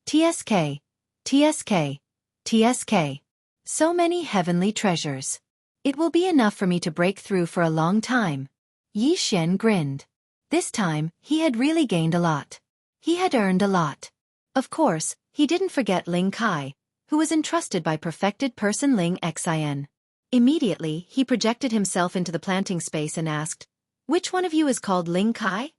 TSK, TSK, TSK. So many heavenly treasures. It will be enough for me to break through for a long time. Yi Xian grinned. This time, he had really gained a lot. He had earned a lot. Of course, he didn't forget Ling Kai, who was entrusted by perfected person Ling Xin. Immediately, he projected himself into the planting space and asked, "Which one of you is called Ling Kai?"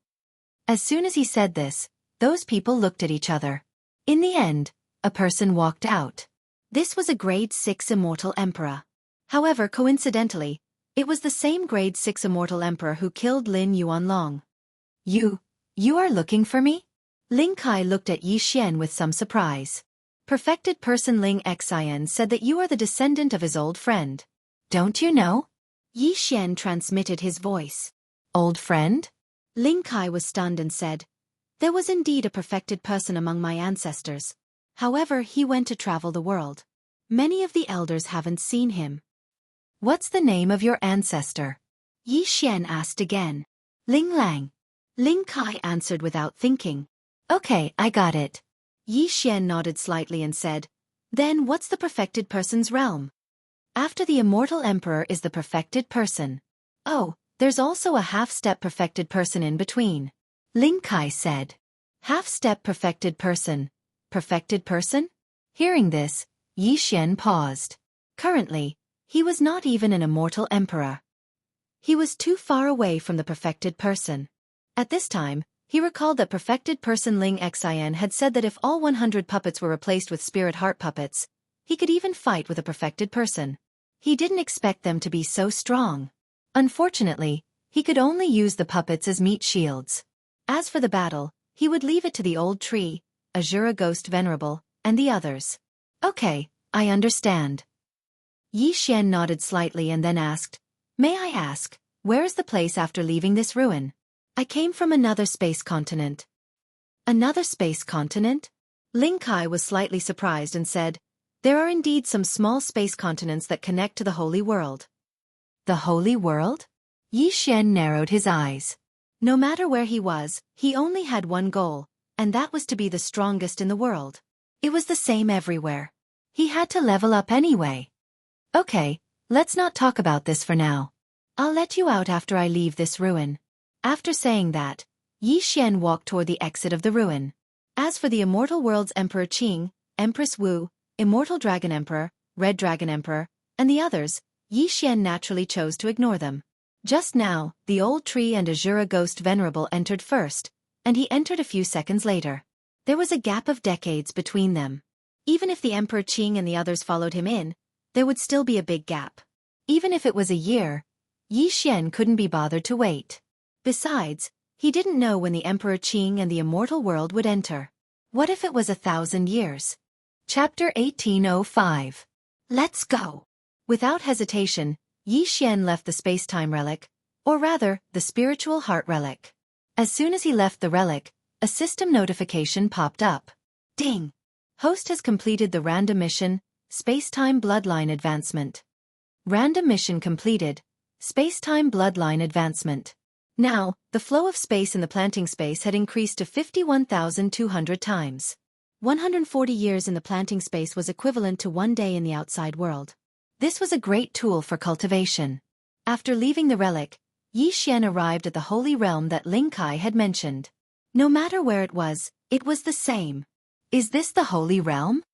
As soon as he said this, those people looked at each other. In the end, a person walked out. This was a grade 6 immortal emperor. However, coincidentally, it was the same grade 6 immortal emperor who killed Lin Yuanlong. You are looking for me? Ling Kai looked at Yi Xian with some surprise. Perfected person Ling Xian said that you are the descendant of his old friend. Don't you know? Yi Xian transmitted his voice. Old friend? Ling Kai was stunned and said, there was indeed a perfected person among my ancestors. However, he went to travel the world. Many of the elders haven't seen him. What's the name of your ancestor? Yi Xian asked again. Ling Lang. Ling Kai answered without thinking. Okay, I got it. Yi Xian nodded slightly and said, then what's the perfected person's realm? After the immortal emperor is the perfected person. Oh, there's also a half-step perfected person in between. Ling Kai said. Half-step perfected person? Perfected person? Hearing this, Yi Xian paused. Currently, he was not even an immortal emperor. He was too far away from the perfected person. At this time, he recalled that perfected person Ling Xian had said that if all 100 puppets were replaced with spirit heart puppets, he could even fight with a perfected person. He didn't expect them to be so strong. Unfortunately, he could only use the puppets as meat shields. As for the battle, he would leave it to the old tree, Azura Ghost Venerable, and the others. Okay, I understand. Yi Xian nodded slightly and then asked, may I ask, where is the place after leaving this ruin? I came from another space continent. Another space continent? Ling Kai was slightly surprised and said, there are indeed some small space continents that connect to the Holy World. The Holy World? Yi Xian narrowed his eyes. No matter where he was, he only had one goal, and that was to be the strongest in the world. It was the same everywhere. He had to level up anyway. Okay, let's not talk about this for now. I'll let you out after I leave this ruin. After saying that, Yi Xian walked toward the exit of the ruin. As for the immortal world's Emperor Qing, Empress Wu, Immortal Dragon Emperor, Red Dragon Emperor, and the others, Yi Xian naturally chose to ignore them. Just now, the old tree and Azura Ghost Venerable entered first, and he entered a few seconds later. There was a gap of decades between them. Even if the Emperor Qing and the others followed him in, there would still be a big gap. Even if it was a year, Yi Xian couldn't be bothered to wait. Besides, he didn't know when the Emperor Qing and the immortal world would enter. What if it was 1,000 years? Chapter 1805. Let's go. Without hesitation, Yi Xian left the space-time relic, or rather, the spiritual heart relic. As soon as he left the relic, a system notification popped up. Ding! Host has completed the random mission, Space-Time Bloodline Advancement. Random mission completed, Space-Time Bloodline Advancement. Now, the flow of space in the planting space had increased to 51,200 times. 140 years in the planting space was equivalent to 1 day in the outside world. This was a great tool for cultivation. After leaving the relic, Yi Xian arrived at the holy realm that Ling Kai had mentioned. No matter where it was the same. Is this the holy realm?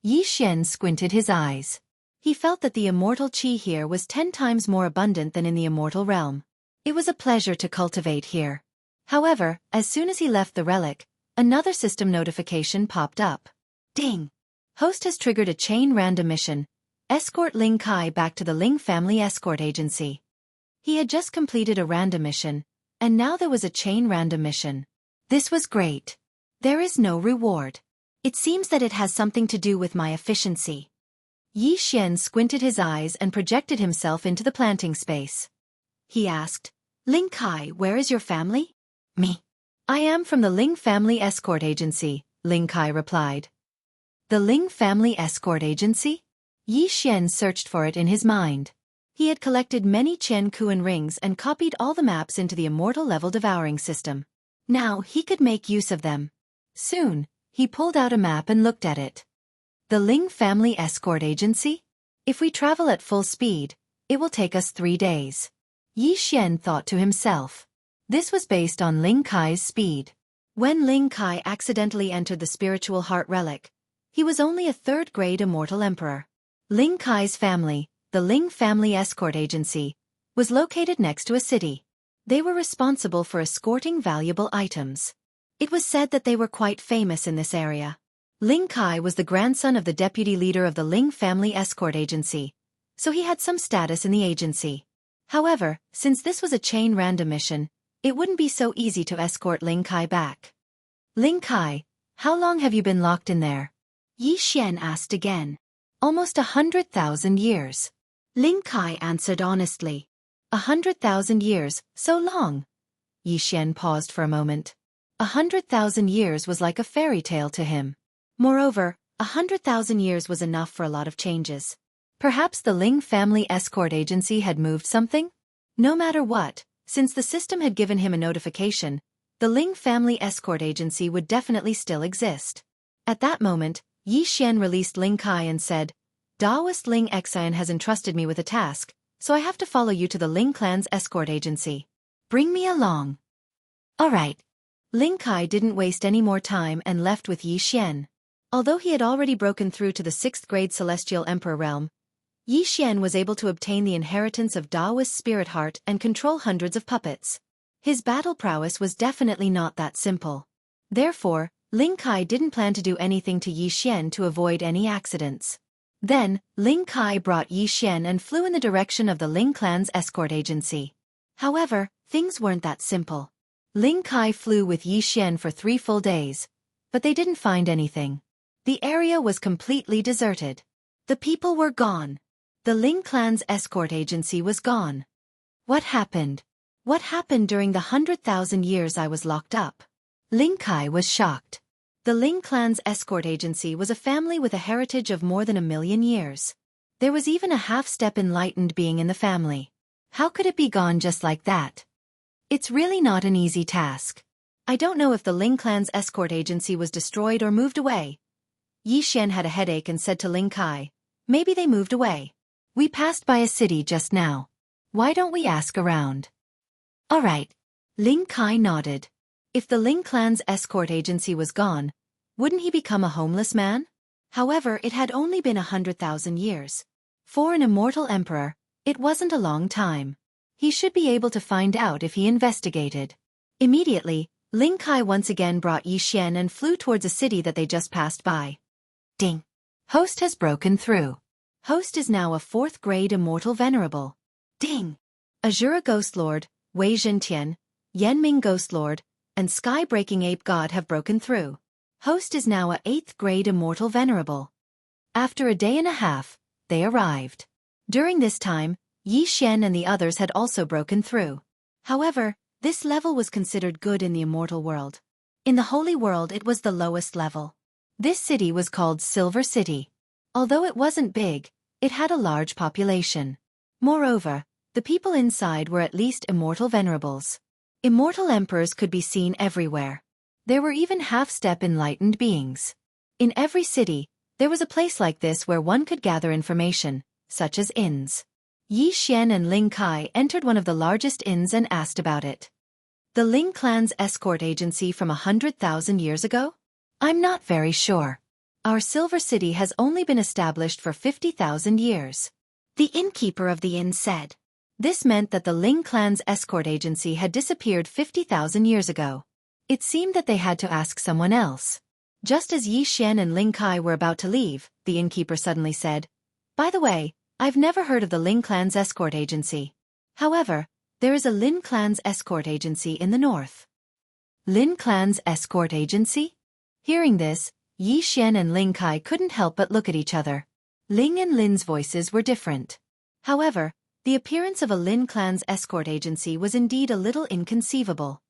Yi Xian squinted his eyes. He felt that the immortal qi here was 10 times more abundant than in the immortal realm. It was a pleasure to cultivate here. However, as soon as he left the relic, another system notification popped up. Ding! Host has triggered a chain random mission. Escort Ling Kai back to the Ling family escort agency. He had just completed a random mission, and now there was a chain random mission. This was great. There is no reward. It seems that it has something to do with my efficiency. Yi Xian squinted his eyes and projected himself into the planting space. He asked, Ling Kai, where is your family? Me. I am from the Ling family escort agency, Ling Kai replied. The Ling family escort agency? Yi Xian searched for it in his mind. He had collected many Qian Kuan rings and copied all the maps into the immortal level devouring system. Now he could make use of them. Soon, he pulled out a map and looked at it. The Ling family escort agency? If we travel at full speed, it will take us 3 days. Yi Xian thought to himself. This was based on Ling Kai's speed. When Ling Kai accidentally entered the spiritual heart relic, he was only a 3rd-grade immortal emperor. Ling Kai's family, the Ling family escort agency, was located next to a city. They were responsible for escorting valuable items. It was said that they were quite famous in this area. Ling Kai was the grandson of the deputy leader of the Ling family escort agency, so he had some status in the agency. However, since this was a chain random mission, it wouldn't be so easy to escort Ling Kai back. Ling Kai, how long have you been locked in there? Yi Xian asked again. Almost 100,000 years. Ling Kai answered honestly. 100,000 years, so long? Yi Xian paused for a moment. 100,000 years was like a fairy tale to him. Moreover, 100,000 years was enough for a lot of changes. Perhaps the Ling family escort agency had moved something? No matter what, since the system had given him a notification, the Ling family escort agency would definitely still exist. At that moment, Yi Xian released Ling Kai and said, Daoist Ling Xian has entrusted me with a task, so I have to follow you to the Ling clan's escort agency. Bring me along. Alright. Ling Kai didn't waste any more time and left with Yi Xian. Although he had already broken through to the 6th-grade Celestial Emperor realm, Yi Xian was able to obtain the inheritance of Daoist Spirit Heart and control hundreds of puppets. His battle prowess was definitely not that simple. Therefore, Ling Kai didn't plan to do anything to Yi Xian to avoid any accidents. Then, Ling Kai brought Yi Xian and flew in the direction of the Ling clan's escort agency. However, things weren't that simple. Ling Kai flew with Yi Xian for 3 full days, but they didn't find anything. The area was completely deserted. The people were gone. The Ling clan's escort agency was gone. What happened? What happened during the 100,000 years I was locked up? Ling Kai was shocked. The Ling clan's escort agency was a family with a heritage of more than 1,000,000 years. There was even a half-step enlightened being in the family. How could it be gone just like that? It's really not an easy task. I don't know if the Ling clan's escort agency was destroyed or moved away. Yi Xian had a headache and said to Ling Kai, maybe they moved away. We passed by a city just now. Why don't we ask around? Alright. Ling Kai nodded. If the Ling clan's escort agency was gone, wouldn't he become a homeless man? However, it had only been 100,000 years. For an immortal emperor, it wasn't a long time. He should be able to find out if he investigated. Immediately, Ling Kai once again brought Yi Xian and flew towards a city that they just passed by. Ding! Host has broken through. Host is now a 4th-grade immortal venerable. Ding! Azura Ghost Lord, Wei Zhentian, Yanming Ghost Lord, and Sky-Breaking Ape God have broken through. Host is now a 8th-grade immortal venerable. After a day and a half, they arrived. During this time, Yi Xian and the others had also broken through. However, this level was considered good in the immortal world. In the holy world it was the lowest level. This city was called Silver City. Although it wasn't big, it had a large population. Moreover, the people inside were at least immortal venerables. Immortal emperors could be seen everywhere. There were even half-step enlightened beings. In every city, there was a place like this where one could gather information, such as inns. Yi Xian and Ling Kai entered one of the largest inns and asked about it. The Ling clan's escort agency from 100,000 years ago? I'm not very sure. Our Silver City has only been established for 50,000 years. The innkeeper of the inn said. This meant that the Ling clan's escort agency had disappeared 50,000 years ago. It seemed that they had to ask someone else. Just as Yi Xian and Ling Kai were about to leave, the innkeeper suddenly said, "By the way, I've never heard of the Ling clan's escort agency. However, there is a Lin clan's escort agency in the north." Lin clan's escort agency? Hearing this, Yi Xian and Ling Kai couldn't help but look at each other. Ling and Lin's voices were different. However, the appearance of a Lin clan's escort agency was indeed a little inconceivable.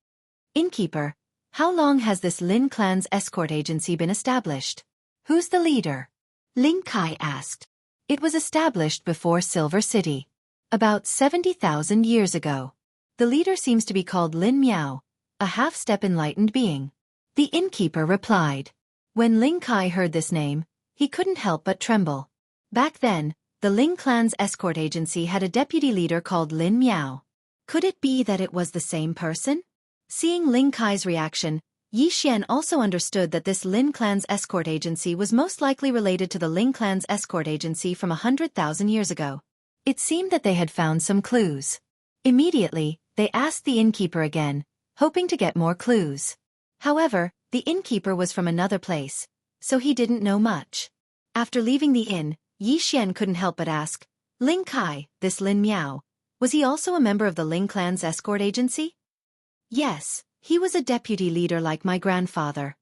"Innkeeper, how long has this Lin clan's escort agency been established? Who's the leader?" Ling Kai asked. "It was established before Silver City. About 70,000 years ago. The leader seems to be called Lin Miao, a half-step enlightened being." The innkeeper replied. When Ling Kai heard this name, he couldn't help but tremble. Back then, the Ling clan's escort agency had a deputy leader called Lin Miao. Could it be that it was the same person? Seeing Ling Kai's reaction, Yi Xian also understood that this Lin clan's escort agency was most likely related to the Ling clan's escort agency from 100,000 years ago. It seemed that they had found some clues. Immediately, they asked the innkeeper again, hoping to get more clues. However, the innkeeper was from another place, so he didn't know much. After leaving the inn, Yi Xian couldn't help but ask, "Ling Kai, this Lin Miao, was he also a member of the Ling clan's escort agency?" "Yes, he was a deputy leader like my grandfather."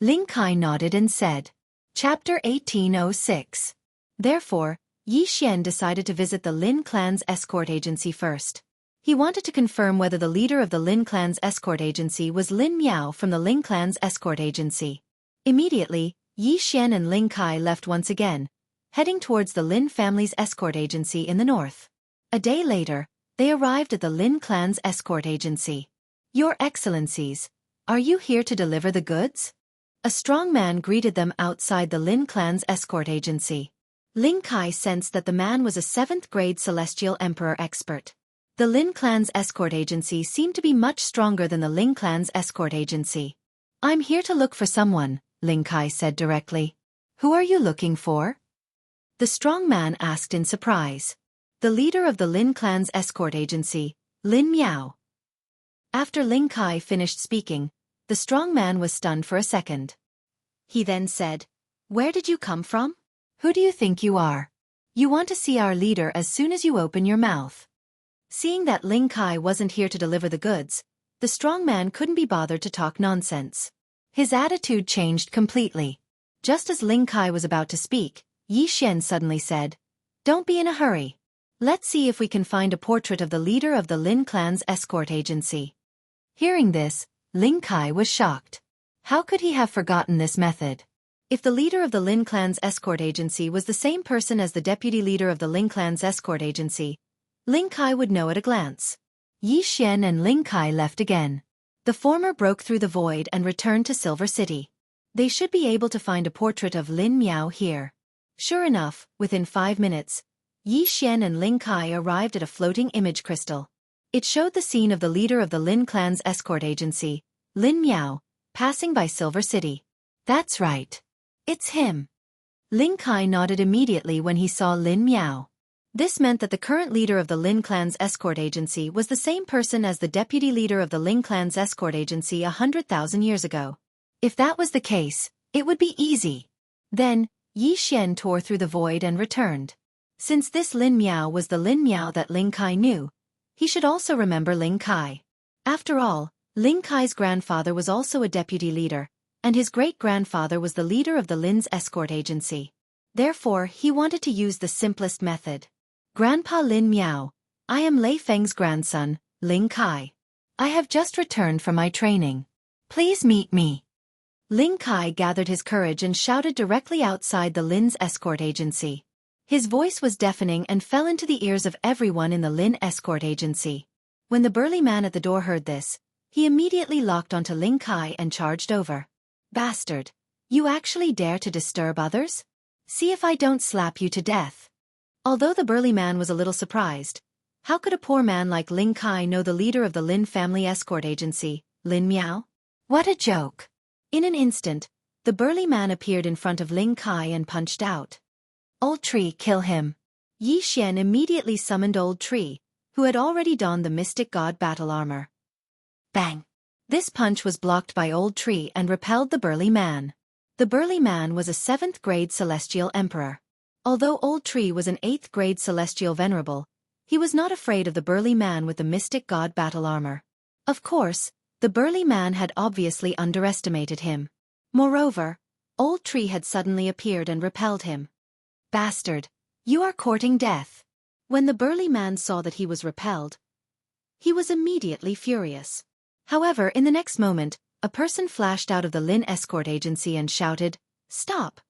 Ling Kai nodded and said. Chapter 1806. Therefore, Yi Xian decided to visit the Lin clan's escort agency first. He wanted to confirm whether the leader of the Lin clan's escort agency was Lin Miao from the Ling clan's escort agency. Immediately, Yi Xian and Ling Kai left once again, heading towards the Lin family's escort agency in the north. A day later, they arrived at the Lin clan's escort agency. "Your Excellencies, are you here to deliver the goods?" A strong man greeted them outside the Lin clan's escort agency. Ling Kai sensed that the man was a 7th-grade Celestial Emperor expert. The Lin clan's escort agency seemed to be much stronger than the Ling clan's escort agency. "I'm here to look for someone," Ling Kai said directly. "Who are you looking for?" The strong man asked in surprise. "The leader of the Lin clan's escort agency, Lin Miao." After Ling Kai finished speaking, the strong man was stunned for a second. He then said, "Where did you come from? Who do you think you are? You want to see our leader as soon as you open your mouth." Seeing that Ling Kai wasn't here to deliver the goods, the strong man couldn't be bothered to talk nonsense. His attitude changed completely. Just as Ling Kai was about to speak, Yi Xian suddenly said, "Don't be in a hurry. Let's see if we can find a portrait of the leader of the Lin clan's escort agency." Hearing this, Ling Kai was shocked. How could he have forgotten this method? If the leader of the Lin clan's escort agency was the same person as the deputy leader of the Ling clan's escort agency, Ling Kai would know at a glance. Yi Xian and Ling Kai left again. The former broke through the void and returned to Silver City. They should be able to find a portrait of Lin Miao here. Sure enough, within 5 minutes, Yi Xian and Ling Kai arrived at a floating image crystal. It showed the scene of the leader of the Lin clan's escort agency, Lin Miao, passing by Silver City. "That's right. It's him." Ling Kai nodded immediately when he saw Lin Miao. This meant that the current leader of the Lin clan's escort agency was the same person as the deputy leader of the Ling clan's escort agency 100,000 years ago. If that was the case, it would be easy. Then, Yi Xian tore through the void and returned. Since this Lin Miao was the Lin Miao that Ling Kai knew, he should also remember Ling Kai. After all, Ling Kai's grandfather was also a deputy leader, and his great-grandfather was the leader of the Lin's escort agency. Therefore, he wanted to use the simplest method. "Grandpa Lin Miao, I am Lei Feng's grandson, Ling Kai. I have just returned from my training. Please meet me." Ling Kai gathered his courage and shouted directly outside the Lin's escort agency. His voice was deafening and fell into the ears of everyone in the Lin escort agency. When the burly man at the door heard this, he immediately locked onto Ling Kai and charged over. "Bastard! You actually dare to disturb others? See if I don't slap you to death." Although the burly man was a little surprised, how could a poor man like Ling Kai know the leader of the Lin family escort agency, Lin Miao? What a joke! In an instant, the burly man appeared in front of Ling Kai and punched out. Old Tree, kill him. Yi Xian immediately summoned Old Tree, who had already donned the mystic god battle armor. Bang! This punch was blocked by Old Tree and repelled the burly man. The burly man was a 7th-grade celestial emperor. Although Old Tree was an 8th-grade celestial venerable, he was not afraid of the burly man with the mystic god battle armor. Of course, the burly man had obviously underestimated him. Moreover, Old Tree had suddenly appeared and repelled him. Bastard! You are courting death. When the burly man saw that he was repelled, he was immediately furious. However, in the next moment, a person flashed out of the Lin escort agency and shouted, "Stop!"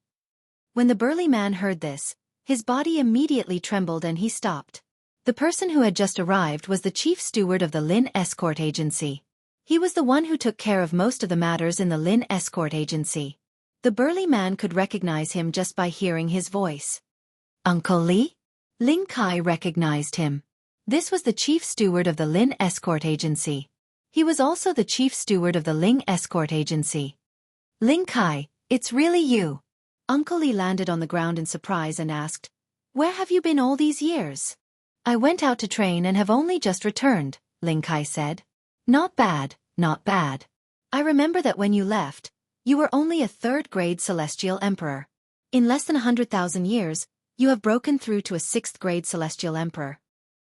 When the burly man heard this, his body immediately trembled and he stopped. The person who had just arrived was the chief steward of the Lin escort agency. He was the one who took care of most of the matters in the Lin escort agency. The burly man could recognize him just by hearing his voice. Uncle Li? Ling Kai recognized him. This was the chief steward of the Lin escort agency. He was also the chief steward of the Ling escort agency. Ling Kai, it's really you. Uncle Li landed on the ground in surprise and asked, "Where have you been all these years?" "I went out to train and have only just returned," Ling Kai said. "Not bad, not bad. I remember that when you left, you were only a 3rd-grade celestial emperor. In less than 100,000 years, you have broken through to a 6th-grade celestial emperor."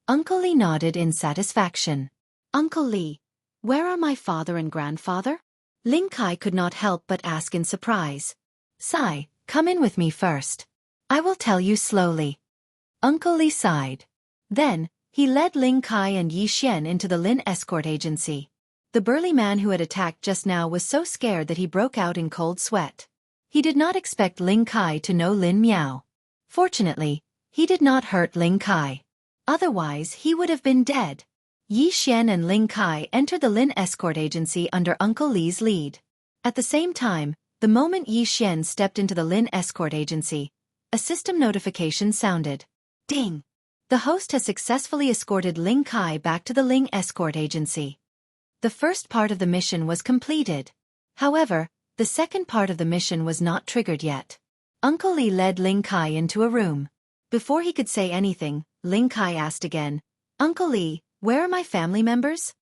Uncle Li nodded in satisfaction. "Uncle Li, where are my father and grandfather?" Ling Kai could not help but ask in surprise. "Sigh, come in with me first. I will tell you slowly." Uncle Li sighed. Then, he led Ling Kai and Yi Xian into the Lin escort agency. The burly man who had attacked just now was so scared that he broke out in cold sweat. He did not expect Ling Kai to know Lin Miao. Fortunately, he did not hurt Ling Kai. Otherwise, he would have been dead. Yi Xian and Ling Kai entered the Lin escort agency under Uncle Li's lead. At the same time, the moment Yi Xian stepped into the Lin escort agency, a system notification sounded. Ding! The host has successfully escorted Ling Kai back to the Ling escort agency. The first part of the mission was completed. However, the second part of the mission was not triggered yet. Uncle Li led Ling Kai into a room. Before he could say anything, Ling Kai asked again, "Uncle Li, where are my family members?"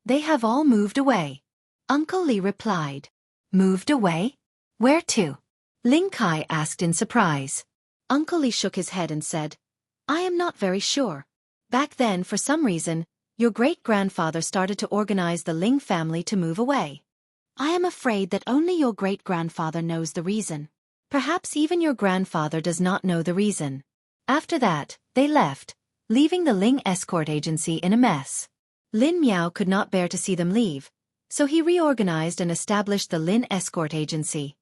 "They have all moved away." Uncle Li replied. "Moved away? Where to?" Ling Kai asked in surprise. Uncle Li shook his head and said, "I am not very sure. Back then, for some reason, your great-grandfather started to organize the Ling family to move away. I am afraid that only your great-grandfather knows the reason. Perhaps even your grandfather does not know the reason." After that, they left, leaving the Ling escort agency in a mess. Lin Miao could not bear to see them leave, so he reorganized and established the Lin escort agency.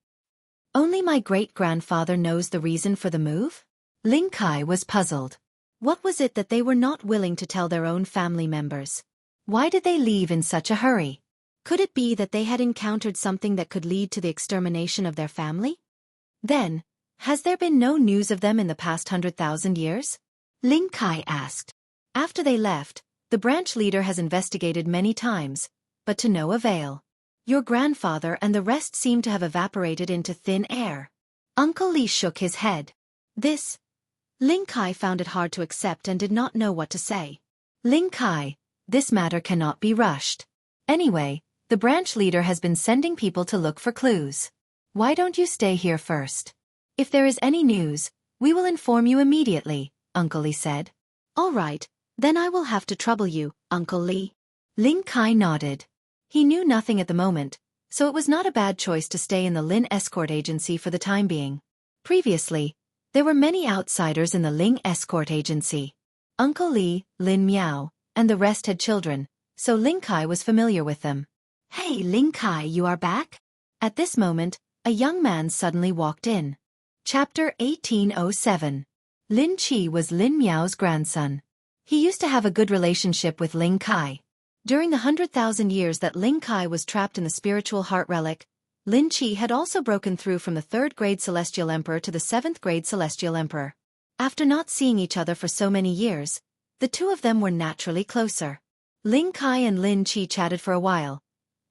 Only my great-grandfather knows the reason for the move? Ling Kai was puzzled. What was it that they were not willing to tell their own family members? Why did they leave in such a hurry? Could it be that they had encountered something that could lead to the extermination of their family? Then, has there been no news of them in the past 100,000 years? Ling Kai asked. After they left, the branch leader has investigated many times, but to no avail. Your grandfather and the rest seem to have evaporated into thin air. Uncle Li shook his head. Ling Kai found it hard to accept and did not know what to say. Ling Kai, this matter cannot be rushed. Anyway, the branch leader has been sending people to look for clues. Why don't you stay here first? If there is any news, we will inform you immediately, Uncle Li said. All right, then I will have to trouble you, Uncle Li. Ling Kai nodded. He knew nothing at the moment, so it was not a bad choice to stay in the Lin escort agency for the time being. Previously, there were many outsiders in the Ling escort agency. Uncle Li, Lin Miao, and the rest had children, so Ling Kai was familiar with them. Hey Ling Kai, you are back? At this moment, a young man suddenly walked in. Chapter 1807. Lin Qi was Lin Miao's grandson. He used to have a good relationship with Ling Kai. During the 100,000 years that Ling Kai was trapped in the spiritual heart relic, Lin Qi had also broken through from the 3rd-grade Celestial Emperor to the 7th-grade Celestial Emperor. After not seeing each other for so many years, the two of them were naturally closer. Ling Kai and Lin Qi chatted for a while,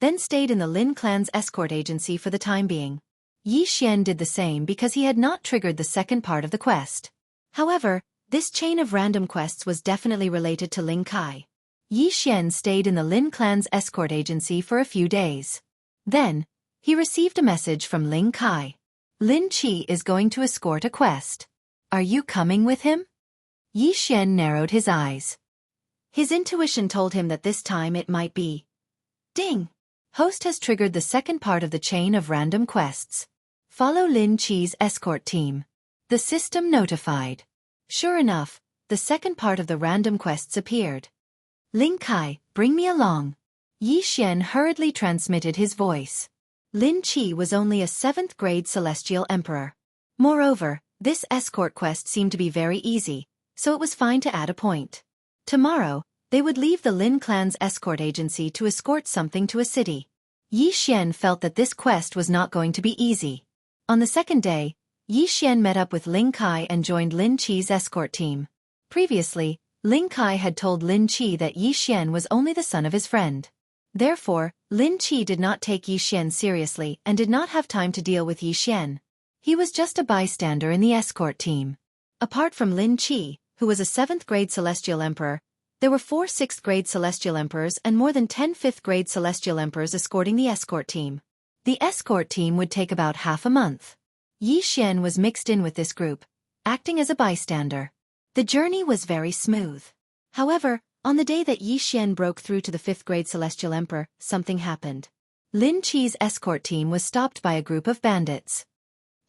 then stayed in the Lin clan's escort agency for the time being. Yi Xian did the same because he had not triggered the second part of the quest. However, this chain of random quests was definitely related to Ling Kai. Yi Xian stayed in the Lin clan's escort agency for a few days. Then, he received a message from Ling Kai. Lin Qi is going to escort a quest. Are you coming with him? Yi Xian narrowed his eyes. His intuition told him that this time it might be. Ding! Host has triggered the second part of the chain of random quests. Follow Lin Qi's escort team. The system notified. Sure enough, the second part of the random quests appeared. Ling Kai, bring me along. Yi Xian hurriedly transmitted his voice. Lin Qi was only a 7th grade celestial emperor. Moreover, this escort quest seemed to be very easy, so it was fine to add a point. Tomorrow, they would leave the Lin clan's escort agency to escort something to a city. Yi Xian felt that this quest was not going to be easy. On the second day, Yi Xian met up with Ling Kai and joined Lin Qi's escort team. Previously, Ling Kai had told Lin Qi that Yi Xian was only the son of his friend. Therefore, Lin Qi did not take Yi Xian seriously and did not have time to deal with Yi Xian. He was just a bystander in the escort team. Apart from Lin Qi, who was a 7th grade celestial emperor, there were 4 6th grade celestial emperors and more than 10 5th grade celestial emperors escorting the escort team. The escort team would take about half a month. Yi Xian was mixed in with this group, acting as a bystander. The journey was very smooth. However, on the day that Yi Xian broke through to the 5th grade celestial emperor, something happened. Lin Qi's escort team was stopped by a group of bandits.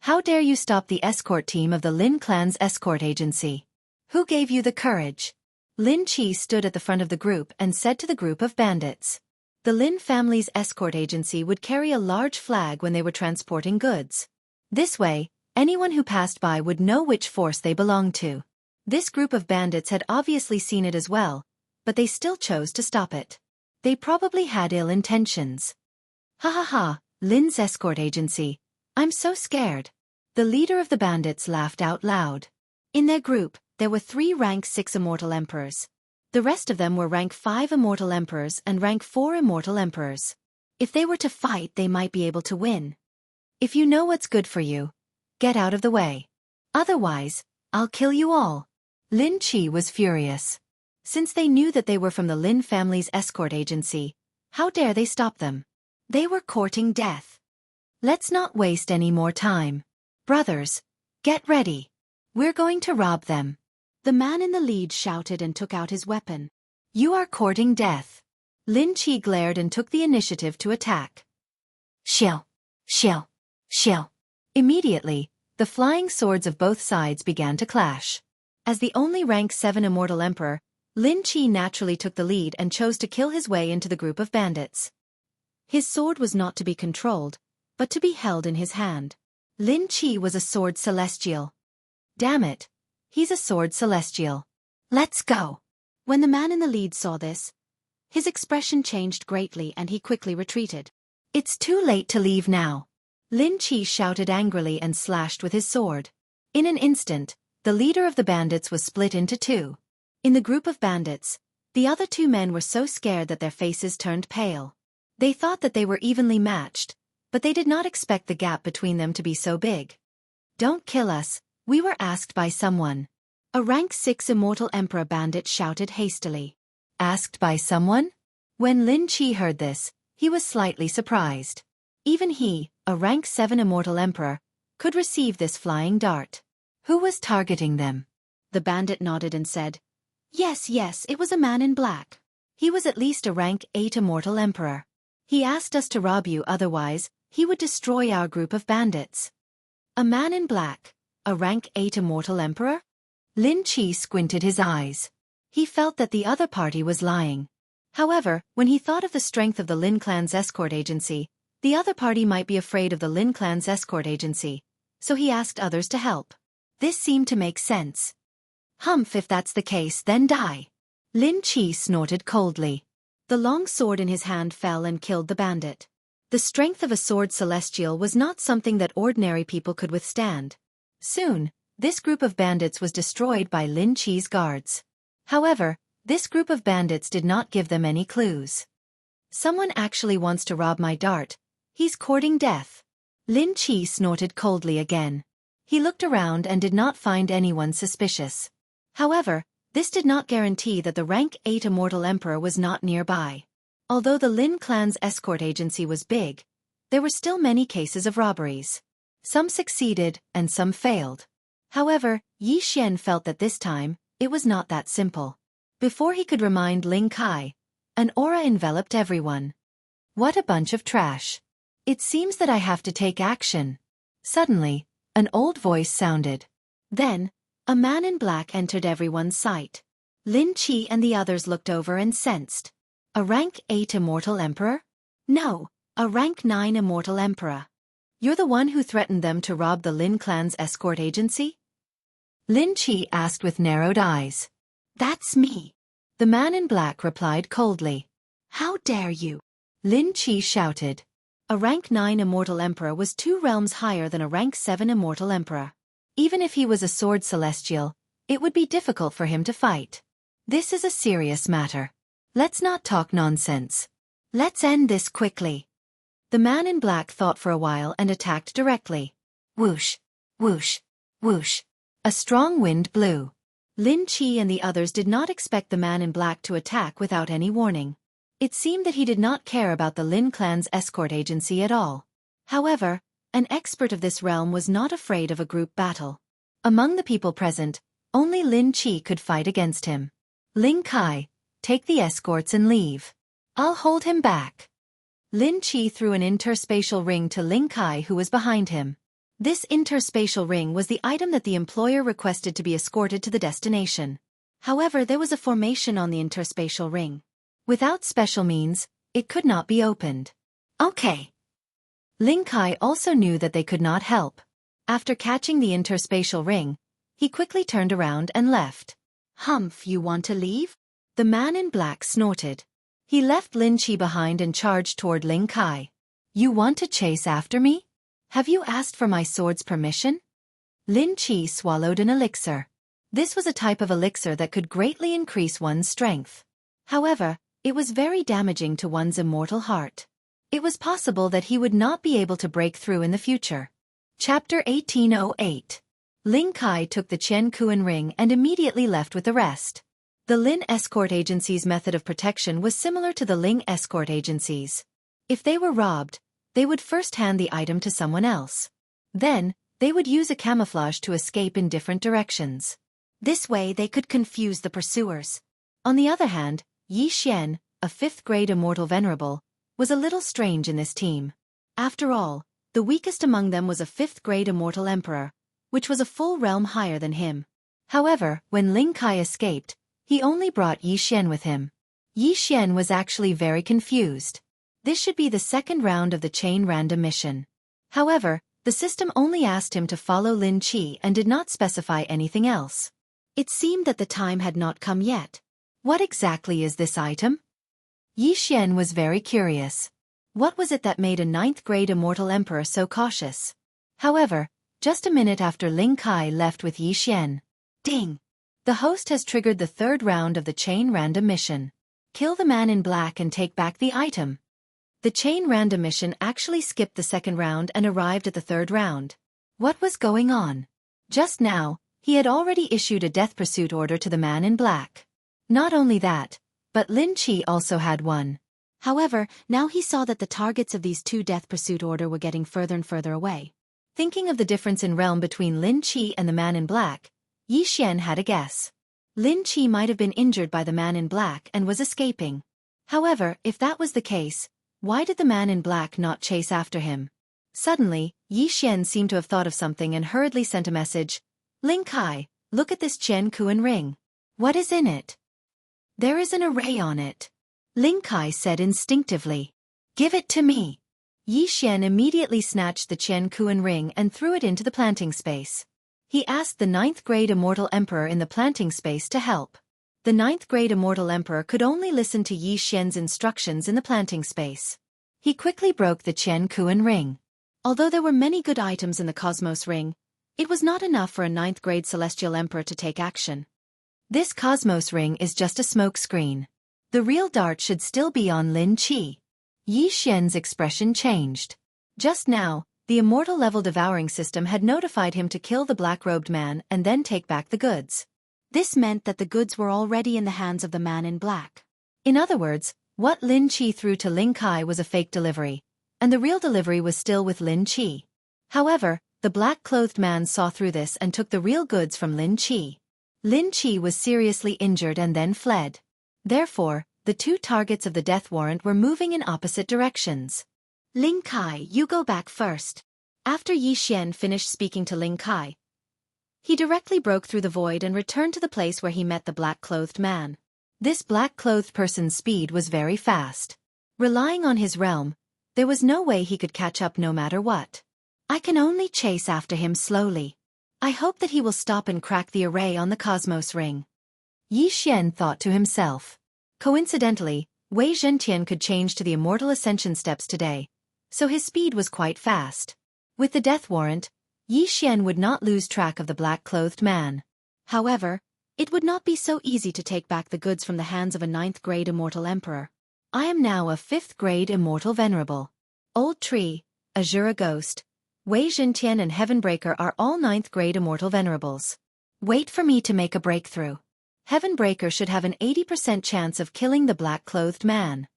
How dare you stop the escort team of the Lin clan's escort agency? Who gave you the courage? Lin Qi stood at the front of the group and said to the group of bandits. The Lin family's escort agency would carry a large flag when they were transporting goods. This way, anyone who passed by would know which force they belonged to. This group of bandits had obviously seen it as well, but they still chose to stop it. They probably had ill intentions. Ha ha ha, Lin's escort agency. I'm so scared. The leader of the bandits laughed out loud. In their group, there were 3 rank 6 immortal emperors. The rest of them were rank 5 immortal emperors and rank 4 immortal emperors. If they were to fight, they might be able to win. If you know what's good for you, get out of the way. Otherwise, I'll kill you all. Lin Qi was furious. Since they knew that they were from the Lin family's escort agency, how dare they stop them? They were courting death. Let's not waste any more time. Brothers, get ready. We're going to rob them. The man in the lead shouted and took out his weapon. You are courting death. Lin Qi glared and took the initiative to attack. Shill, shill, shill. Immediately, the flying swords of both sides began to clash. As the only rank 7 immortal emperor, Lin Qi naturally took the lead and chose to kill his way into the group of bandits. His sword was not to be controlled, but to be held in his hand. Lin Qi was a sword celestial. Damn it. He's a sword celestial. Let's go. When the man in the lead saw this, his expression changed greatly and he quickly retreated. It's too late to leave now. Lin Qi shouted angrily and slashed with his sword. In an instant, the leader of the bandits was split into 2. In the group of bandits, the other 2 men were so scared that their faces turned pale. They thought that they were evenly matched, but they did not expect the gap between them to be so big. Don't kill us. We were asked by someone. A rank 6 immortal emperor bandit shouted hastily. Asked by someone? When Lin Qi heard this, he was slightly surprised. Even he, a rank 7 immortal emperor, could receive this flying dart. Who was targeting them? The bandit nodded and said, Yes, it was a man in black. He was at least a rank 8 immortal emperor. He asked us to rob you, otherwise, he would destroy our group of bandits. A man in black. A rank 8 immortal emperor? Lin Qi squinted his eyes. He felt that the other party was lying. However, when he thought of the strength of the Lin clan's escort agency, the other party might be afraid of the Lin clan's escort agency, so he asked others to help. This seemed to make sense. Humph, if that's the case, then die. Lin Qi snorted coldly. The long sword in his hand fell and killed the bandit. The strength of a sword celestial was not something that ordinary people could withstand. Soon, this group of bandits was destroyed by Lin Qi's guards. However, this group of bandits did not give them any clues. Someone actually wants to rob my dart. He's courting death. Lin Chi snorted coldly again. He looked around and did not find anyone suspicious. However, this did not guarantee that the rank 8 immortal emperor was not nearby. Although the Lin clan's escort agency was big, there were still many cases of robberies. Some succeeded and some failed. However, Yi Xian felt that this time, it was not that simple. Before he could remind Ling Kai, an aura enveloped everyone. What a bunch of trash. It seems that I have to take action. Suddenly, an old voice sounded. Then, a man in black entered everyone's sight. Lin Chi and the others looked over and sensed. A rank 8 immortal emperor? No, a rank 9 immortal emperor. You're the one who threatened them to rob the Lin clan's escort agency? Lin Chi asked with narrowed eyes. That's me. The man in black replied coldly. How dare you? Lin Chi shouted. A rank 9 immortal emperor was 2 realms higher than a rank 7 immortal emperor. Even if he was a sword celestial, it would be difficult for him to fight. This is a serious matter. Let's not talk nonsense. Let's end this quickly. The man in black thought for a while and attacked directly. Whoosh, whoosh, whoosh. A strong wind blew. Lin Chi and the others did not expect the man in black to attack without any warning. It seemed that he did not care about the Lin clan's escort agency at all. However, an expert of this realm was not afraid of a group battle. Among the people present, only Lin Chi could fight against him. Ling Kai, take the escorts and leave. I'll hold him back. Lin Chi threw an interspatial ring to Ling Kai who was behind him. This interspatial ring was the item that the employer requested to be escorted to the destination. However, there was a formation on the interspatial ring. Without special means, it could not be opened. Okay. Ling Kai also knew that they could not help. After catching the interspatial ring, he quickly turned around and left. Humph, you want to leave? The man in black snorted. He left Lin Chi behind and charged toward Ling Kai. You want to chase after me? Have you asked for my sword's permission? Lin Chi swallowed an elixir. This was a type of elixir that could greatly increase one's strength. However, it was very damaging to one's immortal heart. It was possible that he would not be able to break through in the future. Chapter 1808. Ling Kai took the Qian Kuan ring and immediately left with the rest. The Lin escort agency's method of protection was similar to the Ling escort agency's. If they were robbed, they would first hand the item to someone else. Then, they would use a camouflage to escape in different directions. This way they could confuse the pursuers. On the other hand, Yi Xian, a 5th grade immortal venerable, was a little strange in this team. After all, the weakest among them was a 5th grade immortal emperor, which was a full realm higher than him. However, when Ling Kai escaped, he only brought Yi Xian with him. Yi Xian was actually very confused. This should be the second round of the chain random mission. However, the system only asked him to follow Lin Chi and did not specify anything else. It seemed that the time had not come yet. What exactly is this item? Yi Xian was very curious. What was it that made a 9th grade immortal emperor so cautious? However, just a minute after Ling Kai left with Yi Xian. Ding! The host has triggered the 3rd round of the chain random mission. Kill the man in black and take back the item. The chain random mission actually skipped the 2nd round and arrived at the 3rd round. What was going on? Just now, he had already issued a death pursuit order to the man in black. Not only that, but Lin Chi also had one. However, now he saw that the targets of these 2 death pursuit order were getting further and further away. Thinking of the difference in realm between Lin Chi and the man in black, Yi Xian had a guess. Lin Chi might have been injured by the man in black and was escaping. However, if that was the case, why did the man in black not chase after him? Suddenly, Yi Xian seemed to have thought of something and hurriedly sent a message. Ling Kai, look at this Qian Kuan ring. What is in it? There is an array on it. Ling Kai said instinctively. Give it to me. Yi Xian immediately snatched the Qian Kuan ring and threw it into the planting space. He asked the 9th grade immortal emperor in the planting space to help. The 9th grade immortal emperor could only listen to Yi Xian's instructions in the planting space. He quickly broke the Qian Kuan ring. Although there were many good items in the Cosmos ring, it was not enough for a 9th grade celestial emperor to take action. This Cosmos ring is just a smoke screen. The real dart should still be on Lin Chi. Yi Xian's expression changed. Just now, The immortal level devouring system had notified him to kill the black-robed man and then take back the goods. This meant that the goods were already in the hands of the man in black. In other words, what Lin Qi threw to Ling Kai was a fake delivery, and the real delivery was still with Lin Qi. However, the black-clothed man saw through this and took the real goods from Lin Qi. Lin Qi was seriously injured and then fled. Therefore, the two targets of the death warrant were moving in opposite directions. Ling Kai, you go back first. After Yi Xian finished speaking to Ling Kai, he directly broke through the void and returned to the place where he met the black-clothed man. This black-clothed person's speed was very fast. Relying on his realm, there was no way he could catch up no matter what. I can only chase after him slowly. I hope that he will stop and crack the array on the Cosmos Ring. Yi Xian thought to himself. Coincidentally, Wei Zhentian could change to the Immortal Ascension steps today, so his speed was quite fast. With the death warrant, Yi Xian would not lose track of the black-clothed man. However, it would not be so easy to take back the goods from the hands of a 9th-grade Immortal Emperor. I am now a 5th-grade Immortal Venerable. Old Tree, Azura Ghost, Wei Zhentian and Heavenbreaker are all 9th-grade Immortal Venerables. Wait for me to make a breakthrough. Heavenbreaker should have an 80% chance of killing the black-clothed man.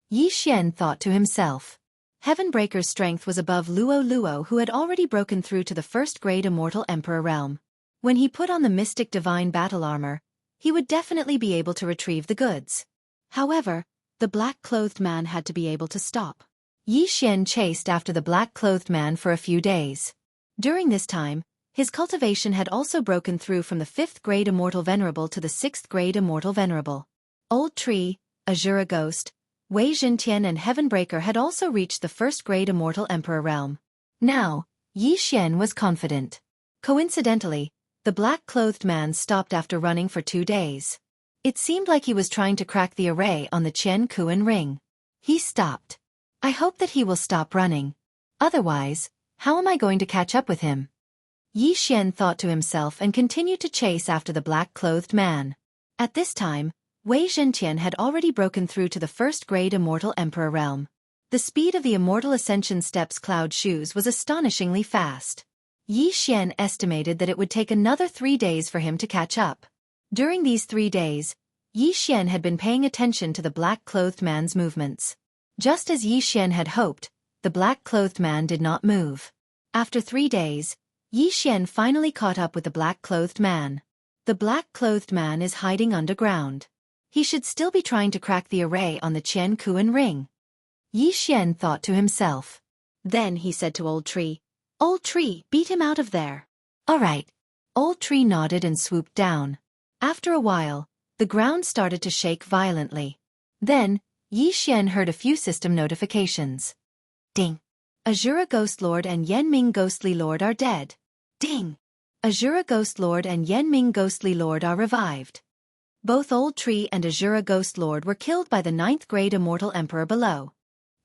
Yi Xian thought to himself. Heavenbreaker's strength was above Luo Luo, who had already broken through to the 1st-grade Immortal Emperor realm. When he put on the Mystic Divine Battle Armor, he would definitely be able to retrieve the goods. However, the black-clothed man had to be able to stop. Yi Xian chased after the black-clothed man for a few days. During this time, his cultivation had also broken through from the 5th-grade Immortal Venerable to the 6th-grade Immortal Venerable. Old Tree, Azura Ghost, Wei Zhentian and Heavenbreaker had also reached the 1st-grade Immortal Emperor realm. Now, Yi Xian was confident. Coincidentally, the black-clothed man stopped after running for 2 days. It seemed like he was trying to crack the array on the Qian Kuan ring. He stopped. I hope that he will stop running. Otherwise, how am I going to catch up with him? Yi Xian thought to himself and continued to chase after the black-clothed man. At this time, Wei Zhentian had already broken through to the 1st-grade Immortal Emperor realm. The speed of the Immortal Ascension Steps Cloud Shoes was astonishingly fast. Yi Xian estimated that it would take another 3 days for him to catch up. During these 3 days, Yi Xian had been paying attention to the black-clothed man's movements. Just as Yi Xian had hoped, the black-clothed man did not move. After 3 days, Yi Xian finally caught up with the black-clothed man. The black-clothed man is hiding underground. He should still be trying to crack the array on the Qian Kuan ring. Yi Xian thought to himself. Then he said to Old Tree, "Old Tree, beat him out of there." "All right." Old Tree nodded and swooped down. After a while, the ground started to shake violently. Then, Yi Xian heard a few system notifications. Ding. Azura Ghost Lord and Yanming Ghostly Lord are dead. Ding. Azura Ghost Lord and Yanming Ghostly Lord are revived. Both Old Tree and Azura Ghost Lord were killed by the 9th-grade Immortal Emperor below.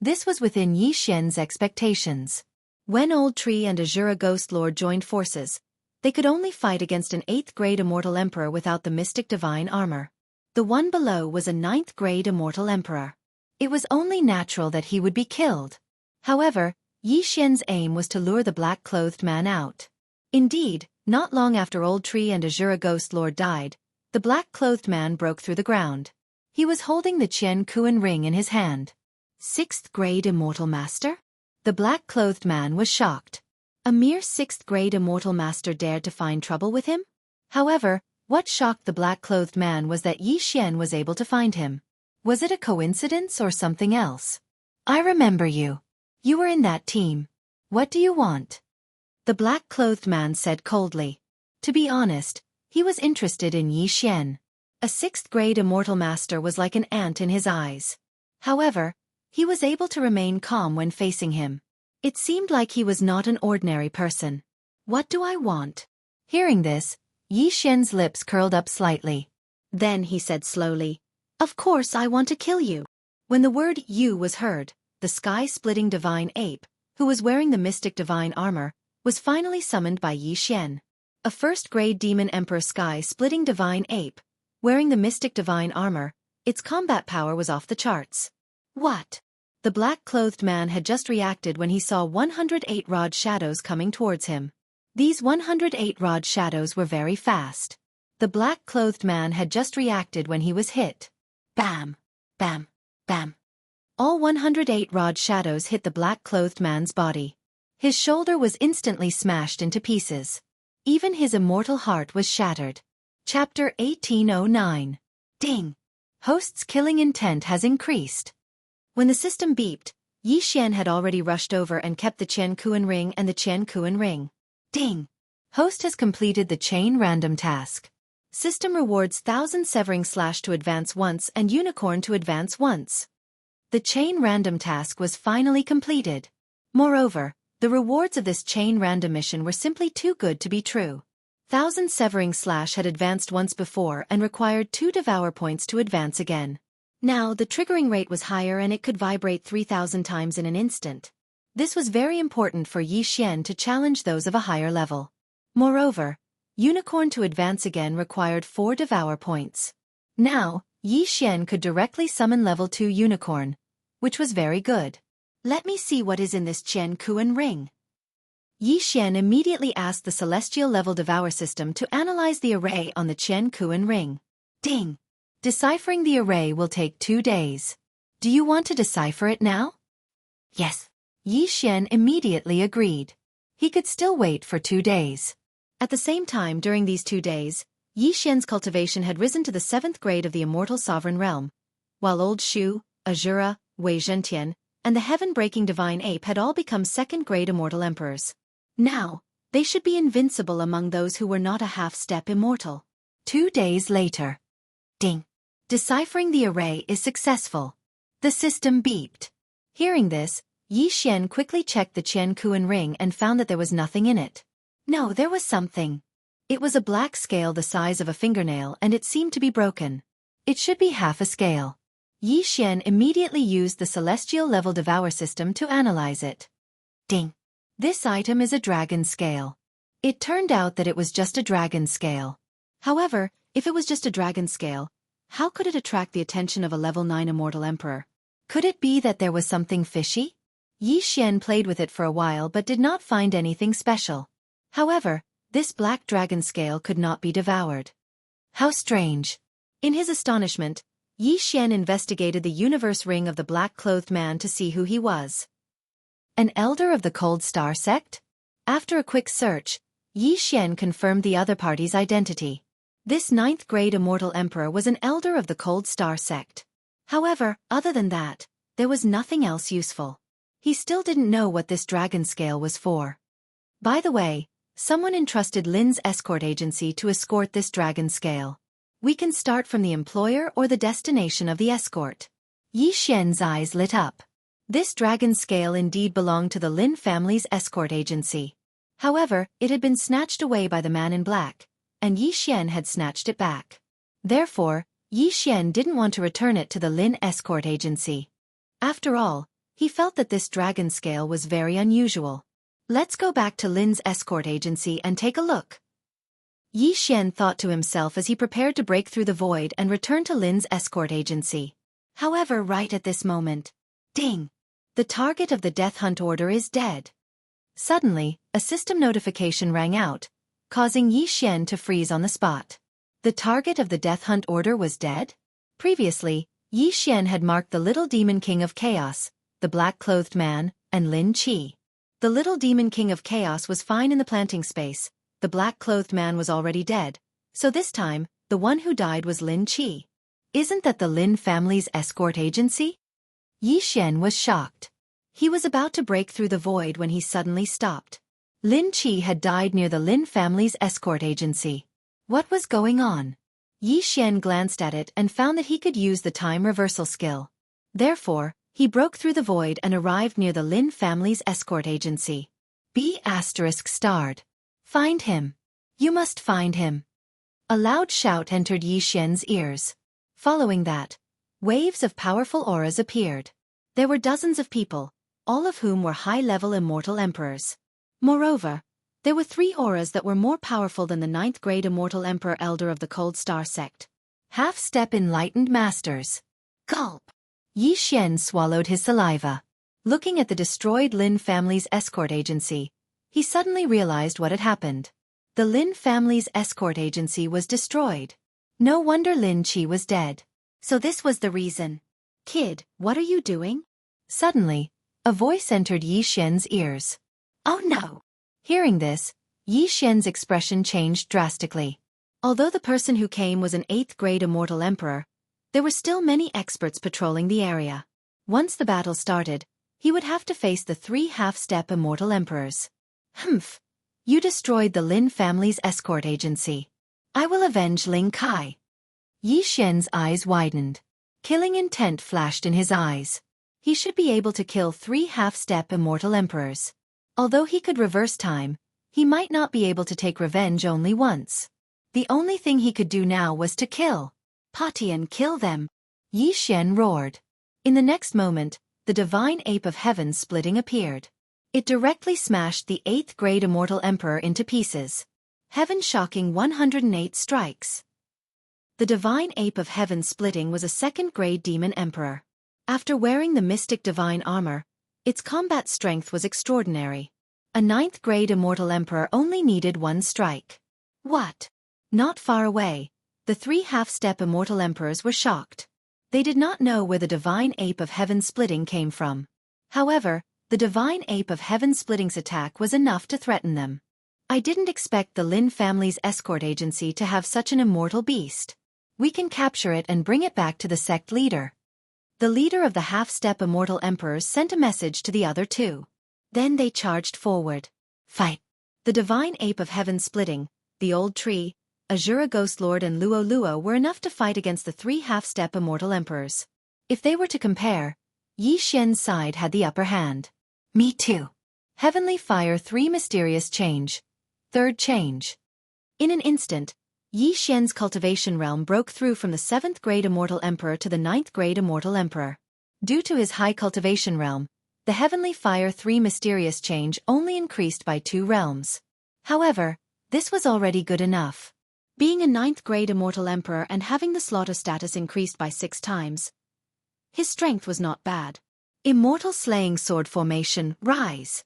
This was within Yi Xian's expectations. When Old Tree and Azura Ghost Lord joined forces, they could only fight against an 8th-grade Immortal Emperor without the Mystic Divine Armor. The one below was a 9th-grade Immortal Emperor. It was only natural that he would be killed. However, Yi Xian's aim was to lure the black-clothed man out. Indeed, not long after Old Tree and Azura Ghost Lord died, the black-clothed man broke through the ground. He was holding the Qian Kuan ring in his hand. 6th-grade Immortal Master? The black-clothed man was shocked. A mere 6th-grade Immortal Master dared to find trouble with him? However, what shocked the black-clothed man was that Yi Xian was able to find him. Was it a coincidence or something else? "I remember you. You were in that team. What do you want?" The black-clothed man said coldly. To be honest, he was interested in Yi Xian. A 6th-grade Immortal Master was like an ant in his eyes. However, he was able to remain calm when facing him. It seemed like he was not an ordinary person. "What do I want?" Hearing this, Yi Xian's lips curled up slightly. Then he said slowly, "Of course I want to kill you." When the word "you" was heard, the sky-splitting divine ape, who was wearing the mystic divine armor, was finally summoned by Yi Xian. A 1st-grade demon emperor sky-splitting divine ape, wearing the mystic divine armor, its combat power was off the charts. "What?" The black-clothed man had just reacted when he saw 108 rod shadows coming towards him. These 108 rod shadows were very fast. The black-clothed man had just reacted when he was hit. Bam! Bam! Bam! All 108 rod shadows hit the black-clothed man's body. His shoulder was instantly smashed into pieces. Even his immortal heart was shattered. Chapter 1809. Ding! Host's killing intent has increased. When the system beeped, Yi Xian had already rushed over and kept the Qian Kuan ring and the Qian Kuan ring. Ding! Host has completed the chain random task. System rewards 1000 severing slash to advance once and unicorn to advance once. The chain random task was finally completed. Moreover, the rewards of this chain random mission were simply too good to be true. 1000 severing slash had advanced once before and required 2 devour points to advance again. Now the triggering rate was higher and it could vibrate 3000 times in an instant. This was very important for Yi Xian to challenge those of a higher level. Moreover, unicorn to advance again required 4 devour points. Now, Yi Xian could directly summon level 2 unicorn, which was very good. Let me see what is in this Qian Kuan ring. Yi Xian immediately asked the celestial level devour system to analyze the array on the Qian Kuan ring. Ding! Deciphering the array will take 2 days. Do you want to decipher it now? Yes. Yi Xian immediately agreed. He could still wait for 2 days. At the same time during these 2 days, Yi Xian's cultivation had risen to the 7th grade of the immortal sovereign realm, while Old Shu, Azura, Wei Zhentian, and the heaven-breaking divine ape had all become 2nd grade immortal emperors. Now, they should be invincible among those who were not a half-step immortal. 2 days later. Ding! Deciphering the array is successful. The system beeped. Hearing this, Yi Xian quickly checked the Qian Kuan ring and found that there was nothing in it. No, there was something. It was a black scale the size of a fingernail and it seemed to be broken. It should be half a scale. Yi Xian immediately used the celestial level devour system to analyze it. Ding! This item is a dragon scale. It turned out that it was just a dragon scale. However, if it was just a dragon scale, how could it attract the attention of a level 9 immortal emperor? Could it be that there was something fishy? Yi Xian played with it for a while but did not find anything special. However, this black dragon scale could not be devoured. How strange! In his astonishment, Yi Xian investigated the universe ring of the black-clothed man to see who he was. An elder of the Cold Star sect? After a quick search, Yi Xian confirmed the other party's identity. This 9th grade immortal emperor was an elder of the Cold Star sect. However, other than that, there was nothing else useful. He still didn't know what this dragon scale was for. By the way, someone entrusted Lin's escort agency to escort this dragon scale. We can start from the employer or the destination of the escort. Yi Xian's eyes lit up. This dragon scale indeed belonged to the Lin family's escort agency. However, it had been snatched away by the man in black, and Yi Xian had snatched it back. Therefore, Yi Xian didn't want to return it to the Lin escort agency. After all, he felt that this dragon scale was very unusual. Let's go back to Lin's escort agency and take a look. Yi Xian thought to himself as he prepared to break through the void and return to Lin's escort agency. However, right at this moment, ding! The target of the death hunt order is dead. Suddenly, a system notification rang out, causing Yi Xian to freeze on the spot. The target of the death hunt order was dead? Previously, Yi Xian had marked the little demon king of chaos, the black-clothed man, and Lin Qi. The little demon king of chaos was fine in the planting space, the black-clothed man was already dead, so this time, the one who died was Lin Qi. Isn't that the Lin family's escort agency? Yi Xian was shocked. He was about to break through the void when he suddenly stopped. Lin Qi had died near the Lin family's escort agency. What was going on? Yi Xian glanced at it and found that he could use the time reversal skill. Therefore, he broke through the void and arrived near the Lin family's escort agency. B** starred. Find him. You must find him. A loud shout entered Yi Xian's ears. Following that, waves of powerful auras appeared. There were dozens of people, all of whom were high-level immortal emperors. Moreover, there were 3 auras that were more powerful than the 9th grade immortal emperor elder of the Cold Star sect. Half-step enlightened masters. Gulp! Yi Xian swallowed his saliva. Looking at the destroyed Lin family's escort agency, he suddenly realized what had happened. The Lin family's escort agency was destroyed. No wonder Lin Qi was dead. So this was the reason. Kid, what are you doing? Suddenly, a voice entered Yi Xian's ears. Oh no! Hearing this, Yi Xian's expression changed drastically. Although the person who came was an 8th grade immortal emperor, there were still many experts patrolling the area. Once the battle started, he would have to face the 3 half-step immortal emperors. Humph! You destroyed the Lin family's escort agency. I will avenge Ling Kai. Yi Xian's eyes widened. Killing intent flashed in his eyes. He should be able to kill 3 half-step immortal emperors. Although he could reverse time, he might not be able to take revenge only once. The only thing he could do now was to kill. Potty and kill them. Yi Xian roared. In the next moment, the divine ape of heaven splitting appeared. It directly smashed the 8th grade immortal emperor into pieces. Heaven shocking 108 strikes. The divine ape of heaven splitting was a 2nd grade demon emperor. After wearing the mystic divine armor, its combat strength was extraordinary. A 9th grade immortal emperor only needed 1 strike. What? Not far away, the 3 half-step immortal emperors were shocked. They did not know where the divine ape of heaven splitting came from. However, the divine ape of heaven splitting's attack was enough to threaten them. I didn't expect the Lin family's escort agency to have such an immortal beast. We can capture it and bring it back to the sect leader. The leader of the half-step immortal emperors sent a message to the other 2. Then they charged forward. Fight! The divine ape of heaven splitting, the old tree, Azura Ghost Lord and Luo Luo were enough to fight against the 3 half-step immortal emperors. If they were to compare, Yi Xian's side had the upper hand. Me too. Heavenly Fire 3 Mysterious Change. 3rd Change. In an instant, Yi Xian's cultivation realm broke through from the 7th grade immortal emperor to the 9th grade immortal emperor. Due to his high cultivation realm, the Heavenly Fire 3 Mysterious Change only increased by 2 realms. However, this was already good enough. Being a 9th grade immortal emperor and having the slaughter status increased by 6 times, his strength was not bad. Immortal Slaying Sword Formation, Rise!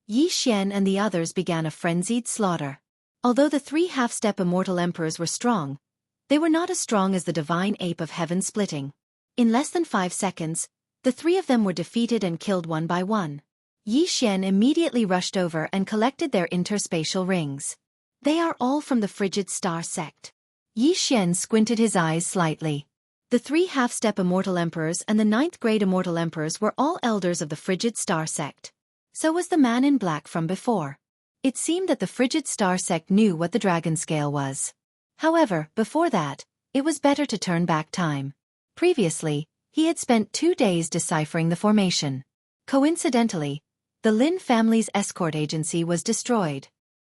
Yi Xian and the others began a frenzied slaughter. Although the 3 half-step immortal emperors were strong, they were not as strong as the divine ape of heaven splitting. In less than 5 seconds, the 3 of them were defeated and killed one by one. Yi Xian immediately rushed over and collected their interspatial rings. They are all from the Frigid Star sect. Yi Xian squinted his eyes slightly. The 3 half-step immortal emperors and the 9th grade immortal emperors were all elders of the Frigid Star sect. So was the man in black from before. It seemed that the Frigid Star sect knew what the dragon scale was. However, before that, it was better to turn back time. Previously, he had spent 2 days deciphering the formation. Coincidentally, the Lin family's escort agency was destroyed.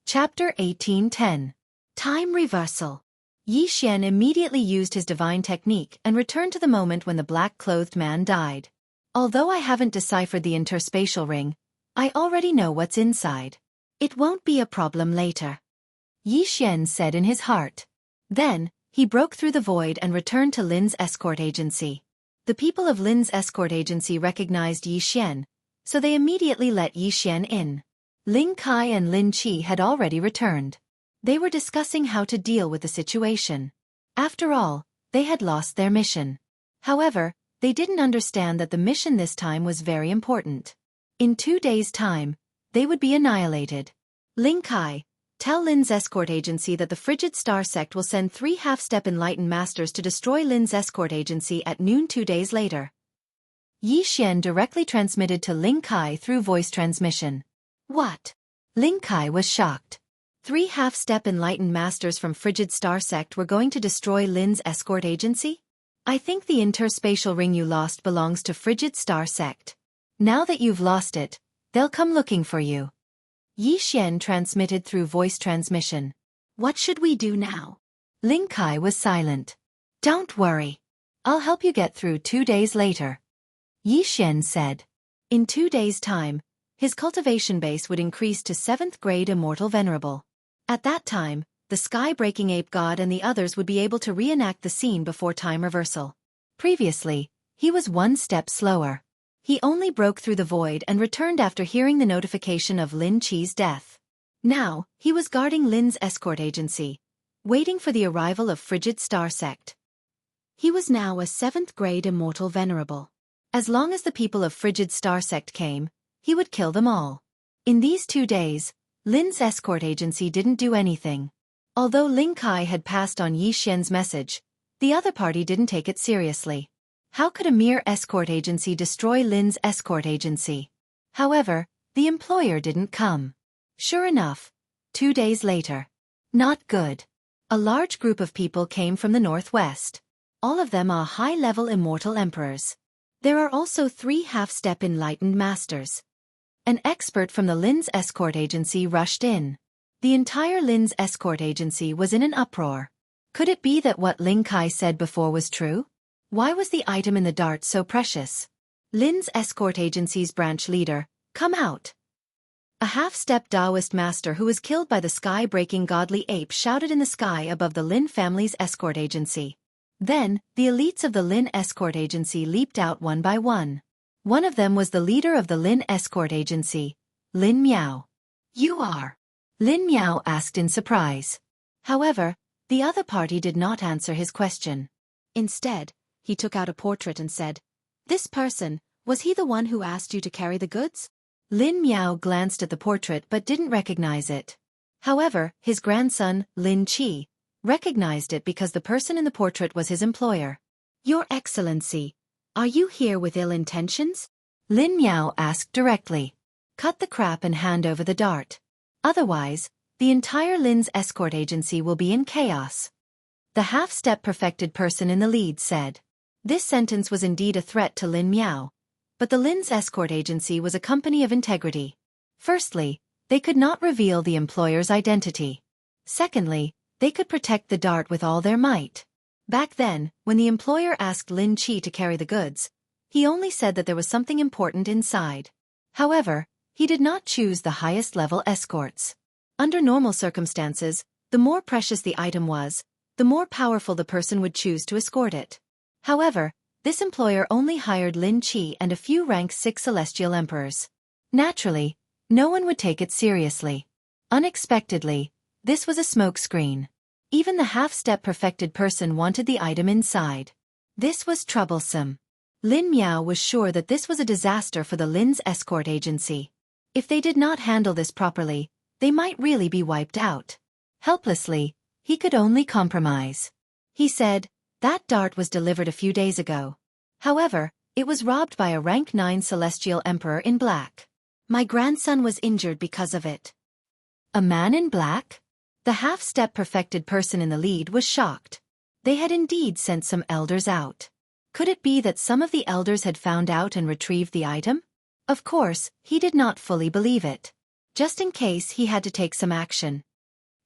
Chapter 1810. Time Reversal. Yi Xian immediately used his divine technique and returned to the moment when the black-clothed man died. Although I haven't deciphered the interspatial ring, I already know what's inside. It won't be a problem later. Yi Xian said in his heart. Then, he broke through the void and returned to Lin's escort agency. The people of Lin's escort agency recognized Yi Xian, so they immediately let Yi Xian in. Ling Kai and Lin Qi had already returned. They were discussing how to deal with the situation. After all, they had lost their mission. However, they didn't understand that the mission this time was very important. In 2 days' time, they would be annihilated. Ling Kai, tell Lin's escort agency that the Frigid Star sect will send 3 half-step enlightened masters to destroy Lin's escort agency at noon 2 days later. Yi Xian directly transmitted to Ling Kai through voice transmission. What? Ling Kai was shocked. 3 half-step enlightened masters from Frigid Star sect were going to destroy Lin's escort agency? I think the interspatial ring you lost belongs to Frigid Star sect. Now that you've lost it, they'll come looking for you. Yi Xian transmitted through voice transmission. What should we do now? Ling Kai was silent. Don't worry. I'll help you get through 2 days later. Yi Xian said. In 2 days' time, his cultivation base would increase to 7th grade Immortal Venerable. At that time, the sky-breaking ape god and the others would be able to reenact the scene before time reversal. Previously, he was one step slower. He only broke through the void and returned after hearing the notification of Lin Chi's death. Now, he was guarding Lin's escort agency, waiting for the arrival of Frigid Star Sect. He was now a 7th-grade immortal venerable. As long as the people of Frigid Star Sect came, he would kill them all. In these 2 days, Lin's escort agency didn't do anything. Although Ling Kai had passed on Yi Xian's message, the other party didn't take it seriously. How could a mere escort agency destroy Lin's escort agency? However, the employer didn't come. Sure enough, 2 days later. Not good. A large group of people came from the northwest. All of them are high-level immortal emperors. There are also 3 half-step enlightened masters. An expert from the Lin's escort agency rushed in. The entire Lin's escort agency was in an uproar. Could it be that what Ling Kai said before was true? Why was the item in the dart so precious? Lin's escort agency's branch leader, come out. A half-step Taoist master who was killed by the sky-breaking godly ape shouted in the sky above the Lin family's escort agency. Then, the elites of the Lin escort agency leaped out one by one. One of them was the leader of the Lin escort agency, Lin Miao. You are? Lin Miao asked in surprise. However, the other party did not answer his question. Instead, he took out a portrait and said, "This person, was he the one who asked you to carry the goods?" Lin Miao glanced at the portrait but didn't recognize it. However, his grandson, Lin Chi, recognized it because the person in the portrait was his employer. "Your Excellency, are you here with ill intentions?" Lin Miao asked directly. "Cut the crap and hand over the dart. Otherwise, the entire Lin's escort agency will be in chaos." The half-step perfected person in the lead said. This sentence was indeed a threat to Lin Miao, but the Lin's escort agency was a company of integrity. Firstly, they could not reveal the employer's identity. Secondly, they could protect the dart with all their might. Back then, when the employer asked Lin Chi to carry the goods, he only said that there was something important inside. However, he did not choose the highest-level escorts. Under normal circumstances, the more precious the item was, the more powerful the person would choose to escort it. However, this employer only hired Lin Chi and a few rank 6 celestial emperors. Naturally, no one would take it seriously. Unexpectedly, this was a smokescreen. Even the half-step perfected person wanted the item inside. This was troublesome. Lin Miao was sure that this was a disaster for the Lin's escort agency. If they did not handle this properly, they might really be wiped out. Helplessly, he could only compromise. He said, "That dart was delivered a few days ago. However, it was robbed by a rank 9 celestial emperor in black. My grandson was injured because of it." A man in black? The half-step perfected person in the lead was shocked. They had indeed sent some elders out. Could it be that some of the elders had found out and retrieved the item? Of course, he did not fully believe it. Just in case, he had to take some action.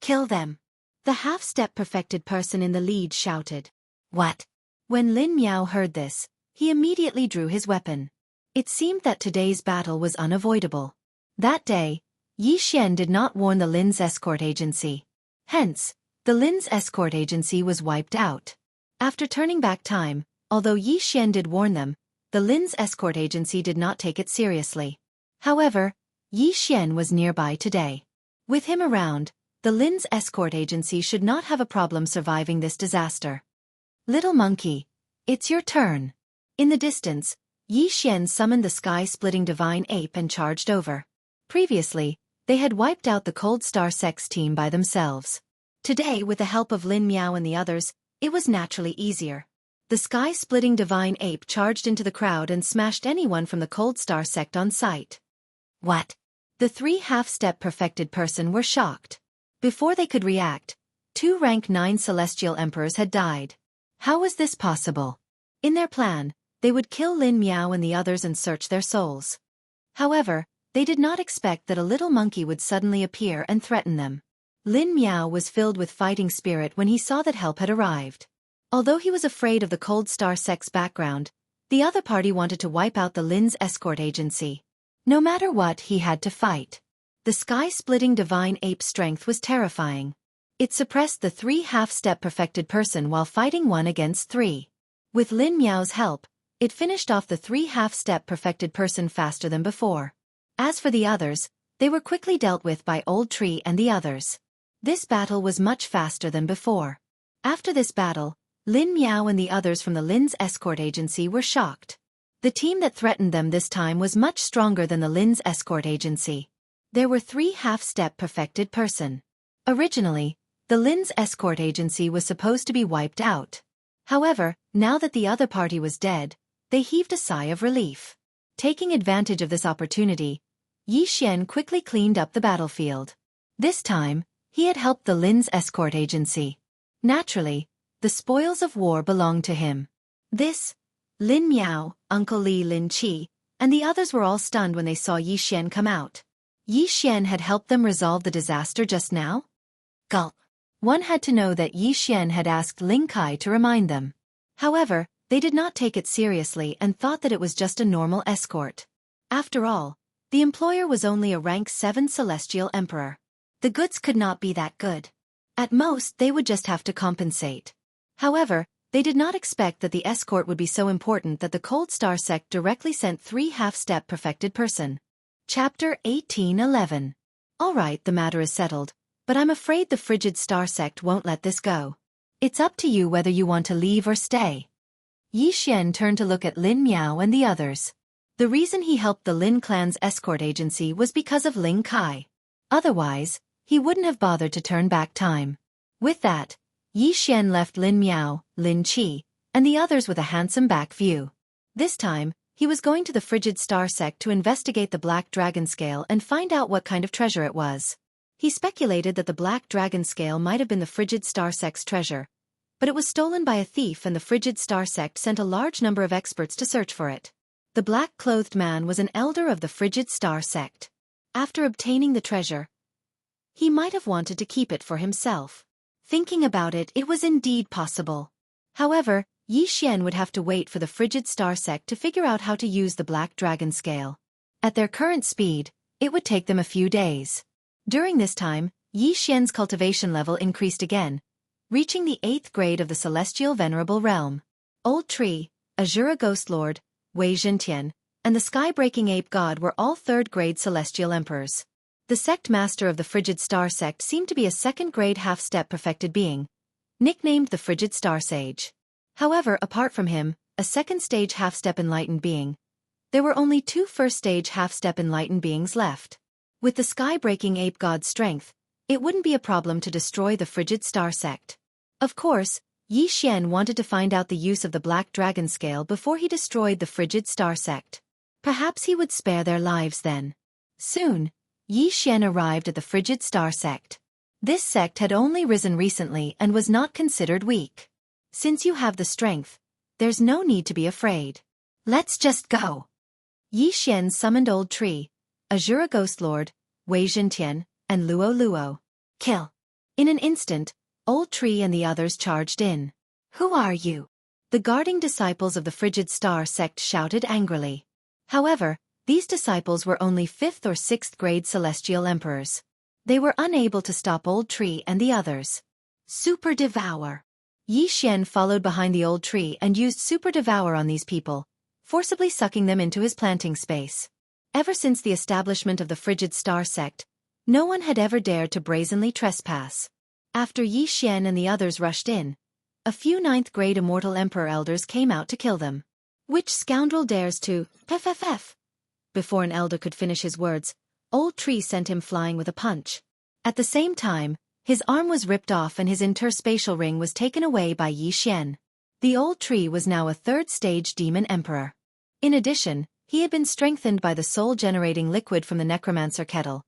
"Kill them!" The half-step perfected person in the lead shouted. "What?" When Lin Miao heard this, he immediately drew his weapon. It seemed that today's battle was unavoidable. That day, Yi Xian did not warn the Lin's escort agency. Hence, the Lin's escort agency was wiped out. After turning back time, although Yi Xian did warn them, the Lin's escort agency did not take it seriously. However, Yi Xian was nearby today. With him around, the Lin's escort agency should not have a problem surviving this disaster. "Little monkey, it's your turn." In the distance, Yi Xian summoned the sky-splitting divine ape and charged over. Previously, they had wiped out the Cold Star Sect's team by themselves. Today, with the help of Lin Miao and the others, it was naturally easier. The sky-splitting divine ape charged into the crowd and smashed anyone from the Cold Star Sect on sight. What? The 3 half-step perfected person were shocked. Before they could react, 2 rank 9 celestial emperors had died. How was this possible? In their plan, they would kill Lin Miao and the others and search their souls. However, they did not expect that a little monkey would suddenly appear and threaten them. Lin Miao was filled with fighting spirit when he saw that help had arrived. Although he was afraid of the Cold Star Sect's background, the other party wanted to wipe out the Lin's escort agency. No matter what, he had to fight. The sky-splitting divine ape's strength was terrifying. It suppressed the 3 half-step perfected person while fighting 1 against 3. With Lin Miao's help, It finished off the 3 half-step perfected person faster than before. As for the others, they were quickly dealt with by Old Tree and the others. This battle was much faster than before. After this battle, Lin Miao and the others from the Lin's escort agency were shocked. The team that threatened them this time was much stronger than the Lin's escort agency. There were 3 half-step perfected person. Originally, the Lin's escort agency was supposed to be wiped out. However, now that the other party was dead, they heaved a sigh of relief. Taking advantage of this opportunity, Yi Xian quickly cleaned up the battlefield. This time, he had helped the Lin's escort agency. Naturally, the spoils of war belonged to him. Lin Miao, Uncle Li Lin Qi, and the others were all stunned when they saw Yi Xian come out. Yi Xian had helped them resolve the disaster just now? Gulp. One had to know that Yi Xian had asked Ling Kai to remind them. However, they did not take it seriously and thought that it was just a normal escort. After all, the employer was only a rank 7 celestial emperor. The goods could not be that good. At most, they would just have to compensate. However, they did not expect that the escort would be so important that the Cold Star sect directly sent 3 half-step perfected person. Chapter 18:11. Alright, the matter is settled, but I'm afraid the Frigid Star sect won't let this go. It's up to you whether you want to leave or stay. Yi Xian turned to look at Lin Miao and the others. The reason he helped the Lin clan's escort agency was because of Ling Kai. Otherwise, he wouldn't have bothered to turn back time. With that, Yi Xian left Lin Miao, Lin Qi, and the others with a handsome back view. This time, he was going to the Frigid Star sect to investigate the Black Dragon Scale and find out what kind of treasure it was. He speculated that the Black Dragon Scale might have been the Frigid Star sect's treasure, but it was stolen by a thief and the Frigid Star sect sent a large number of experts to search for it. The black-clothed man was an elder of the Frigid Star sect. After obtaining the treasure, he might have wanted to keep it for himself. Thinking about it, it was indeed possible. However, Yi Xian would have to wait for the Frigid Star sect to figure out how to use the Black Dragon Scale. At their current speed, it would take them a few days. During this time, Yi Xian's cultivation level increased again, reaching the 8th grade of the Celestial Venerable Realm. Old Tree, Azura Ghost Lord, Wei Zhentian, and the Sky-Breaking Ape God were all 3rd-grade Celestial Emperors. The sect master of the Frigid Star sect seemed to be a 2nd-grade half-step perfected being, nicknamed the Frigid Star Sage. However, apart from him, a 2nd-stage half-step enlightened being, there were only 2 1st-stage half-step enlightened beings left. With the Sky-Breaking Ape God's strength, it wouldn't be a problem to destroy the Frigid Star sect. Of course, Yi Xian wanted to find out the use of the Black Dragon Scale before he destroyed the Frigid Star sect. Perhaps he would spare their lives then. Soon, Yi Xian arrived at the Frigid Star sect. This sect had only risen recently and was not considered weak. Since you have the strength, there's no need to be afraid. Let's just go. Yi Xian summoned Old Tree, Azura Ghost Lord, Wei Zhentian, and Luo Luo. Kill. In an instant, Old Tree and the others charged in. Who are you? The guarding disciples of the Frigid Star sect shouted angrily. However, these disciples were only 5th or 6th grade Celestial Emperors. They were unable to stop Old Tree and the others. Super Devour. Yi Xian followed behind the Old Tree and used Super Devour on these people, forcibly sucking them into his planting space. Ever since the establishment of the Frigid Star sect, no one had ever dared to brazenly trespass. After Yi Xian and the others rushed in, a few 9th-grade Immortal Emperor elders came out to kill them. Which scoundrel dares to FFF? Before an elder could finish his words, Old Tree sent him flying with a punch. At the same time, his arm was ripped off and his interspatial ring was taken away by Yi Xian. The Old Tree was now a 3rd-stage Demon Emperor. In addition, he had been strengthened by the soul-generating liquid from the Necromancer kettle,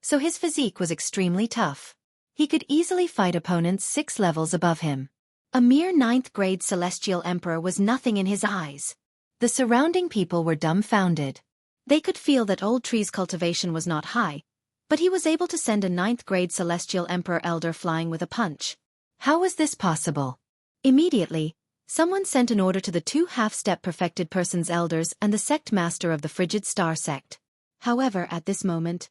so his physique was extremely tough. He could easily fight opponents 6 levels above him. A mere 9th-grade Celestial Emperor was nothing in his eyes. The surrounding people were dumbfounded. They could feel that Old Tree's cultivation was not high, but he was able to send a 9th-grade Celestial Emperor Elder flying with a punch. How was this possible? Immediately, someone sent an order to the 2 half-step perfected persons elders and the sect master of the Frigid Star sect. However, at this moment,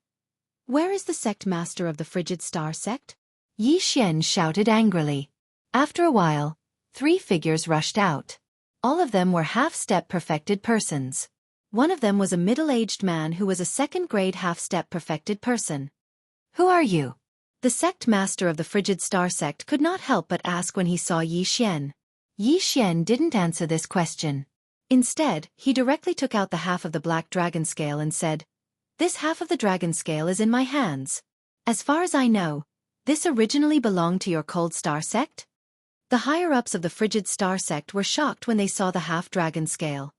where is the sect master of the Frigid Star sect? Yi Xian shouted angrily. After a while, 3 figures rushed out. All of them were half-step perfected persons. One of them was a middle-aged man who was a second-grade half-step perfected person. "Who are you?" The sect master of the Frigid Star sect could not help but ask when he saw Yi Xian. Yi Xian didn't answer this question. Instead, he directly took out the half of the black dragon scale and said, "This half of the dragon scale is in my hands. As far as I know, this originally belonged to your Cold Star sect?" The higher-ups of the Frigid Star sect were shocked when they saw the half-dragon scale.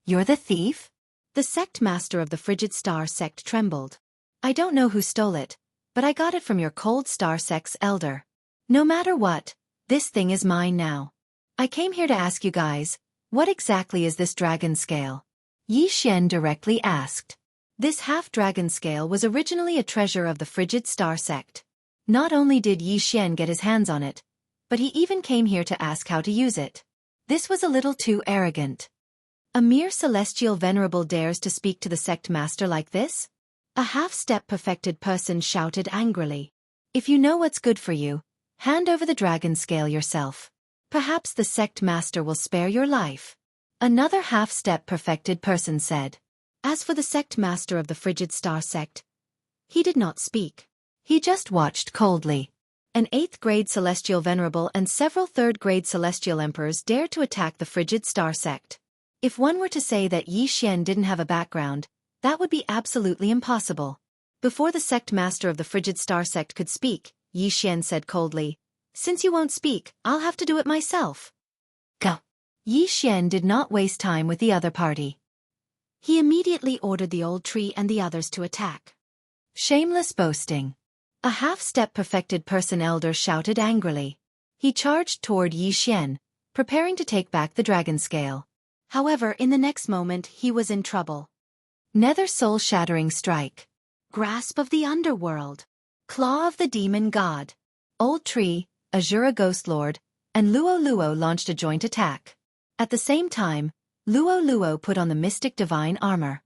"You're the thief?" The sect master of the Frigid Star sect trembled. "I don't know who stole it, but I got it from your Cold Star sect's elder. No matter what, this thing is mine now. I came here to ask you guys, what exactly is this dragon scale?" Yi Xian directly asked. This half-dragon scale was originally a treasure of the Frigid Star sect. Not only did Yi Xian get his hands on it, but he even came here to ask how to use it. This was a little too arrogant. A mere celestial venerable dares to speak to the sect master like this? A half-step perfected person shouted angrily. "If you know what's good for you, hand over the dragon scale yourself. Perhaps the sect master will spare your life." Another half-step perfected person said. As for the sect master of the Frigid Star sect, he did not speak. He just watched coldly. An 8th-grade celestial venerable and several 3rd-grade celestial emperors dared to attack the Frigid Star sect. If one were to say that Yi Xian didn't have a background, that would be absolutely impossible. Before the sect master of the Frigid Star sect could speak, Yi Xian said coldly, "Since you won't speak, I'll have to do it myself. Go." Yi Xian did not waste time with the other party. He immediately ordered the old tree and the others to attack. Shameless boasting. A half-step perfected person elder shouted angrily. He charged toward Yi Xian, preparing to take back the dragon scale. However, in the next moment, he was in trouble. Nether soul-shattering strike. Grasp of the underworld. Claw of the demon god. Old Tree, Azura Ghost Lord, and Luo Luo launched a joint attack. At the same time, Luo Luo put on the mystic divine armor.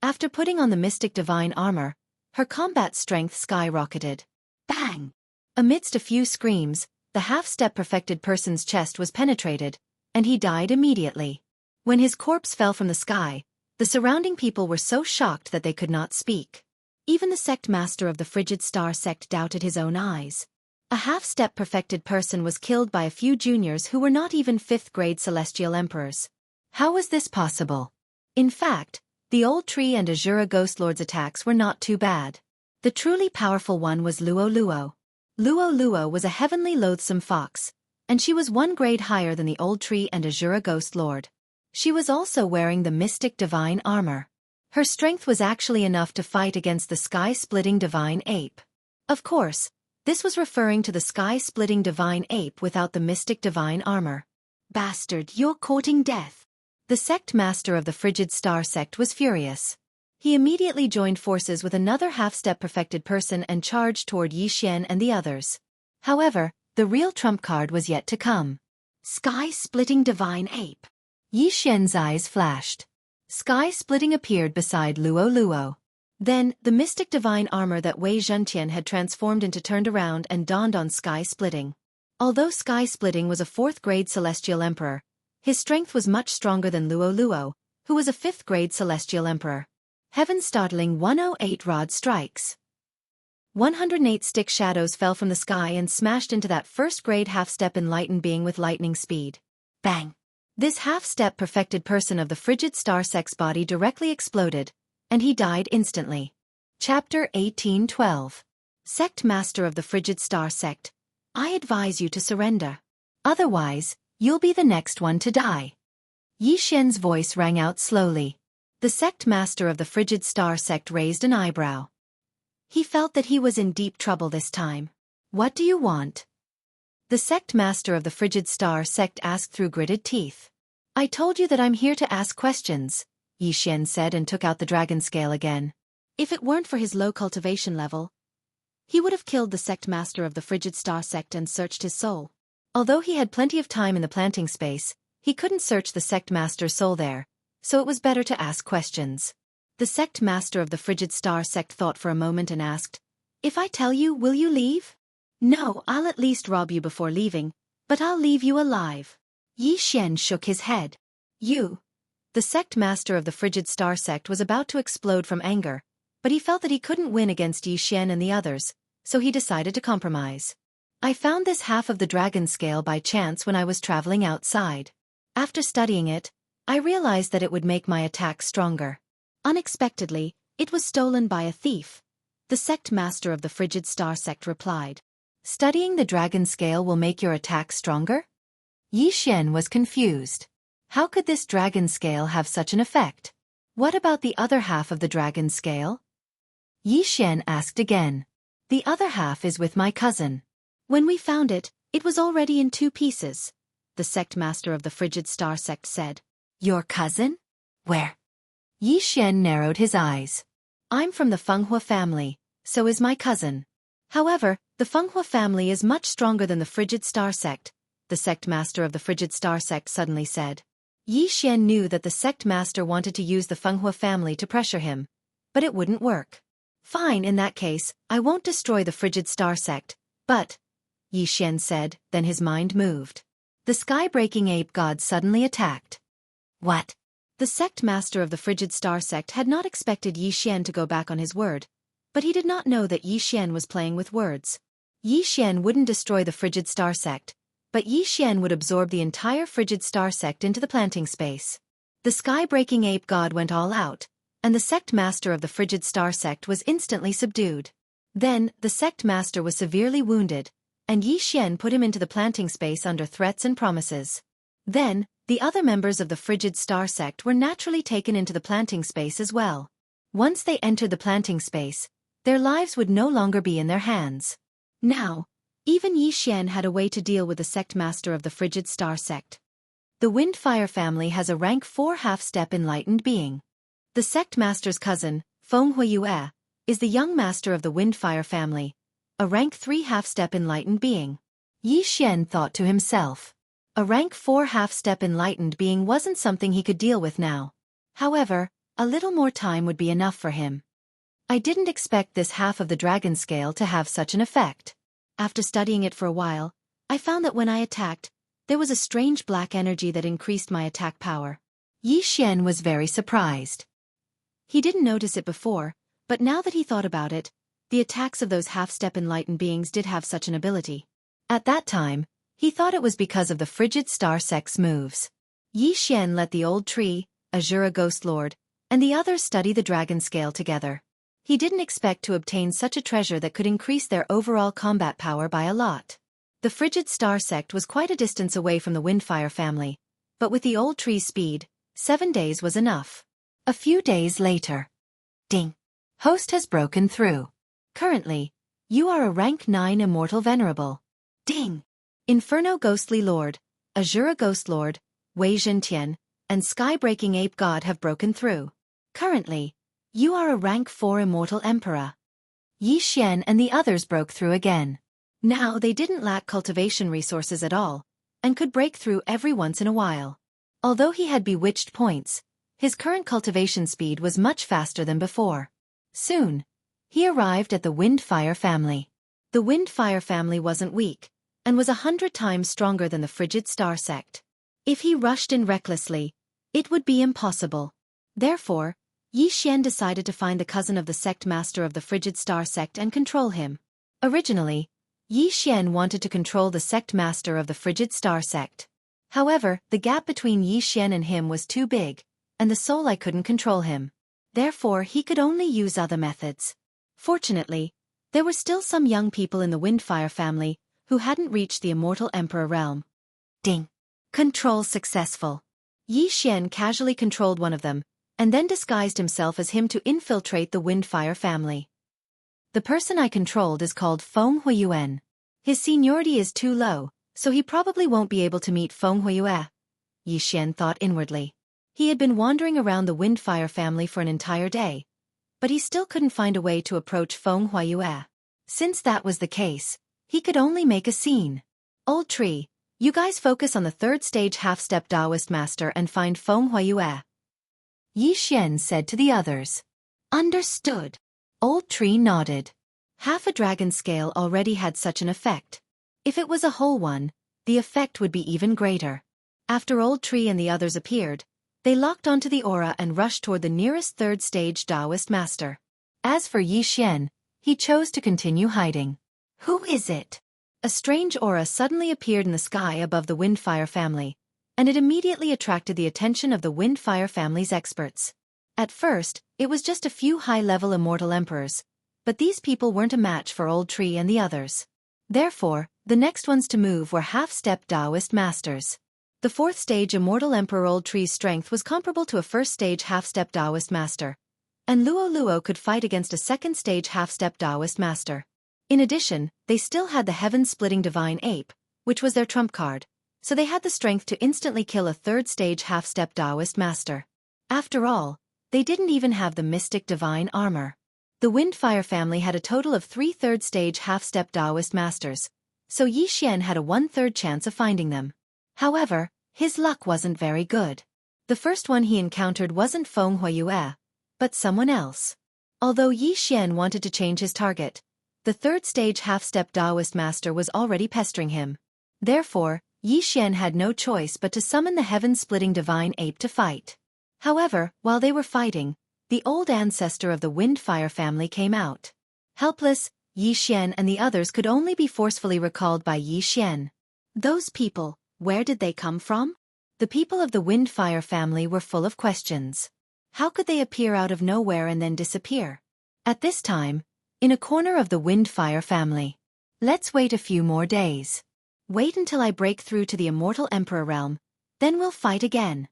After putting on the mystic divine armor, her combat strength skyrocketed. Bang! Amidst a few screams, the half-step perfected person's chest was penetrated, and he died immediately. When his corpse fell from the sky, the surrounding people were so shocked that they could not speak. Even the sect master of the Frigid Star sect doubted his own eyes. A half-step perfected person was killed by a few juniors who were not even 5th-grade celestial emperors. How was this possible? In fact, the Old Tree and Azura Ghost Lord's attacks were not too bad. The truly powerful one was Luo Luo. Luo Luo was a heavenly loathsome fox, and she was 1 grade higher than the Old Tree and Azura Ghost Lord. She was also wearing the mystic divine armor. Her strength was actually enough to fight against the sky-splitting divine ape. Of course, this was referring to the sky-splitting divine ape without the mystic divine armor. "Bastard, you're courting death." The sect master of the Frigid Star sect was furious. He immediately joined forces with another half-step perfected person and charged toward Yi Xian and the others. However, the real trump card was yet to come. Sky-splitting divine ape. Yi Xian's eyes flashed. Sky-splitting appeared beside Luo Luo. Then, the mystic divine armor that Wei Zhentian had transformed into turned around and donned on Sky-splitting. Although Sky-splitting was a 4th-grade celestial emperor, his strength was much stronger than Luo Luo, who was a 5th-grade celestial emperor. Heaven-startling 108 rod strikes. 108 stick shadows fell from the sky and smashed into that 1st-grade half-step enlightened being with lightning speed. Bang! This half-step perfected person of the Frigid Star sect's body directly exploded, and he died instantly. Chapter 1812. Sect Master of the Frigid Star sect, I advise you to surrender. Otherwise, you'll be the next one to die. Yi Xian's voice rang out slowly. The sect master of the Frigid Star sect raised an eyebrow. He felt that he was in deep trouble this time. "What do you want?" The sect master of the Frigid Star sect asked through gritted teeth. "I told you that I'm here to ask questions," Yi Xian said and took out the dragon scale again. If it weren't for his low cultivation level, he would have killed the sect master of the Frigid Star sect and searched his soul. Although he had plenty of time in the planting space, he couldn't search the sect master's soul there, so it was better to ask questions. The sect master of the Frigid Star sect thought for a moment and asked, "If I tell you, will you leave?" "No, I'll at least rob you before leaving, but I'll leave you alive." Yi Xian shook his head. You. The sect master of the Frigid Star sect was about to explode from anger, but he felt that he couldn't win against Yi Xian and the others, so he decided to compromise. I found this half of the dragon scale by chance when I was traveling outside. After studying it, I realized that it would make my attacks stronger. Unexpectedly, it was stolen by a thief. The sect master of the Frigid Star sect replied. Studying the dragon scale will make your attacks stronger? Yi Xian was confused. How could this dragon scale have such an effect? What about the other half of the dragon scale? Yi Xian asked again. The other half is with my cousin. When we found it, it was already in 2 pieces. The sect master of the Frigid Star sect said. Your cousin? Where? Yi Xian narrowed his eyes. I'm from the Fenghua family, so is my cousin. However, the Fenghua family is much stronger than the Frigid Star sect, the sect master of the Frigid Star sect suddenly said. Yi Xian knew that the sect master wanted to use the Fenghua family to pressure him, but it wouldn't work. Fine, in that case, I won't destroy the Frigid Star sect, but, Yi Xian said, then his mind moved. The sky-breaking ape god suddenly attacked. What? The sect master of the Frigid Star sect had not expected Yi Xian to go back on his word, but he did not know that Yi Xian was playing with words. Yi Xian wouldn't destroy the Frigid Star sect, but Yi Xian would absorb the entire Frigid Star sect into the planting space. The sky-breaking ape god went all out, and the sect master of the Frigid Star sect was instantly subdued. Then, the sect master was severely wounded, and Yi Xian put him into the planting space under threats and promises. Then, the other members of the Frigid Star sect were naturally taken into the planting space as well. Once they entered the planting space, their lives would no longer be in their hands. Now, even Yi Xian had a way to deal with the sect master of the Frigid Star sect. The Windfire family has a rank 4 half-step enlightened being. The sect master's cousin, Fenghua Yue, is the young master of the Windfire family, a rank 3 half-step enlightened being. Yi Xian thought to himself. A rank 4 half-step enlightened being wasn't something he could deal with now. However, a little more time would be enough for him. I didn't expect this half of the dragon scale to have such an effect. After studying it for a while, I found that when I attacked, there was a strange black energy that increased my attack power. Yi Xian was very surprised. He didn't notice it before, but now that he thought about it, the attacks of those half-step enlightened beings did have such an ability. At that time, he thought it was because of the Frigid Star sect's moves. Yi Xian let the old tree, Azura Ghost Lord, and the others study the dragon scale together. He didn't expect to obtain such a treasure that could increase their overall combat power by a lot. The Frigid Star sect was quite a distance away from the Windfire family, but with the old tree's speed, 7 days was enough. A few days later. Ding. Host has broken through. Currently, you are a rank 9 immortal venerable. Ding. Inferno Ghostly Lord, Azura Ghost Lord, Wei Zhentian, and Sky-Breaking Ape God have broken through. Currently, you are a rank 4 immortal emperor. Yi Xian and the others broke through again. Now they didn't lack cultivation resources at all, and could break through every once in a while. Although he had bewitched points, his current cultivation speed was much faster than before. Soon, he arrived at the Windfire family. The Windfire family wasn't weak, and was 100 times stronger than the Frigid Star sect. If he rushed in recklessly, it would be impossible. Therefore, Yi Xian decided to find the cousin of the sect master of the Frigid Star sect and control him. Originally, Yi Xian wanted to control the sect master of the Frigid Star sect. However, the gap between Yi Xian and him was too big, and the soul I couldn't control him. Therefore, he could only use other methods. Fortunately, there were still some young people in the Windfire family who hadn't reached the Immortal Emperor realm. Ding. Control successful. Yi Xian casually controlled one of them, and then disguised himself as him to infiltrate the Windfire family. The person I controlled is called Fenghua Yuan. His seniority is too low, so he probably won't be able to meet Fenghua Yue, Yi Xian thought inwardly. He had been wandering around the Windfire family for an entire day, but he still couldn't find a way to approach Fenghua Yue. Since that was the case, he could only make a scene. Old Tree, you guys focus on the 3rd stage half-step Taoist master and find Fenghua Yue. Yi Xian said to the others. Understood. Old Tree nodded. Half a dragon scale already had such an effect. If it was a whole one, the effect would be even greater. After Old Tree and the others appeared, They locked onto the aura and rushed toward the nearest third-stage Taoist master. As for Yi Xian, he chose to continue hiding. Who is it? A strange aura suddenly appeared in the sky above the Windfire family, and it immediately attracted the attention of the Windfire family's experts. At first, it was just a few high-level immortal emperors, but these people weren't a match for Old Tree and the others. Therefore, the next ones to move were half-step Taoist masters. The fourth-stage immortal emperor Old Tree's strength was comparable to a first-stage half-step Taoist master, and Luo Luo could fight against a second-stage half-step Taoist master. In addition, they still had the heaven-splitting divine ape, which was their trump card, so they had the strength to instantly kill a third-stage half-step Taoist master. After all, they didn't even have the mystic divine armor. The Windfire family had a total of 3 third-stage half-step Taoist masters, so Yi Xian had a 1/3 chance of finding them. However, his luck wasn't very good. The first one he encountered wasn't Feng Huiyue, but someone else. Although Yi Xian wanted to change his target, the third-stage half-step Taoist master was already pestering him. Therefore, Yi Xian had no choice but to summon the heaven-splitting divine ape to fight. However, while they were fighting, the old ancestor of the Windfire family came out. Helpless, Yi Xian and the others could only be forcefully recalled by Yi Xian. Those people, where did they come from? The people of the Windfire family were full of questions. How could they appear out of nowhere and then disappear? At this time, in a corner of the Windfire family. Let's wait a few more days. Wait until I break through to the Immortal Emperor realm, then we'll fight again.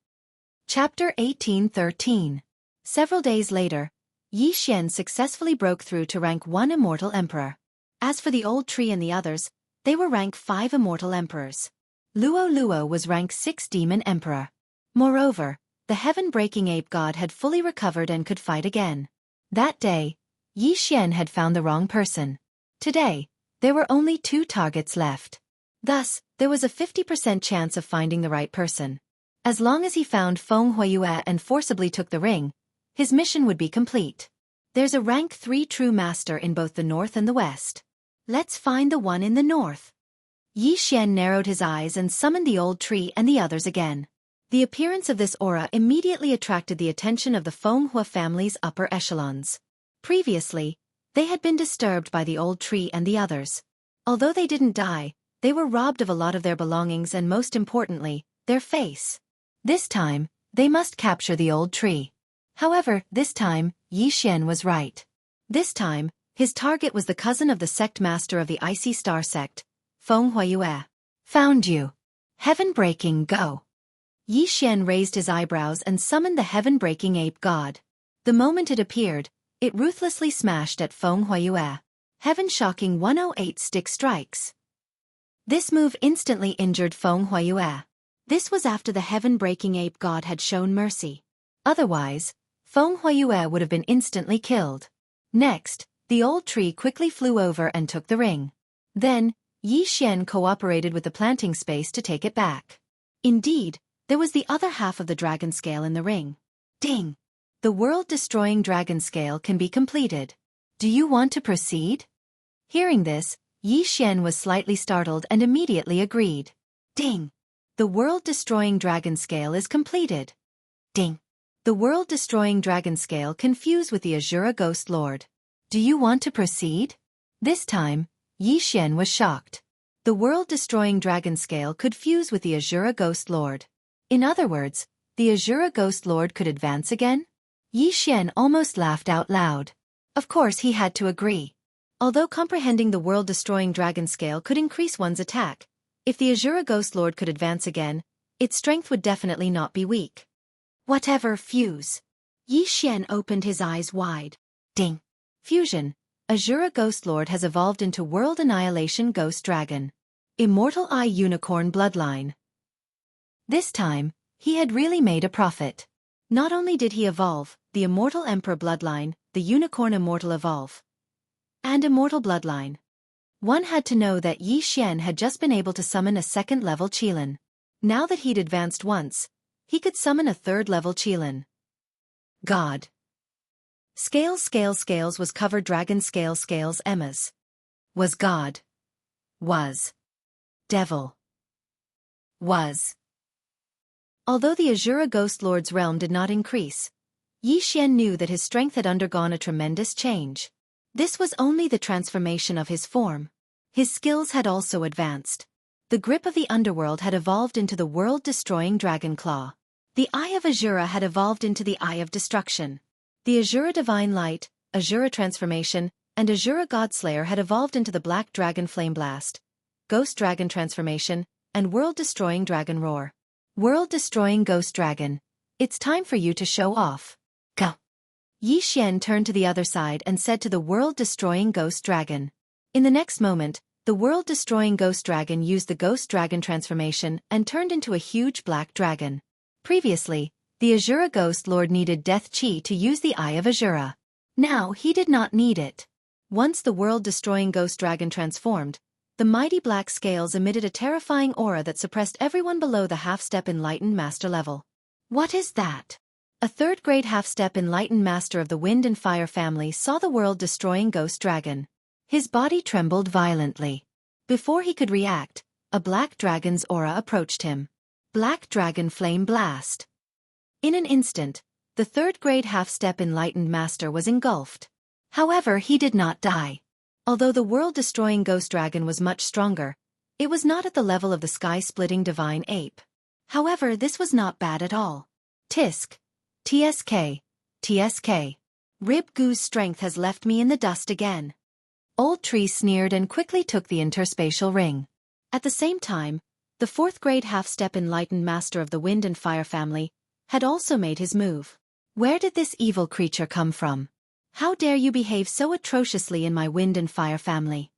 Chapter 1813. Several days later, Yi Xian successfully broke through to rank 1 Immortal Emperor. As for the Old Tree and the others, they were rank 5 Immortal Emperors. Luo Luo was rank 6 Demon Emperor. Moreover, the heaven-breaking ape god had fully recovered and could fight again. That day, Yi Xian had found the wrong person. Today, there were only 2 targets left. Thus, there was a 50% chance of finding the right person. As long as he found Feng Huiyue and forcibly took the ring, his mission would be complete. There's a rank 3 true master in both the north and the west. Let's find the one in the north. Yi Xian narrowed his eyes and summoned the Old Tree and the others again. The appearance of this aura immediately attracted the attention of the Feng Hua family's upper echelons. Previously, they had been disturbed by the Old Tree and the others. Although they didn't die, they were robbed of a lot of their belongings and most importantly, their face. This time, they must capture the Old Tree. However, this time, Yi Xian was right. This time, his target was the cousin of the sect master of the Icy Star sect, Feng Huiyue. Found you. Heaven-breaking, go. Yi Xian raised his eyebrows and summoned the heaven-breaking ape god. The moment it appeared, it ruthlessly smashed at Feng Huiyue. Heaven-shocking 108 stick strikes. This move instantly injured Feng Huiyue. This was after the heaven-breaking ape god had shown mercy. Otherwise, Feng Huiyue would have been instantly killed. Next, the Old Tree quickly flew over and took the ring. Then, Yi Xian cooperated with the planting space to take it back. Indeed, there was the other half of the dragon scale in the ring. Ding! The world-destroying dragon scale can be completed. Do you want to proceed? Hearing this, Yi Xian was slightly startled and immediately agreed. Ding! The world-destroying dragon scale is completed. Ding! The world-destroying dragon scale can fuse with the Azura Ghost Lord. Do you want to proceed? This time, Yi Xian was shocked. The world-destroying dragon scale could fuse with the Azura Ghost Lord. In other words, the Azura Ghost Lord could advance again? Yi Xian almost laughed out loud. Of course he had to agree. Although comprehending the world-destroying dragon scale could increase one's attack, if the Azura Ghost Lord could advance again, its strength would definitely not be weak. Whatever, fuse. Yi Xian opened his eyes wide. Ding! Fusion. Azura Ghost Lord has evolved into World Annihilation Ghost Dragon. Immortal Eye Unicorn Bloodline. This time, he had really made a profit. Not only did he evolve, the Immortal Emperor Bloodline, the Unicorn Immortal Evolve, and Immortal Bloodline. One had to know that Yi Xian had just been able to summon a second-level Qilin. Now that he'd advanced once, he could summon a third-level Qilin. God. Scales was covered dragon scales Emma's. Was God. Was. Devil. Was. Although the Azura Ghost Lord's realm did not increase, Yi Xian knew that his strength had undergone a tremendous change. This was only the transformation of his form. His skills had also advanced. The grip of the underworld had evolved into the world-destroying dragon claw. The Eye of Azura had evolved into the Eye of Destruction. The Azura Divine Light, Azura Transformation, and Azura Godslayer had evolved into the Black Dragon Flame Blast, Ghost Dragon Transformation, and World-Destroying Dragon Roar. World-Destroying Ghost Dragon. It's time for you to show off. Go. Yi Xian turned to the other side and said to the World-Destroying Ghost Dragon. In the next moment, the World-Destroying Ghost Dragon used the Ghost Dragon Transformation and turned into a huge black dragon. Previously, the Azura Ghost Lord needed Death Chi to use the Eye of Azura. Now he did not need it. Once the world-destroying Ghost Dragon transformed, the mighty black scales emitted a terrifying aura that suppressed everyone below the half-step Enlightened Master level. What is that? A third-grade half-step Enlightened Master of the Wind and Fire family saw the world-destroying Ghost Dragon. His body trembled violently. Before he could react, a black dragon's aura approached him. Black Dragon Flame Blast. In an instant, the third-grade half-step Enlightened Master was engulfed. However, he did not die. Although the world-destroying Ghost Dragon was much stronger, it was not at the level of the sky-splitting Divine Ape. However, this was not bad at all. Tisk. TSK. TSK. Rib Goo's strength has left me in the dust again. Old Tree sneered and quickly took the interspatial ring. At the same time, the fourth-grade half-step Enlightened Master of the Wind and Fire family had also made his move. Where did this evil creature come from? How dare you behave so atrociously in my Wind and Fire family?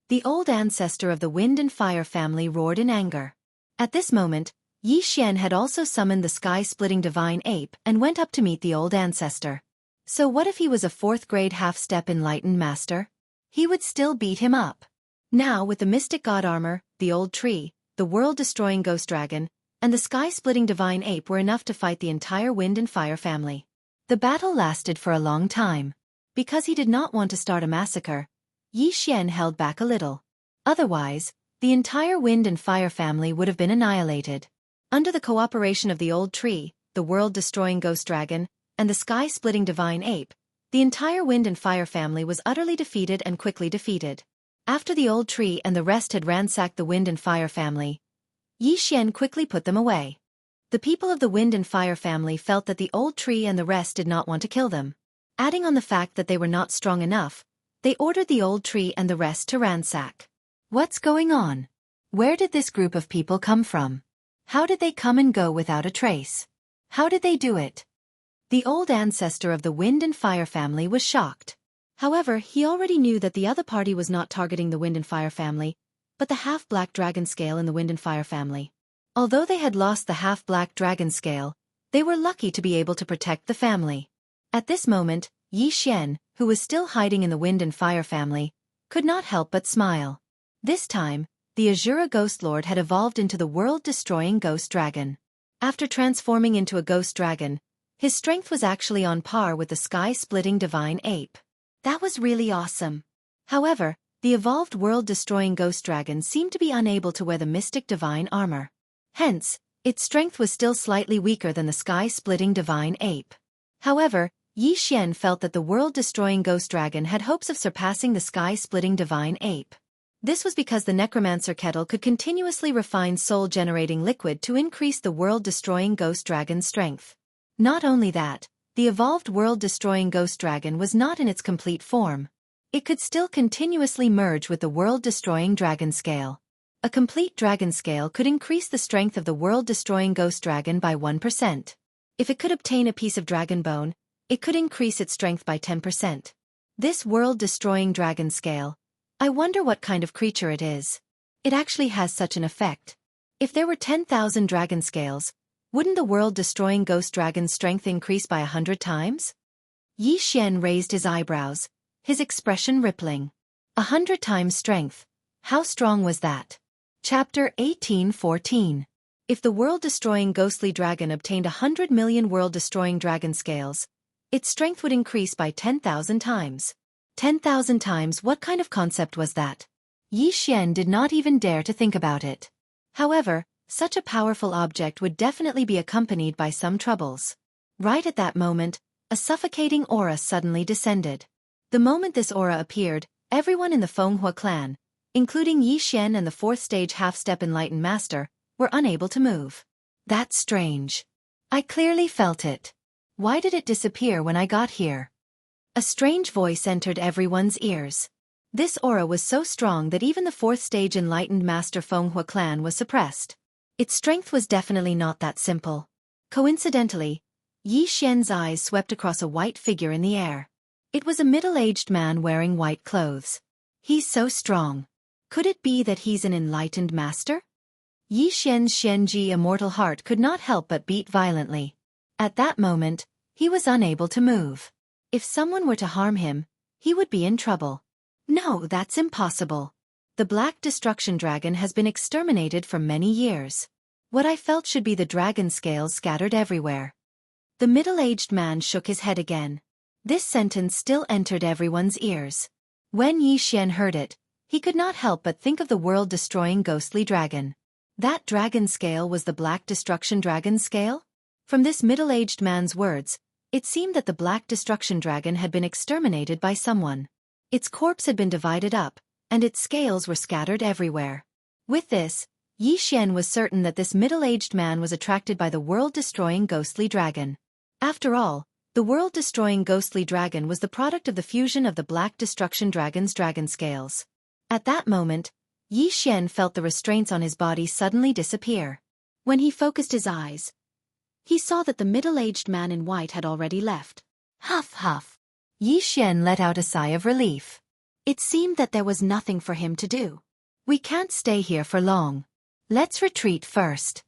The old ancestor of the Wind and Fire family roared in anger. At this moment, Yi Xian had also summoned the sky-splitting Divine Ape and went up to meet the old ancestor. So what if he was a fourth-grade half-step Enlightened Master? He would still beat him up. Now with the Mystic God armor, the old tree, the world-destroying Ghost Dragon, and the sky-splitting Divine Ape were enough to fight the entire Wind and Fire family. The battle lasted for a long time. Because he did not want to start a massacre, Yi Xian held back a little. Otherwise, the entire Wind and Fire family would have been annihilated. Under the cooperation of the old tree, the world-destroying Ghost Dragon, and the sky-splitting Divine Ape, the entire Wind and Fire family was utterly defeated and quickly defeated. After the old tree and the rest had ransacked the Wind and Fire family, Yi Xian quickly put them away. The people of the Wind and Fire family felt that the old tree and the rest did not want to kill them. Adding on the fact that they were not strong enough, they ordered the old tree and the rest to ransack. What's going on? Where did this group of people come from? How did they come and go without a trace? How did they do it? The old ancestor of the Wind and Fire family was shocked. However, he already knew that the other party was not targeting the Wind and Fire family, but the half-black dragon scale in the Wind and Fire family. Although they had lost the half-black dragon scale, they were lucky to be able to protect the family. At this moment, Yi Xian, who was still hiding in the Wind and Fire family, could not help but smile. This time, the Azura Ghost Lord had evolved into the world-destroying Ghost Dragon. After transforming into a Ghost Dragon, his strength was actually on par with the sky-splitting Divine Ape. That was really awesome. However, the evolved world-destroying Ghost Dragon seemed to be unable to wear the mystic Divine armor. Hence, its strength was still slightly weaker than the sky-splitting Divine Ape. However, Yi Xian felt that the world-destroying Ghost Dragon had hopes of surpassing the sky-splitting Divine Ape. This was because the Necromancer Kettle could continuously refine soul-generating liquid to increase the world-destroying Ghost Dragon's strength. Not only that, the evolved world-destroying Ghost Dragon was not in its complete form. It could still continuously merge with the world-destroying Dragon Scale. A complete Dragon Scale could increase the strength of the world-destroying Ghost Dragon by 1%. If it could obtain a piece of dragon bone, it could increase its strength by 10%. This world-destroying Dragon Scale, I wonder what kind of creature it is. It actually has such an effect. If there were 10,000 Dragon Scales, wouldn't the world-destroying Ghost Dragon's strength increase by 100 times? Yi Xian raised his eyebrows, his expression rippling. 100 times strength. How strong was that? Chapter 18:14. If the world-destroying ghostly dragon obtained 100 million world-destroying dragon scales, its strength would increase by 10,000 times. 10,000 times, what kind of concept was that? Yi Xian did not even dare to think about it. However, Such a powerful object would definitely be accompanied by some troubles. Right at that moment, a suffocating aura suddenly descended. The moment this aura appeared, everyone in the Fenghua clan, including Yi Xian and the fourth stage half-step enlightened master, were unable to move. That's strange. I clearly felt it. Why did it disappear when I got here? A strange voice entered everyone's ears. This aura was so strong that even the fourth stage enlightened master Fenghua clan was suppressed. Its strength was definitely not that simple. Coincidentally, Yi Xian's eyes swept across a white figure in the air. It was a middle-aged man wearing white clothes. He's so strong. Could it be that he's an enlightened master? Yi Xian's Xianji immortal heart could not help but beat violently. At that moment, he was unable to move. If someone were to harm him, he would be in trouble. No, that's impossible. The Black Destruction Dragon has been exterminated for many years. What I felt should be the dragon scales scattered everywhere. The middle-aged man shook his head again. This sentence still entered everyone's ears. When Yi Xian heard it, he could not help but think of the world-destroying ghostly dragon. That dragon scale was the Black Destruction Dragon scale? From this middle-aged man's words, it seemed that the Black Destruction Dragon had been exterminated by someone. Its corpse had been divided up, and its scales were scattered everywhere. With this, Yi Xian was certain that this middle-aged man was attracted by the world-destroying ghostly dragon. After all, the world-destroying ghostly dragon was the product of the fusion of the Black Destruction Dragon's dragon scales. At that moment, Yi Xian felt the restraints on his body suddenly disappear. When he focused his eyes, he saw that the middle-aged man in white had already left. Huff huff. Yi Xian let out a sigh of relief. It seemed that there was nothing for him to do. We can't stay here for long. Let's retreat first.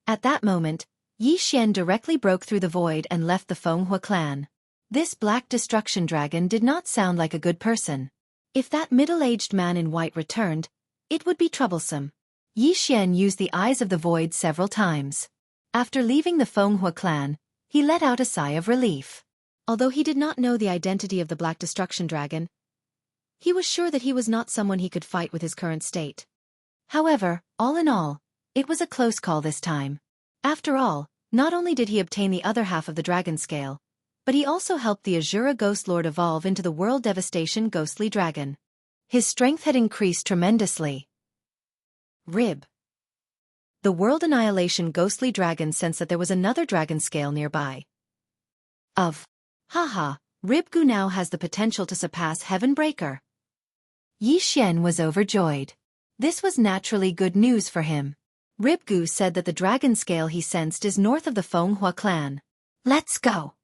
At that moment, Yi Xian directly broke through the void and left the Fenghua clan. This Black Destruction Dragon did not sound like a good person. If that middle-aged man in white returned, it would be troublesome. Yi Xian used the eyes of the void several times. After leaving the Fenghua clan, he let out a sigh of relief. Although he did not know the identity of the Black Destruction Dragon, he was sure that he was not someone he could fight with his current state. However, all in all, it was a close call this time. After all, not only did he obtain the other half of the dragon scale, but he also helped the Azura Ghost Lord evolve into the World Devastation Ghostly Dragon. His strength had increased tremendously. Rib. The World Annihilation Ghostly Dragon sensed that there was another dragon scale nearby. Haha, Ribgu now has the potential to surpass Heaven Breaker. Yi Xian was overjoyed. This was naturally good news for him. Ribgu said that the dragon scale he sensed is north of the Fenghua clan. Let's go.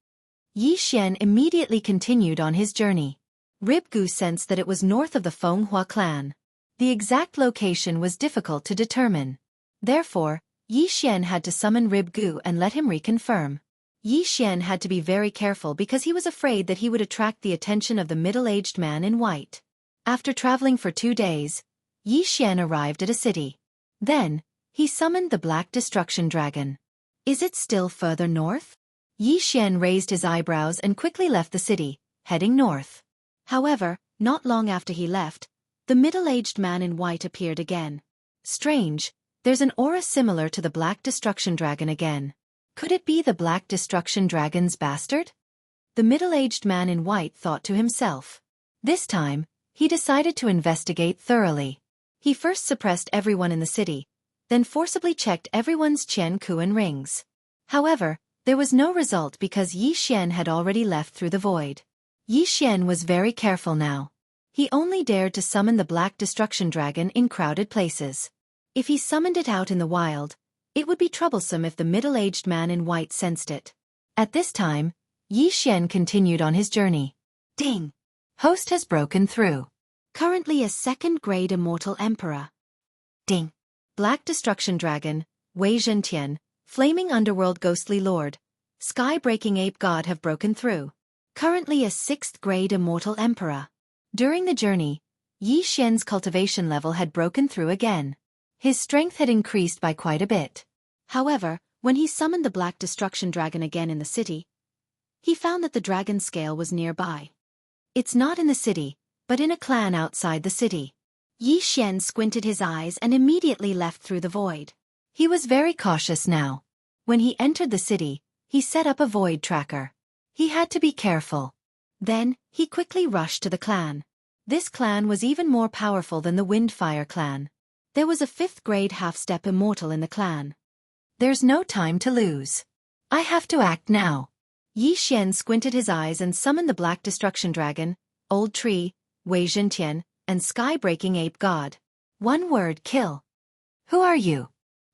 Yi Xian immediately continued on his journey. Ribgu sensed that it was north of the Fenghua clan. The exact location was difficult to determine. Therefore, Yi Xian had to summon Ribgu and let him reconfirm. Yi Xian had to be very careful because he was afraid that he would attract the attention of the middle-aged man in white. After traveling for 2 days, Yi Xian arrived at a city. Then, he summoned the Black Destruction Dragon. Is it still further north? Yi Xian raised his eyebrows and quickly left the city, heading north. However, not long after he left, the middle-aged man in white appeared again. Strange, there's an aura similar to the Black Destruction Dragon again. Could it be the Black Destruction Dragon's bastard? The middle-aged man in white thought to himself. This time, he decided to investigate thoroughly. He first suppressed everyone in the city, then forcibly checked everyone's Qian Kuan rings. However, there was no result because Yi Xian had already left through the void. Yi Xian was very careful now. He only dared to summon the Black Destruction Dragon in crowded places. If he summoned it out in the wild, it would be troublesome if the middle-aged man in white sensed it. At this time, Yi Xian continued on his journey. Ding! Host has broken through. Currently a 2nd grade immortal emperor. Ding! Black Destruction Dragon, Wei Zhentian, Flaming Underworld Ghostly Lord, Sky-Breaking Ape God have broken through. Currently a 6th grade immortal emperor. During the journey, Yi Xian's cultivation level had broken through again. His strength had increased by quite a bit. However, when he summoned the Black Destruction Dragon again in the city, he found that the dragon scale was nearby. It's not in the city, but in a clan outside the city. Yi Xian squinted his eyes and immediately left through the void. He was very cautious now. When he entered the city, he set up a void tracker. He had to be careful. Then, he quickly rushed to the clan. This clan was even more powerful than the Windfire clan. There was a 5th grade half-step immortal in the clan. There's no time to lose. I have to act now. Yi Xian squinted his eyes and summoned the Black Destruction Dragon, Old Tree, Wei Zhentian, and Sky-Breaking Ape God. One word: kill. Who are you?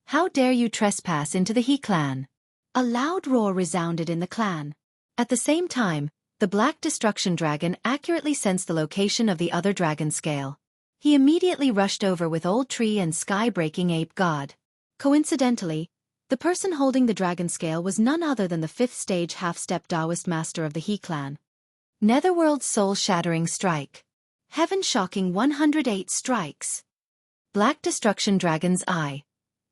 How dare you trespass into the He clan? A loud roar resounded in the clan. At the same time, the Black Destruction Dragon accurately sensed the location of the other dragon scale. He immediately rushed over with Old Tree and Sky-Breaking Ape God. Coincidentally, the person holding the dragon scale was none other than the 5th stage half-step Taoist master of the He clan. Netherworld's soul-shattering strike. Heaven-shocking 108 strikes. Black Destruction Dragon's Eye.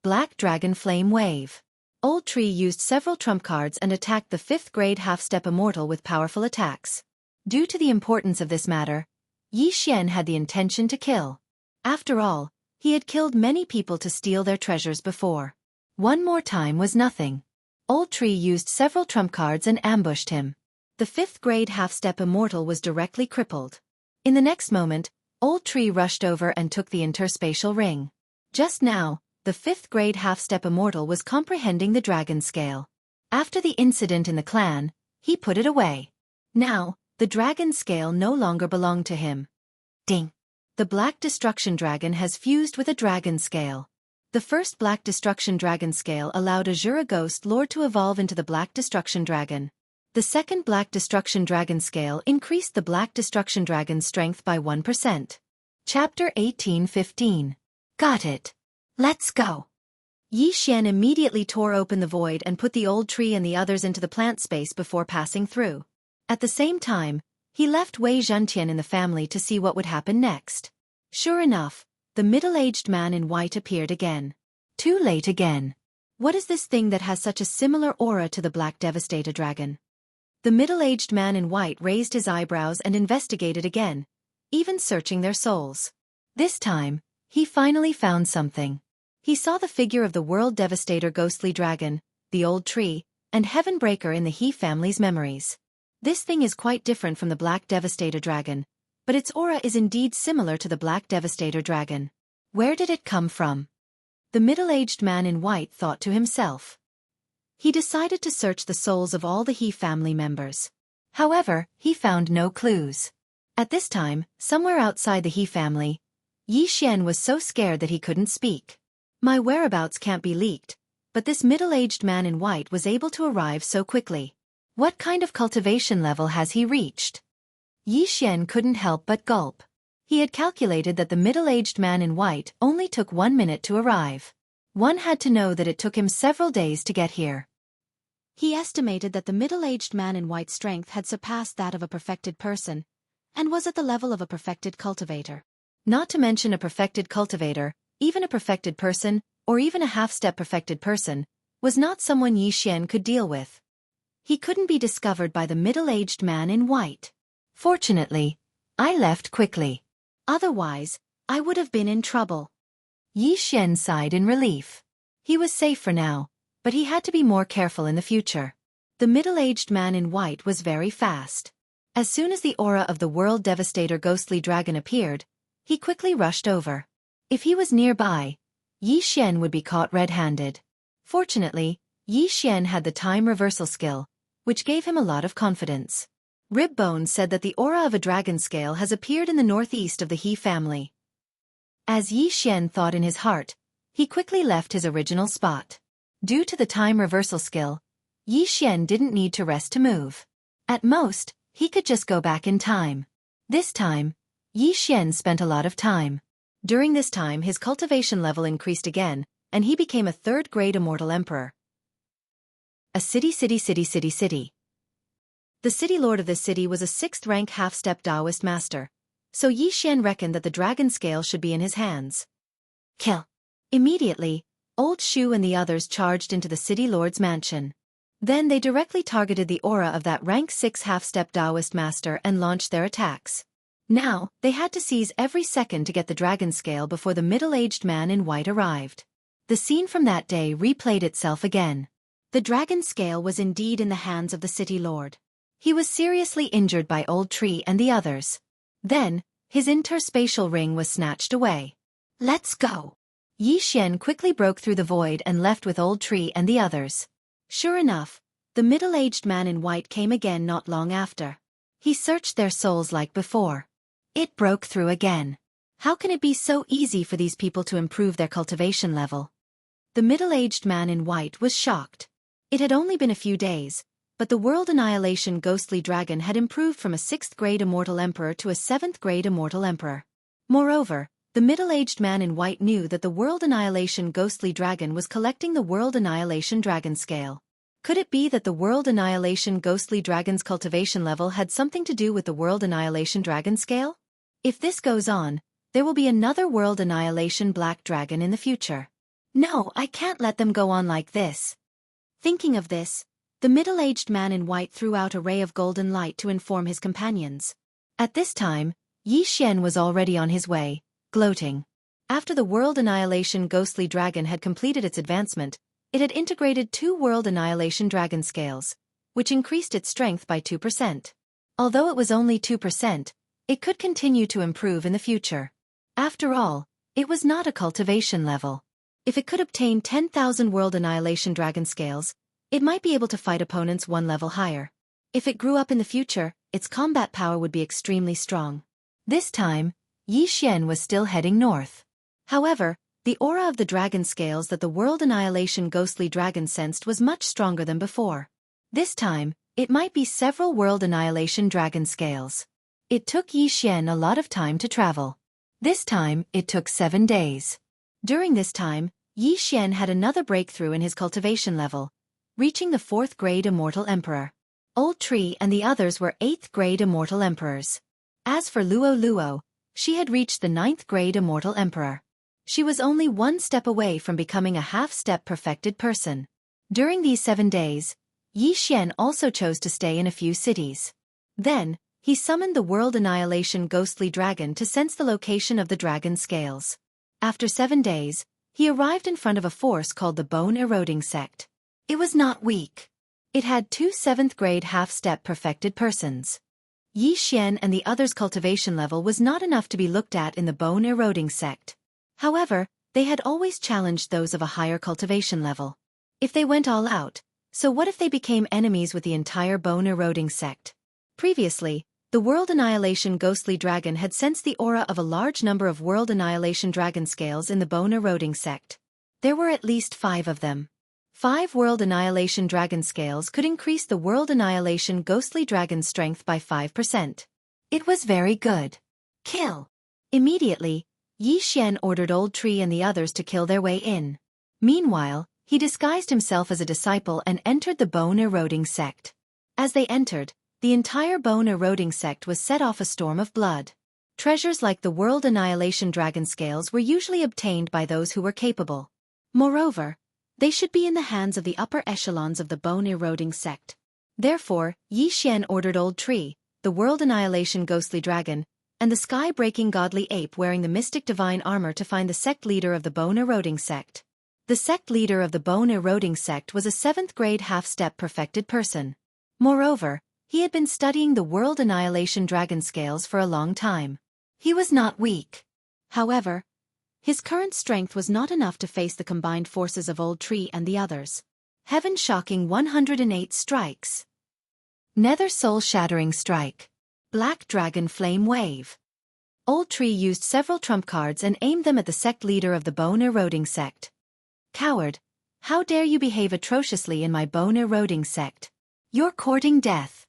Black Dragon Flame Wave. Old Tree used several trump cards and attacked the 5th grade half-step immortal with powerful attacks. Due to the importance of this matter, Yi Xian had the intention to kill. After all, he had killed many people to steal their treasures before. One more time was nothing. Old Tree used several trump cards and ambushed him. The 5th grade half-step immortal was directly crippled. In the next moment, Old Tree rushed over and took the interspatial ring. Just now, the 5th grade half-step immortal was comprehending the dragon scale. After the incident in the clan, he put it away. Now, the dragon scale no longer belonged to him. Ding! The Black Destruction Dragon has fused with a dragon scale. The first Black Destruction Dragon scale allowed Azura Ghost Lord to evolve into the Black Destruction Dragon. The second Black Destruction Dragon scale increased the Black Destruction Dragon's strength by 1%. Chapter 18:15. Got it. Let's go. Yi Xian immediately tore open the void and put the Old Tree and the others into the plant space before passing through. At the same time, he left Wei Zhentian in the family to see what would happen next. Sure enough, the middle-aged man in white appeared again. Too late again. What is this thing that has such a similar aura to the Black Devastator Dragon? The middle-aged man in white raised his eyebrows and investigated again, even searching their souls. This time, he finally found something. He saw the figure of the World Devastator Ghostly Dragon, the Old Tree, and Heavenbreaker in the He family's memories. This thing is quite different from the Black Devastator Dragon, but its aura is indeed similar to the Black Devastator Dragon. Where did it come from? The middle-aged man in white thought to himself. He decided to search the souls of all the He family members. However, he found no clues. At this time, somewhere outside the He family, Yi Xian was so scared that he couldn't speak. My whereabouts can't be leaked, but this middle-aged man in white was able to arrive so quickly. What kind of cultivation level has he reached? Yi Xian couldn't help but gulp. He had calculated that the middle-aged man in white only took 1 minute to arrive. One had to know that it took him several days to get here. He estimated that the middle-aged man in white's strength had surpassed that of a perfected person, and was at the level of a perfected cultivator. Not to mention a perfected cultivator, even a perfected person, or even a half-step perfected person, was not someone Yi Xian could deal with. He couldn't be discovered by the middle-aged man in white. Fortunately, I left quickly. Otherwise, I would have been in trouble. Yi Xian sighed in relief. He was safe for now, but he had to be more careful in the future. The middle-aged man in white was very fast. As soon as the aura of the World Devastator Ghostly Dragon appeared, he quickly rushed over. If he was nearby, Yi Xian would be caught red-handed. Fortunately, Yi Xian had the time reversal skill, which gave him a lot of confidence. Ribbone said that the aura of a dragon scale has appeared in the northeast of the He family. As Yi Xian thought in his heart, he quickly left his original spot. Due to the time reversal skill, Yi Xian didn't need to rest to move. At most, he could just go back in time. This time, Yi Xian spent a lot of time. During this time his cultivation level increased again, and he became a 3rd grade immortal emperor. A city. The city lord of this city was a 6th rank half-step Taoist master, so Yi Xian reckoned that the dragon scale should be in his hands. Kill. Immediately, Old Shu and the others charged into the city lord's mansion. Then they directly targeted the aura of that rank 6 half-step Taoist master and launched their attacks. Now, they had to seize every second to get the dragon scale before the middle-aged man in white arrived. The The scene from that day replayed itself again. The dragon scale was indeed in the hands of the city lord. He was seriously injured by Old Tree and the others. Then, his interspatial ring was snatched away. Let's go! Yi Xian quickly broke through the void and left with Old Tree and the others. Sure enough, the middle-aged man in white came again not long after. He searched their souls like before. It broke through again. How can it be so easy for these people to improve their cultivation level? The middle-aged man in white was shocked. It had only been a few days, but the World Annihilation Ghostly Dragon had improved from a 6th-grade Immortal Emperor to a 7th-grade Immortal Emperor. Moreover, the middle-aged man in white knew that the World Annihilation Ghostly Dragon was collecting the World Annihilation Dragon Scale. Could it be that the World Annihilation Ghostly Dragon's cultivation level had something to do with the World Annihilation Dragon Scale? If this goes on, there will be another World Annihilation Black Dragon in the future. No, I can't let them go on like this. Thinking of this, the middle-aged man in white threw out a ray of golden light to inform his companions. At this time, Yi Xian was already on his way, gloating. After the World Annihilation Ghostly Dragon had completed its advancement, it had integrated 2 World Annihilation Dragon Scales, which increased its strength by 2%. Although it was only 2%, it could continue to improve in the future. After all, it was not a cultivation level. If it could obtain 10,000 World Annihilation Dragon Scales, it might be able to fight opponents 1 level higher. If it grew up in the future, its combat power would be extremely strong. This time, Yi Xian was still heading north. However, the aura of the dragon scales that the World Annihilation Ghostly Dragon sensed was much stronger than before. This time, it might be several World Annihilation Dragon Scales. It took Yi Xian a lot of time to travel. This time, it took 7 days. During this time, Yi Xian had another breakthrough in his cultivation level, reaching the 4th-grade Immortal Emperor. Old Tree and the others were 8th-grade Immortal Emperors. As for Luo Luo, she had reached the 9th-grade Immortal Emperor. She was only 1 step away from becoming a half-step perfected person. During these 7 days, Yi Xian also chose to stay in a few cities. Then, he summoned the World Annihilation Ghostly Dragon to sense the location of the dragon scales. After 7 days, he arrived in front of a force called the Bone Eroding Sect. It was not weak. It had 2 7th-grade half-step perfected persons. Yi Xian and the others' cultivation level was not enough to be looked at in the Bone Eroding Sect. However, they had always challenged those of a higher cultivation level. If they went all out, so what if they became enemies with the entire Bone Eroding Sect? Previously, the World Annihilation Ghostly Dragon had sensed the aura of a large number of World Annihilation Dragon Scales in the Bone Eroding Sect. There were at least 5 of them. 5 World Annihilation Dragon Scales could increase the World Annihilation Ghostly Dragon's strength by 5%. It was very good. Kill! Immediately, Yi Xian ordered Old Tree and the others to kill their way in. Meanwhile, he disguised himself as a disciple and entered the Bone Eroding Sect. As they entered, the entire Bone Eroding Sect was set off a storm of blood. Treasures like the World Annihilation Dragon Scales were usually obtained by those who were capable. Moreover, they should be in the hands of the upper echelons of the Bone Eroding Sect. Therefore, Yi Xian ordered Old Tree, the World Annihilation Ghostly Dragon, and the Sky-Breaking Godly Ape wearing the Mystic Divine Armor to find the sect leader of the Bone Eroding Sect. The sect leader of the Bone Eroding Sect was a 7th-grade half-step perfected person. Moreover, he had been studying the World Annihilation Dragon Scales for a long time. He was not weak. However, his current strength was not enough to face the combined forces of Old Tree and the others. Heaven-shocking 108 strikes. Nether soul-shattering strike. Black Dragon Flame Wave. Old Tree used several trump cards and aimed them at the sect leader of the Bone Eroding Sect. Coward! How dare you behave atrociously in my Bone Eroding Sect? You're courting death.